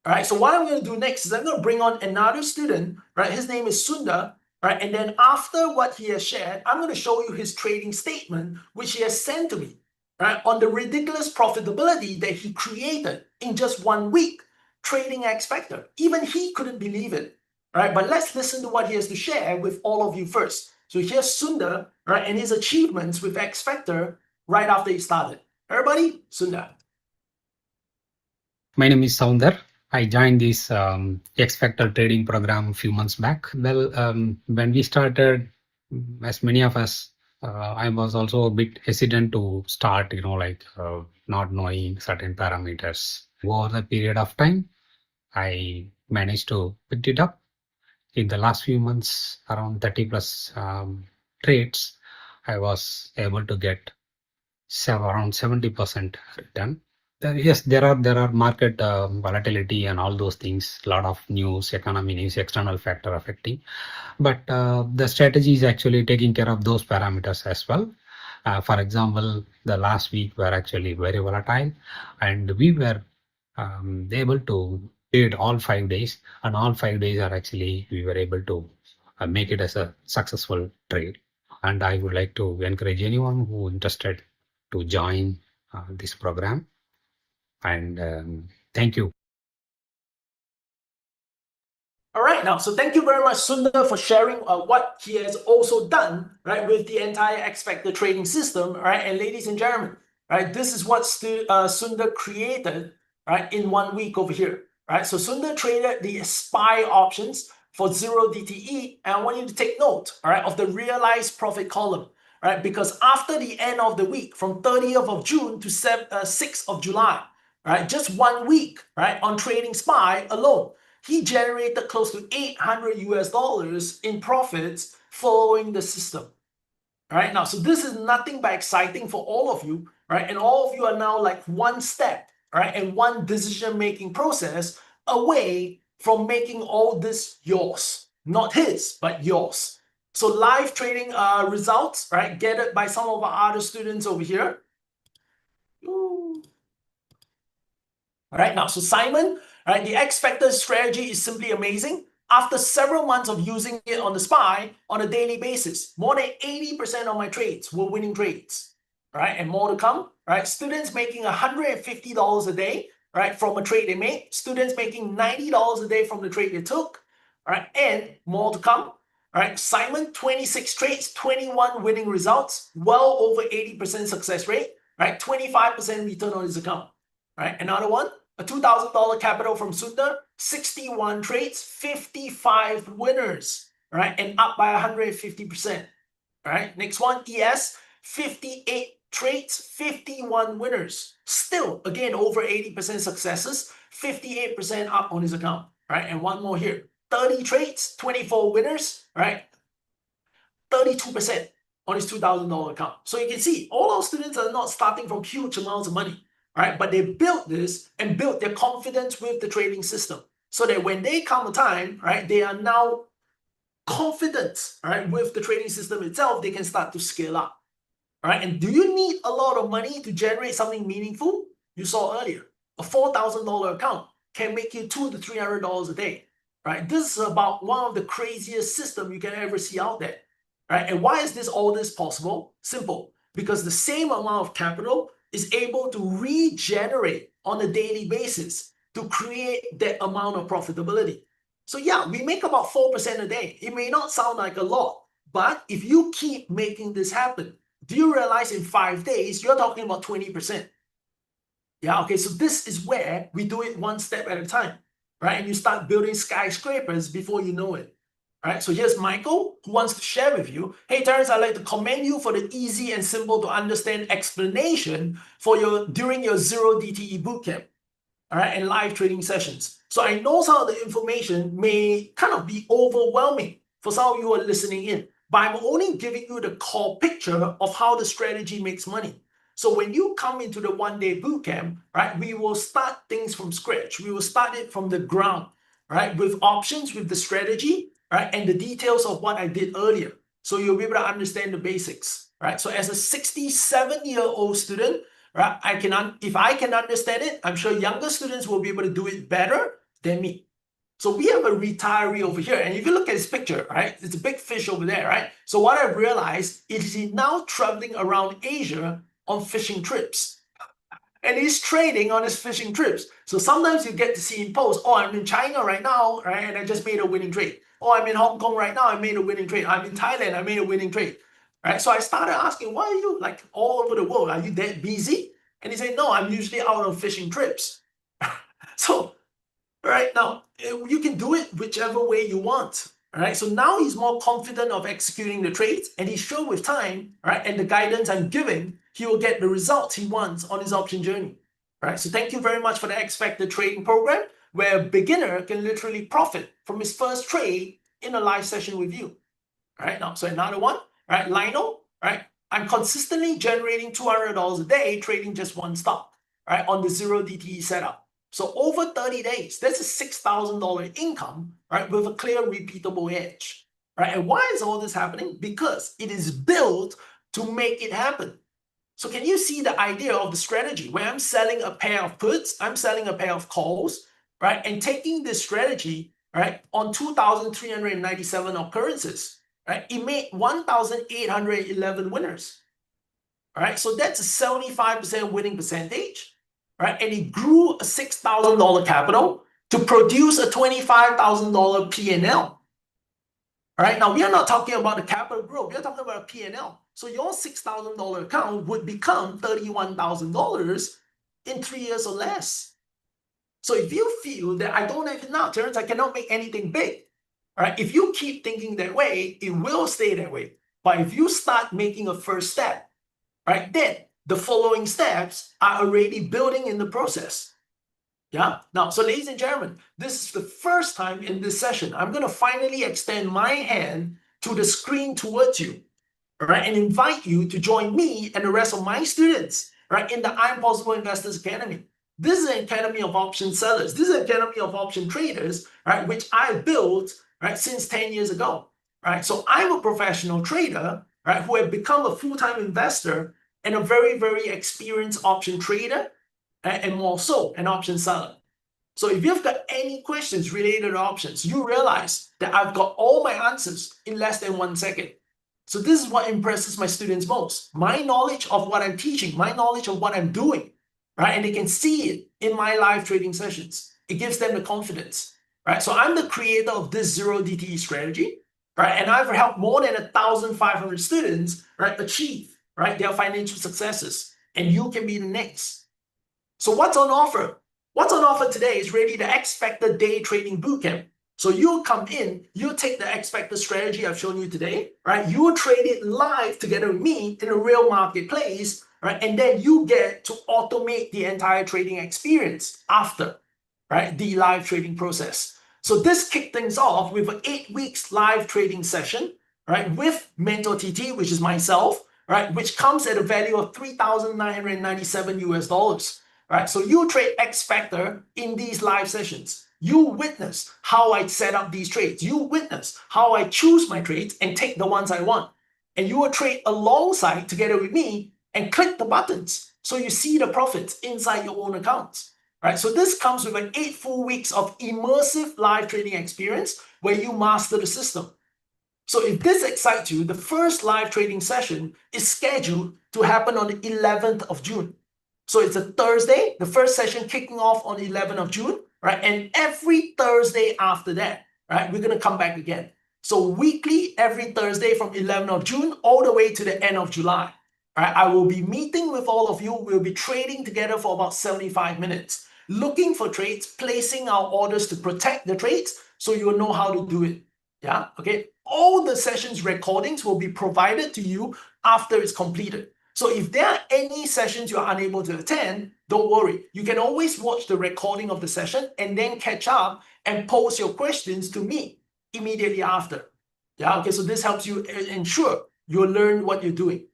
All right, so what I'm going to do next is I'm going to bring on another student, right? His name is Sundar, right? And then after what he has shared, I'm going to show you his trading statement, which he has sent to me, right? On the ridiculous profitability that he created in just 1 week trading X Factor. Even he couldn't believe it, right? But let's listen to what he has to share with all of you first. So here's Sundar, right? And his achievements with X Factor right after he started. Everybody, Sundar. My name is Sounder. I joined this X Factor trading program a few months back. Well, when we started, as many of us, I was also a bit hesitant to start, not knowing certain parameters. Over the period of time, I managed to pick it up. In the last few months, around 30 plus trades, I was able to get around 70% return. Yes, there are market volatility and all those things, a lot of news, economy news, external factor affecting. But the strategy is actually taking care of those parameters as well. For example, the last week were actually very volatile, and we were able to trade all 5 days, and all 5 days are actually we were able to make it as a successful trade. And I would like to encourage anyone who interested to join this program. And thank you. All right, now, so thank you very much, Sundar, for sharing what he has also done, right, with the entire X Factor trading system, right? And ladies and gentlemen, right, this is what Sundar created, right, in 1 week over here, right? So Sundar traded the SPY options for 0 DTE, and I want you to take note, all right, of the realized profit column, right? Because after the end of the week, from 30th of June to 6th of July, right, just 1 week, right, on trading SPY alone, he generated close to $800 in profits following the system. All right, now, so this is nothing but exciting for all of you, right? And all of you are now like one step, right, and one decision-making process away from making all this yours. Not his, but yours. So live trading results, right, gathered by some of our other students over here. Ooh. All right, now, so Simon, right, the X Factor strategy is simply amazing. After several months of using it on the SPY on a daily basis, more than 80% of my trades were winning trades, right? And more to come, right? Students making $150 a day, right, from a trade they made. Students making $90 a day from the trade they took, right? And more to come, right? Simon, 26 trades, 21 winning results, well over 80% success rate, right? 25% return on his account, right? Another one, a $2,000 capital from Sundar, 61 trades, 55 winners, right? And up by 150%, right? Next one, ES, 58 trades, 51 winners. Still, again, over 80% successes, 58% up on his account, right? And one more here, 30 trades, 24 winners, right? 32%. on his $2,000 account. So you can see all our students are not starting from huge amounts of money, right? But they built this and built their confidence with the trading system so that when they come a time, right, they are now confident, right, with the trading system itself, they can start to scale up. Right? And do you need a lot of money to generate something meaningful? You saw earlier, a $4,000 account can make you $200 to $300 a day. Right? This is about one of the craziest systems you can ever see out there. Right? And why is all this possible? Simple. Because the same amount of capital is able to regenerate on a daily basis to create that amount of profitability. So yeah, we make about 4% a day. It may not sound like a lot, but if you keep making this happen, do you realize in 5 days, you're talking about 20%? Yeah, okay, so this is where we do it one step at a time, right? And you start building skyscrapers before you know it, right? So here's Michael, who wants to share with you, hey, Terrence, I'd like to commend you for the easy and simple to understand explanation during your zero DTE bootcamp, all right, and live trading sessions. So I know some of the information may kind of be overwhelming for some of you who are listening in, but I'm only giving you the core picture of how the strategy makes money. So when you come into the one-day bootcamp, right, we will start things from scratch. We will start it from the ground, right, with options, with the strategy, right, and the details of what I did earlier. So you'll be able to understand the basics, right? So as a 67-year-old student, right, if I can understand it, I'm sure younger students will be able to do it better than me. So we have a retiree over here, and if you look at his picture, right, it's a big fish over there, right? So what I've realized is he's now traveling around Asia on fishing trips. And he's trading on his fishing trips. So sometimes you get to see him post, oh, I'm in China right now, right, and I just made a winning trade. Oh, I'm in Hong Kong right now, I made a winning trade. I'm in Thailand, I made a winning trade. Right? So I started asking, why are you like all over the world? Are you that busy? And he said, no, I'm usually out on fishing trips. So right now, you can do it whichever way you want. All right, so now he's more confident of executing the trades, and he's sure with time, right, and the guidance I'm giving, he will get the results he wants on his option journey. All right, so thank you very much for the X Factor trading program, where a beginner can literally profit from his first trade in a live session with you. All right, now, so another one, right, Lionel, right, I'm consistently generating $200 a day trading just one stock, right, on the zero DTE setup. So over 30 days, that's a $6,000 income, right, with a clear repeatable edge, right? And why is all this happening? Because it is built to make it happen. So can you see the idea of the strategy where I'm selling a pair of puts, I'm selling a pair of calls, right? And taking this strategy, right, on 2,397 occurrences, right? It made 1,811 winners, all right? So that's a 75% winning percentage. Right? And it grew a $6,000 capital to produce a $25,000 P&L. All right, now we are not talking about the capital growth, we are talking about a P&L. So your $6,000 account would become $31,000 in 3 years or less. So if you feel that I don't have enough, Terrence, I cannot make anything big, all right? If you keep thinking that way, it will stay that way. But if you start making a first step, right, then the following steps are already building in the process. Yeah. Now, so ladies and gentlemen, this is the first time in this session, I'm going to finally extend my hand to the screen towards you, all right, and invite you to join me and the rest of my students, right, in the I'm Possible Investors Academy. This is an academy of option sellers. This is an academy of option traders, right, which I built, right, since 10 years ago, right? So I'm a professional trader, right, who have become a full-time investor and a very, very experienced option trader, and more so, an option seller. So if you've got any questions related to options, you realize that I've got all my answers in less than 1 second. So this is what impresses my students most. My knowledge of what I'm teaching, my knowledge of what I'm doing, right? And they can see it in my live trading sessions. It gives them the confidence, right? So I'm the creator of this zero DTE strategy, right? And I've helped more than 1,500 students, right, achieve, right, their financial successes, and you can be the next. So what's on offer? What's on offer today is really the X Factor Day Trading Bootcamp. So you'll come in, you'll take the X Factor strategy I've shown you today, right? You'll trade it live together with me in a real marketplace, right? And then you get to automate the entire trading experience after, right, the live trading process. So this kicked things off with an 8 weeks live trading session, right, with Mentor TT, which is myself, right, which comes at a value of $3,997 US, right? So you trade X Factor in these live sessions. You witness how I set up these trades. You witness how I choose my trades and take the ones I want. And you will trade alongside together with me and click the buttons so you see the profits inside your own accounts. Right? So this comes with an 8 full weeks of immersive live trading experience where you master the system. So if this excites you, the first live trading session is scheduled to happen on the 11th of June. So it's a Thursday, the first session kicking off on the 11th of June, right? And every Thursday after that, right, we're going to come back again. So weekly, every Thursday from 11th of June all the way to the end of July. Right? I will be meeting with all of you. We'll be trading together for about 75 minutes, looking for trades, placing our orders to protect the trades so you'll know how to do it. Yeah, okay. All the sessions recordings will be provided to you after it's completed. So if there are any sessions you're unable to attend, don't worry. You can always watch the recording of the session and then catch up and pose your questions to me immediately after. Yeah, okay, so this helps you ensure you learn what you're doing.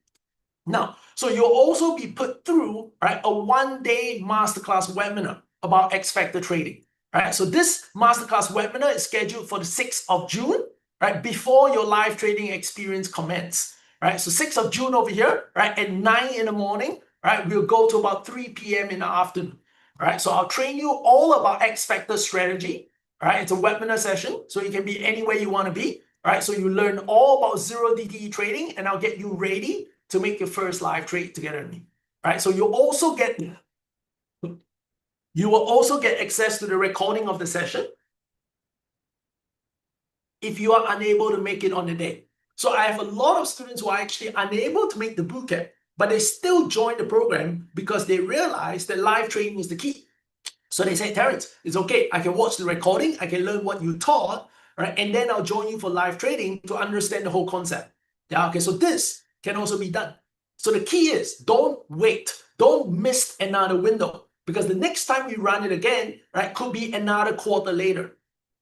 Now, so you'll also be put through, right, a one-day masterclass webinar about X Factor trading. Right, so this masterclass webinar is scheduled for the 6th of June, right, before your live trading experience commences. Right, so 6th of June over here, right, at 9 in the morning, right, we'll go to about 3 p.m. in the afternoon. Right, so I'll train you all about X Factor strategy. Right, it's a webinar session, so you can be anywhere you want to be. Right, so you learn all about zero DTE trading, and I'll get you ready to make your first live trade together with me. Right, so you'll also get access to the recording of the session if you are unable to make it on the day. So I have a lot of students who are actually unable to make the bootcamp, but they still join the program because they realize that live trading is the key. So they say, Terence, it's okay. I can watch the recording. I can learn what you taught, right? And then I'll join you for live trading to understand the whole concept. Yeah, okay, so this can also be done. So the key is don't wait. Don't miss another window because the next time we run it again, right, could be another quarter later,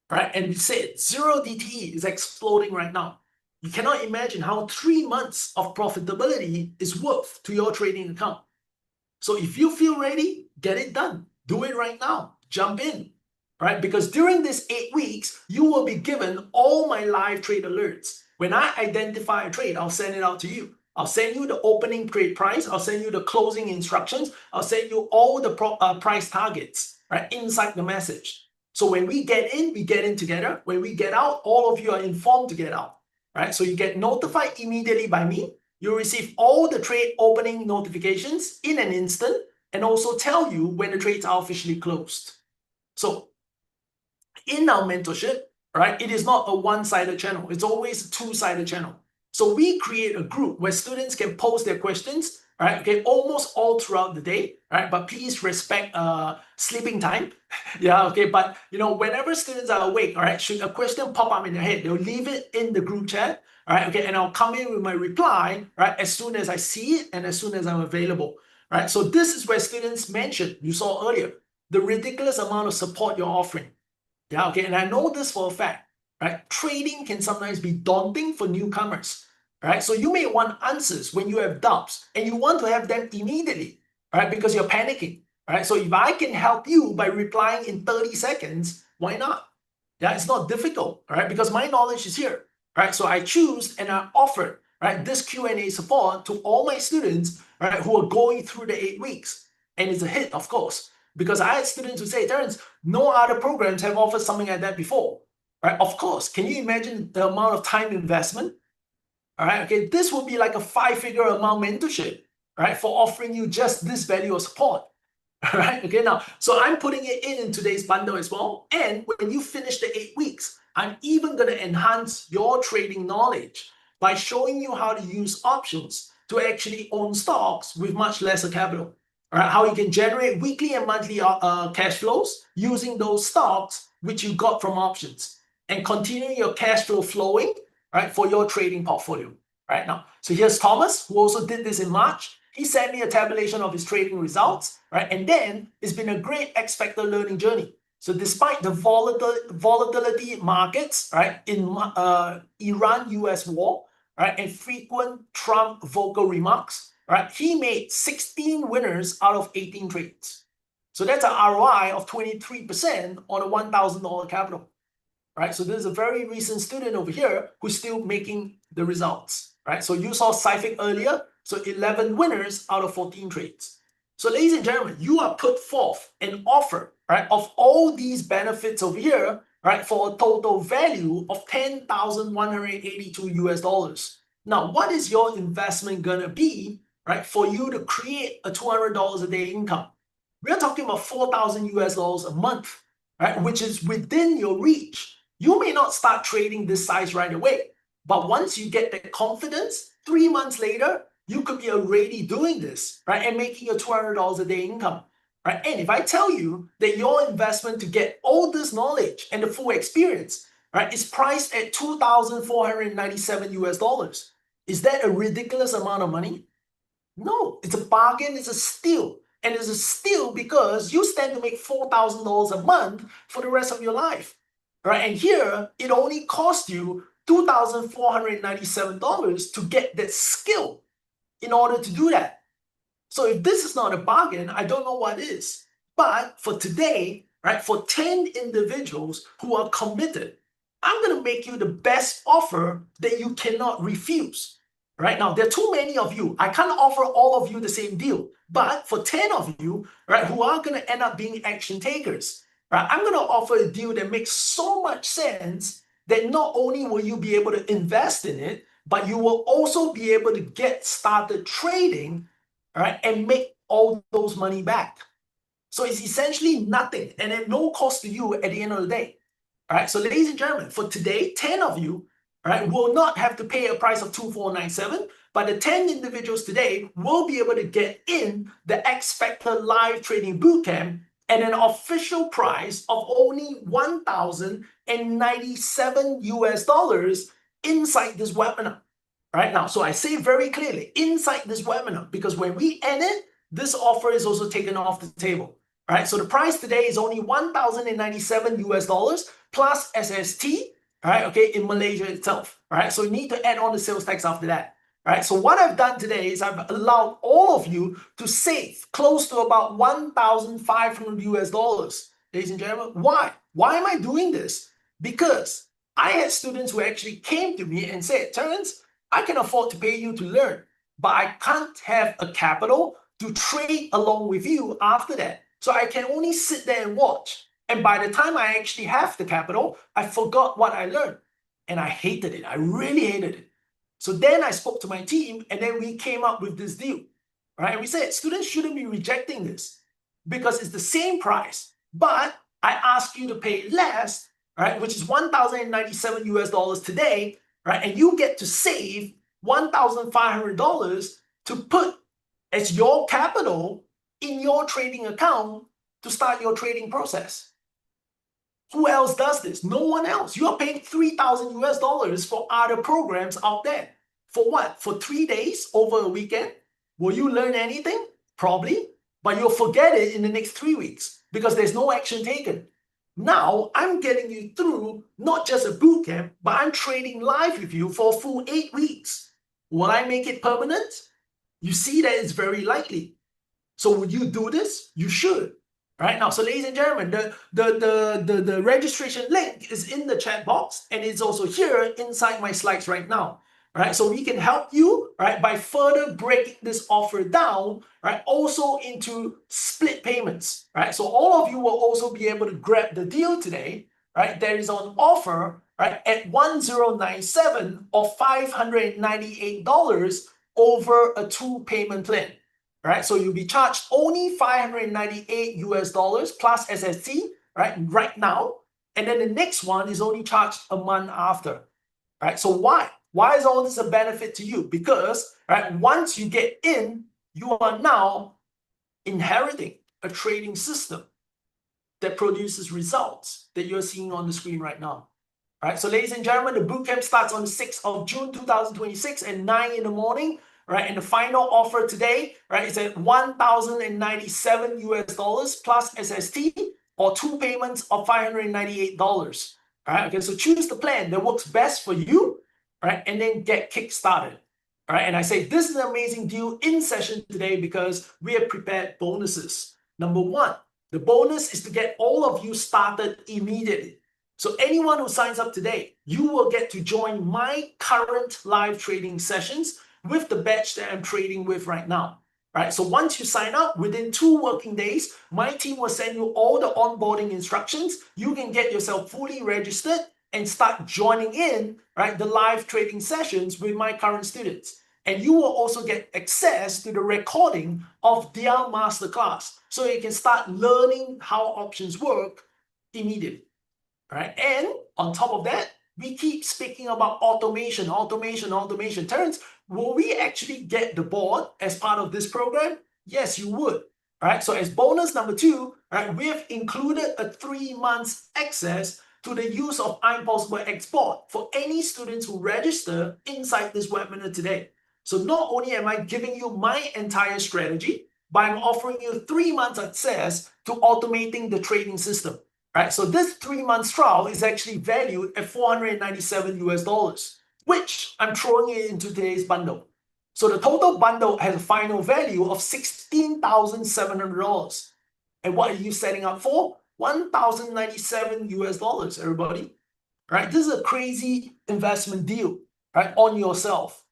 right? And we said zero DTE is exploding right now. You cannot imagine how 3 months of profitability is worth to your trading account. So if you feel ready, get it done. Do it right now. Jump in, right? Because during these 8 weeks, you will be given all my live trade alerts. When I identify a trade, I'll send it out to you. I'll send you the opening trade price. I'll send you the closing instructions. I'll send you all the price targets, right, inside the message. So when we get in together. When we get out, all of you are informed to get out, right? So you get notified immediately by me. You'll receive all the trade opening notifications in an instant and also tell you when the trades are officially closed. So in our mentorship, right, it is not a one-sided channel. It's always a two-sided channel. So we create a group where students can post their questions, right, okay, almost all throughout the day, right, but please respect sleeping time. Yeah, okay, but, whenever students are awake, all right, should a question pop up in their head, they'll leave it in the group chat, all right, okay, and I'll come in with my reply, right, as soon as I see it and as soon as I'm available, right? So this is where students mentioned, you saw earlier, the ridiculous amount of support you're offering. Yeah, okay, and I know this for a fact, right? Trading can sometimes be daunting for newcomers, right? So you may want answers when you have doubts and you want to have them immediately, right? Because you're panicking, right? So if I can help you by replying in 30 seconds, why not? Yeah, it's not difficult, right? Because my knowledge is here, right? So I choose and I offer, right, this Q&A support to all my students, right, who are going through the 8 weeks. And it's a hit, of course, because I had students who say, Terence, no other programs have offered something like that before, right? Of course, can you imagine the amount of time investment? All right, okay, this will be like a 5-figure amount mentorship, right, for offering you just this value of support. All right, okay, now, so I'm putting it in today's bundle as well. And when you finish the 8 weeks, I'm even going to enhance your trading knowledge by showing you how to use options to actually own stocks with much lesser capital. All right, how you can generate weekly and monthly cash flows using those stocks which you got from options and continue your cash flow flowing, right, for your trading portfolio right now. So here's Thomas, who also did this in March. He sent me a tabulation of his trading results, right? And then it's been a great X Factor learning journey. So despite the volatility markets, right, in Iran-US war, right, and frequent Trump vocal remarks, right, he made 16 winners out of 18 trades. So that's an ROI of 23% on a $1,000 capital, right? So this is a very recent student over here who's still making the results, right? So you saw Scific earlier, so 11 winners out of 14 trades. So ladies and gentlemen, you are put forth an offer, right, of all these benefits over here, right, for a total value of $10,182 US. Now, what is your investment gonna be, right, for you to create a $200 a day income? We're talking about 4,000 US dollars a month, right, which is within your reach. You may not start trading this size right away, but once you get the confidence, 3 months later, you could be already doing this, right, and making a $200 a day income, right? And if I tell you that your investment to get all this knowledge and the full experience, right, is priced at 2,497 US dollars, is that a ridiculous amount of money? No, it's a bargain, it's a steal. And it's a steal because you stand to make $4,000 a month for the rest of your life, right? And here, it only costs you $2,497 to get that skill in order to do that. So if this is not a bargain, I don't know what is. But for today, right, for 10 individuals who are committed, I'm going to make you the best offer that you cannot refuse. Right now, there are too many of you. I can't offer all of you the same deal. But for 10 of you, right, who are going to end up being action takers, right, I'm going to offer a deal that makes so much sense that not only will you be able to invest in it, but you will also be able to get started trading, right, and make all those money back. So it's essentially nothing and at no cost to you at the end of the day. All right, so ladies and gentlemen, for today, 10 of you, right, will not have to pay a price of 2,497, but the 10 individuals today will be able to get in the X Factor live trading bootcamp at an official price of only 1,097 US dollars inside this webinar. Right now, so I say very clearly inside this webinar, because when we end it, this offer is also taken off the table. All right, so the price today is only 1,097 US dollars plus SST, all right, okay, in Malaysia itself. All right, so you need to add on the sales tax after that. All right, so what I've done today is I've allowed all of you to save close to about 1,500 US dollars, ladies and gentlemen. Why? Why am I doing this? Because I had students who actually came to me and said, Terence, I can afford to pay you to learn, but I can't have a capital to trade along with you after that. So I can only sit there and watch. And by the time I actually have the capital, I forgot what I learned. And I hated it. I really hated it. So then I spoke to my team and then we came up with this deal. Right? And we said, students shouldn't be rejecting this because it's the same price, but I ask you to pay less, right? Which is 1,097 US dollars today, right? And you get to save $1,500 to put as your capital in your trading account to start your trading process. Who else does this? No one else. You are paying 3,000 US dollars for other programs out there. For what? For 3 days over a weekend? Will you learn anything? Probably, but you'll forget it in the next 3 weeks because there's no action taken. Now I'm getting you through not just a bootcamp, but I'm trading live with you for a full 8 weeks. Will I make it permanent? You see that it's very likely. So would you do this? You should. Right now, so ladies and gentlemen, the registration link is in the chat box and it's also here inside my slides right now. Right, so we can help you, right, by further breaking this offer down, right, also into split payments, right? So all of you will also be able to grab the deal today, right? There is on offer, right, at 1,097 or $598 over a 2-payment plan. Right, so you'll be charged only 598 US dollars plus SST, right now, and then the next one is only charged a month after. Right, so why is all this a benefit to you? Because, right, once you get in, you are now inheriting a trading system that produces results that you're seeing on the screen right now. All right, so ladies and gentlemen, the bootcamp starts on the 6th of June 2026 at 9 in the morning. Right, and the final offer today, right, is at 1,097 US dollars plus SST or 2 payments of $598. All right, okay, so choose the plan that works best for you, right, and then get kick-started. All right, and I say this is an amazing deal in session today because we have prepared bonuses. Number one, the bonus is to get all of you started immediately. So anyone who signs up today, you will get to join my current live trading sessions with the batch that I'm trading with right now. Right, so once you sign up, within 2 working days, my team will send you all the onboarding instructions. You can get yourself fully registered and start joining in, right, the live trading sessions with my current students. And you will also get access to the recording of their masterclass, so you can start learning how options work immediately. Right, and on top of that, we keep speaking about automation. Terence, will we actually get the board as part of this program? Yes, you would. All right, so as bonus number 2, right, we have included a 3 months access to the use of Impossible Export for any students who register inside this webinar today. So not only am I giving you my entire strategy, but I'm offering you 3 months access to automating the trading system. Right, so this 3 months trial is actually valued at $497, which I'm throwing it into today's bundle. So the total bundle has a final value of $16,700. And what are you setting up for? $1,097, everybody. Right, this is a crazy investment deal, right, on yourself.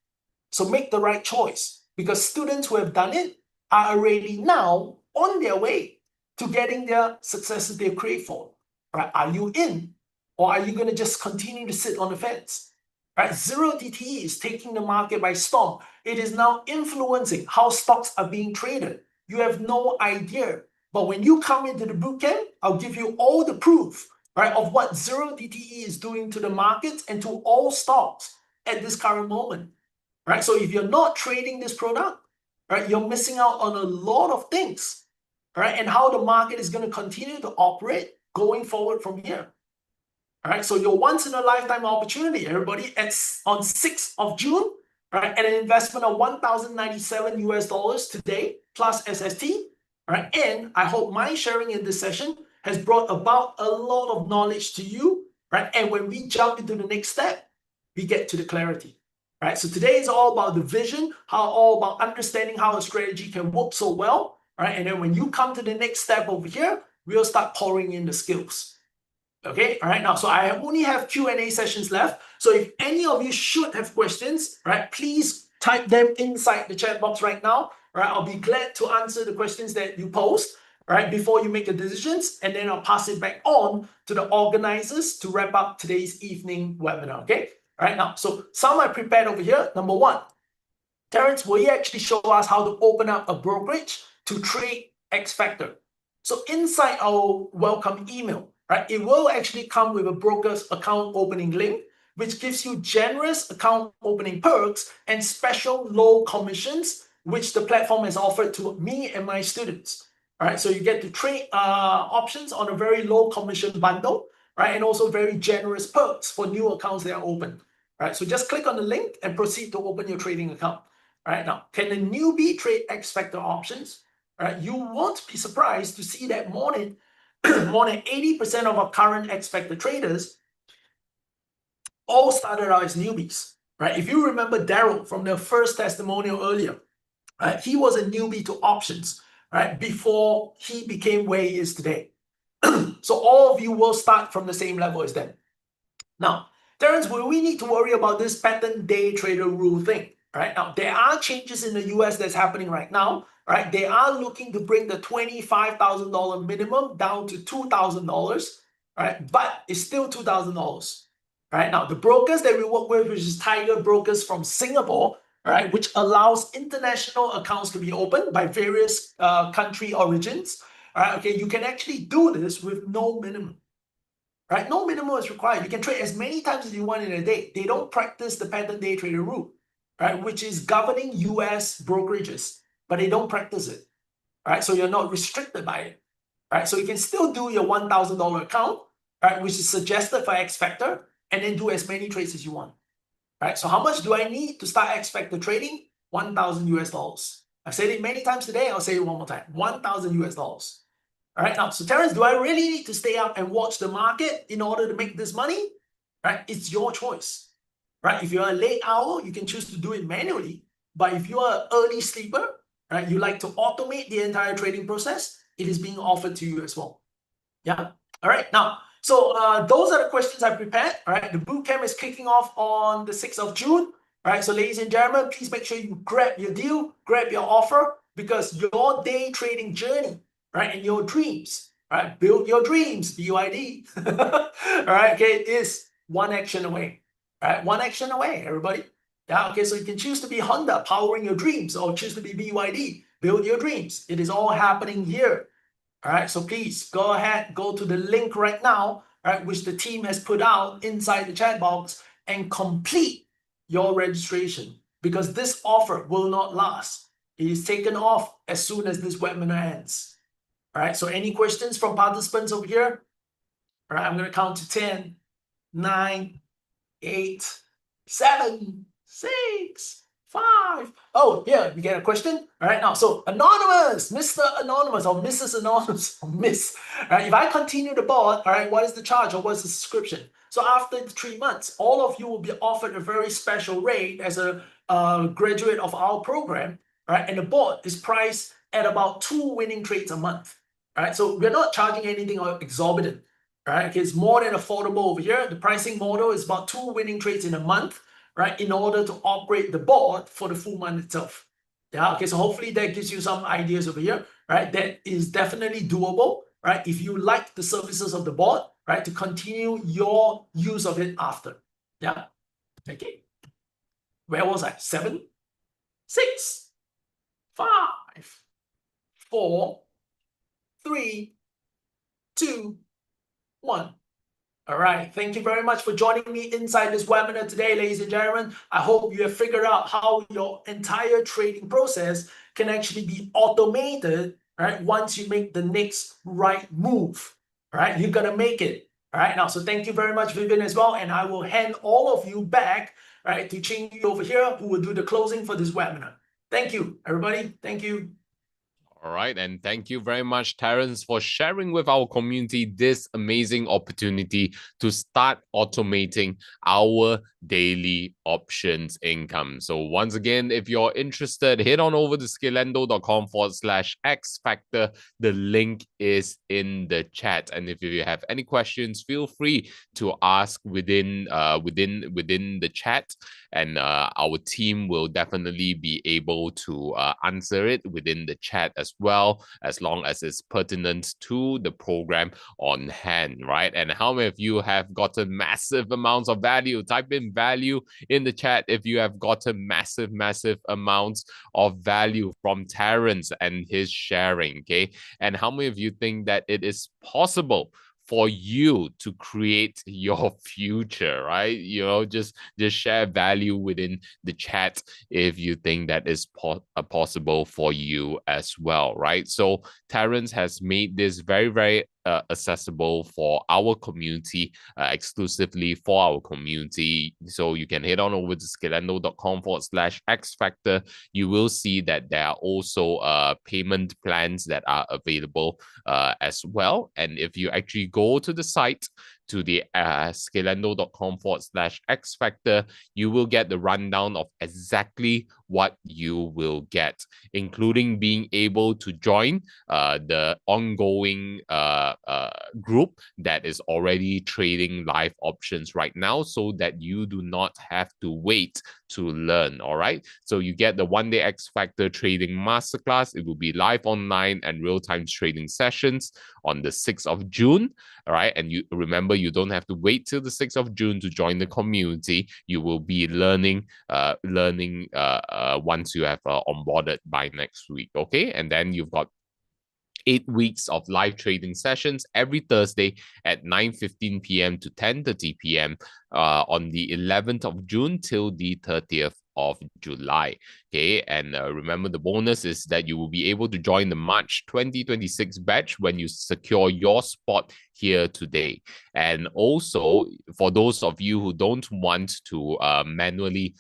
So make the right choice, because students who have done it are already now on their way to getting their successes they crave for. Right? Are you in, or are you going to just continue to sit on the fence? Right? Zero DTE is taking the market by storm. It is now influencing how stocks are being traded. You have no idea. But when you come into the bootcamp, I'll give you all the proof, right, of what zero DTE is doing to the markets and to all stocks at this current moment. Right? So if you're not trading this product, right, you're missing out on a lot of things. Right, and how the market is going to continue to operate going forward from here. All right, so your once-in-a-lifetime opportunity, everybody, on 6th of June, right, at an investment of $1,097 today, plus SST, right, and I hope my sharing in this session has brought about a lot of knowledge to you, right, and when we jump into the next step, we get to the clarity. Right, so today is all about the vision, all about understanding how a strategy can work so well. Right, and then when you come to the next step over here, we'll start pouring in the skills. Okay, all right, now, so I only have Q&A sessions left. So if any of you should have questions, right, please type them inside the chat box right now. Right, I'll be glad to answer the questions that you post, right, before you make the decisions, and then I'll pass it back on to the organizers to wrap up today's evening webinar. Okay, all right, now, so some I prepared over here. Number 1, Terence, will you actually show us how to open up a brokerage to trade X Factor? So inside our welcome email, right, it will actually come with a broker's account opening link, which gives you generous account opening perks and special low commissions, which the platform has offered to me and my students. All right, so you get to trade options on a very low commission bundle, right, and also very generous perks for new accounts that are open. All right, so just click on the link and proceed to open your trading account. All right, now, can a newbie trade X Factor options? All right, you won't be surprised to see that more than 80% of our current X Factor traders all started out as newbies. Right, if you remember Daryl from the first testimonial earlier, right, he was a newbie to options, right, before he became where he is today. So all of you will start from the same level as them. Now, Terence, will we need to worry about this pattern day trader rule thing? Right, now, there are changes in the US that's happening right now. Right, they are looking to bring the $25,000 minimum down to $2,000. Right, but it's still $2,000. Right, now, the brokers that we work with, which is Tiger Brokers from Singapore, right, which allows international accounts to be opened by various country origins. Right, okay, you can actually do this with no minimum. Right, no minimum is required. You can trade as many times as you want in a day. They don't practice the pattern day trader rule, right, which is governing US brokerages, but they don't practice it. Right, so you're not restricted by it. Right, so you can still do your $1,000 account, right, which is suggested for X Factor, and then do as many trades as you want. Right, so how much do I need to start X Factor trading? $1,000 US. I've said it many times today. I'll say it one more time. $1,000 US. All right, now, so Terence, do I really need to stay up and watch the market in order to make this money? Right, it's your choice. Right, if you're a late owl, you can choose to do it manually. But if you are an early sleeper, right, you like to automate the entire trading process, it is being offered to you as well. Yeah. All right. Now, so those are the questions I prepared. All right. The bootcamp is kicking off on the 6th of June. All right. So, ladies and gentlemen, please make sure you grab your deal, grab your offer, because your day trading journey, right, and your dreams, right, build your dreams, BYD. All right. Okay. Is one action away. All right. One action away, everybody. Yeah. Okay. So you can choose to be Honda, powering your dreams, or choose to be BYD, build your dreams. It is all happening here. All right, so please go ahead, go to the link right now, right, which the team has put out inside the chat box, and complete your registration, because this offer will not last. It is taken off as soon as this webinar ends. All right, so any questions from participants over here? All right, I'm going to count to 10, 9, 8, 7, 6, 5. Oh, yeah, we get a question. All right, now, so Anonymous, Mr. Anonymous, or Mrs. Anonymous, or Miss. All right, if I continue the bot, all right, what is the charge or what is the subscription? So after the 3 months, all of you will be offered a very special rate as a graduate of our program, right? And the bot is priced at about 2 winning trades a month. All right, so we're not charging anything exorbitant. Right, okay, it's more than affordable over here. The pricing model is about 2 winning trades in a month, right, in order to operate the board for the full month itself. Yeah, okay, so hopefully that gives you some ideas over here, right? That is definitely doable, right? If you like the services of the board, right, to continue your use of it after. Yeah, okay. Where was I? 7, 6, 5, 4, 3, 2, 1. All right. Thank you very much for joining me inside this webinar today, ladies and gentlemen. I hope you have figured out how your entire trading process can actually be automated, right? Once you make the next right move, all right? You're going to make it. All right. Now, so thank you very much, Vivian, as well. And I will hand all of you back, right, to Ching over here, who will do the closing for this webinar. Thank you, everybody. Thank you. All right, and thank you very much, Terence, for sharing with our community this amazing opportunity to start automating our daily options income. So once again, if you're interested, head on over to skillendo.com/X Factor. The link is in the chat. And if you have any questions, feel free to ask within the chat, and our team will definitely be able to answer it within the chat as well, as long as it's pertinent to the program on hand, right? And how many of you have gotten massive amounts of value? Type in value in the chat if you have gotten massive amounts of value from Terence and his sharing, okay? And how many of you think that it is possible for you to create your future, right? You know, just share value within the chat if you think that is possible for you as well, right? So Terence has made this very accessible for our community, exclusively for our community. So you can head on over to skillendo.com/X Factor. You will see that there are also payment plans that are available as well. And if you actually go to the site, to the skillendo.com/X Factor, you will get the rundown of exactly what you will get, including being able to join the ongoing group that is already trading live options right now, so that you do not have to wait to learn. All right, so you get the 1-day X Factor trading masterclass. It will be live online and real-time trading sessions on the 6th of June. All right, and you remember, you don't have to wait till the 6th of June to join the community. You will be learning once you have onboarded by next week. Okay, and then you've got 8 weeks of live trading sessions every Thursday at 9:15 p.m. to 10:30 p.m. On the 11th of June till the 30th of July. Okay, and remember the bonus is that you will be able to join the March 2026 batch when you secure your spot here today. And also, for those of you who don't want to manually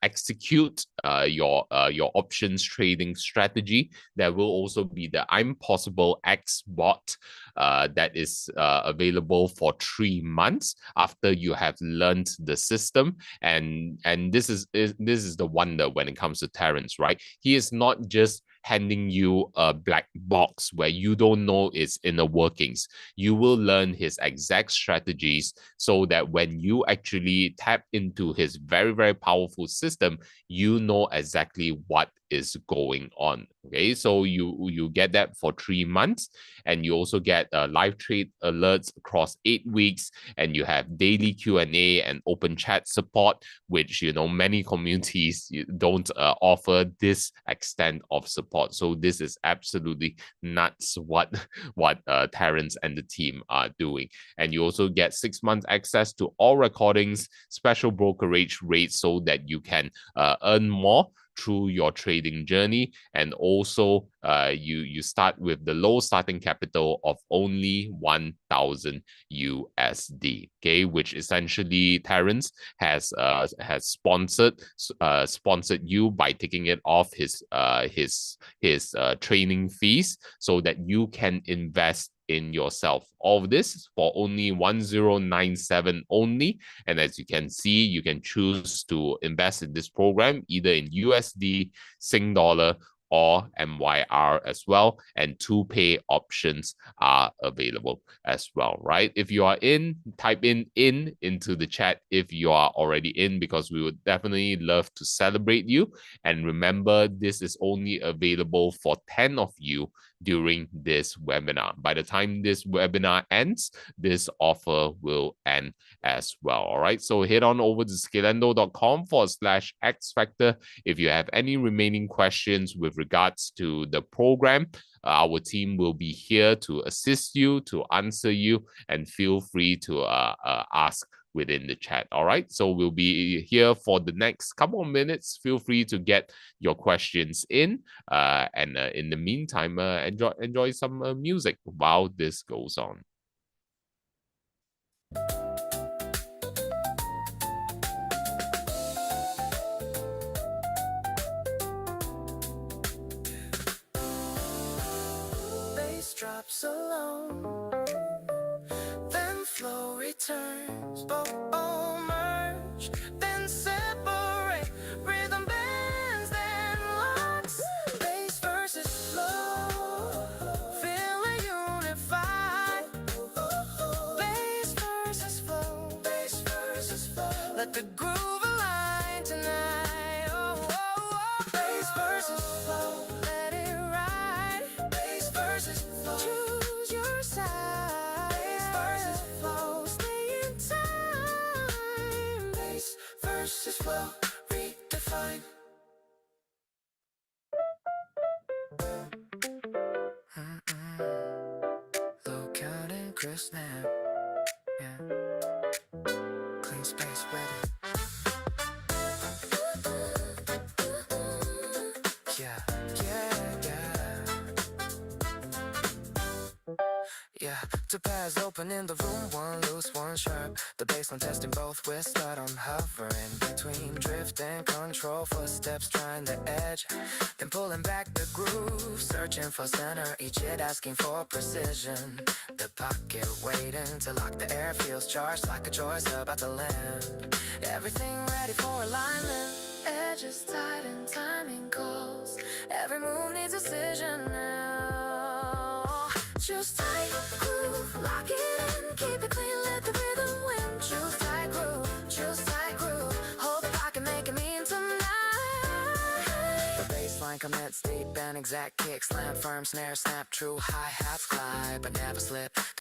execute your options trading strategy, there will also be the I'm Possible X bot that is available for 3 months after you have learned the system. And this is the wonder when it comes to Terence, right? He is not just handing you a black box where you don't know its inner workings. You will learn his exact strategies so that when you actually tap into his very, very powerful system, you know exactly what is going on. Okay, so you get that for 3 months, and you also get live trade alerts across 8 weeks, and you have daily Q&A and open chat support, which many communities don't offer this extent of support. So this is absolutely nuts what Terence and the team are doing. And you also get 6 months access to all recordings, special brokerage rates so that you can earn more through your trading journey. And also you start with the low starting capital of only 1,000 USD, okay, which essentially Terence has sponsored you by taking it off his training fees so that you can invest in yourself. All of this for only 1097 only. And as you can see, you can choose to invest in this program either in USD, Sing Dollar, or MYR as well. And 2-pay options are available as well, right? If you are in, type into the chat if you are already in, because we would definitely love to celebrate you. And remember, this is only available for 10 of you during this webinar. By the time this webinar ends, this offer will end as well. All right, so head on over to skillendo.com/X Factor if you have any remaining questions with regards to the program. Our team will be here to assist you, to answer you, and feel free to ask within the chat. All right, so we'll be here for the next couple of minutes. Feel free to get your questions in, and in the meantime, enjoy some music while this goes on. Bass drops alone, then flow returns, both merge, then separate, rhythm bends, then locks, bass versus flow, feel it unified, bass versus flow, let the groove align tonight, bass versus flow, let it ride, bass versus flow, choose your side, bass versus flow, stay in time, bass versus flow, redefine. Low count and crisp snap, yeah, clean space ready. Yeah, yeah, yeah. Yeah, two paths open in the room, one loose, one sharp. The baseline testing both with start on hovering between drift and control. Footsteps trying the edge, then pulling back the groove, searching for center, each hit asking for precision. The pocket waiting to lock the air, feels charged like a choice about to land. Everything ready for alignment, edges tight and timing calls. Every move needs decision now. Choose tight groove, lock it in, keep it clean, let the rhythm win. Choose tight groove, hold the pocket, make it mean tonight. The baseline commits deep and exact kick, slam firm, snare, snap, true hi-hats glide, but never slip.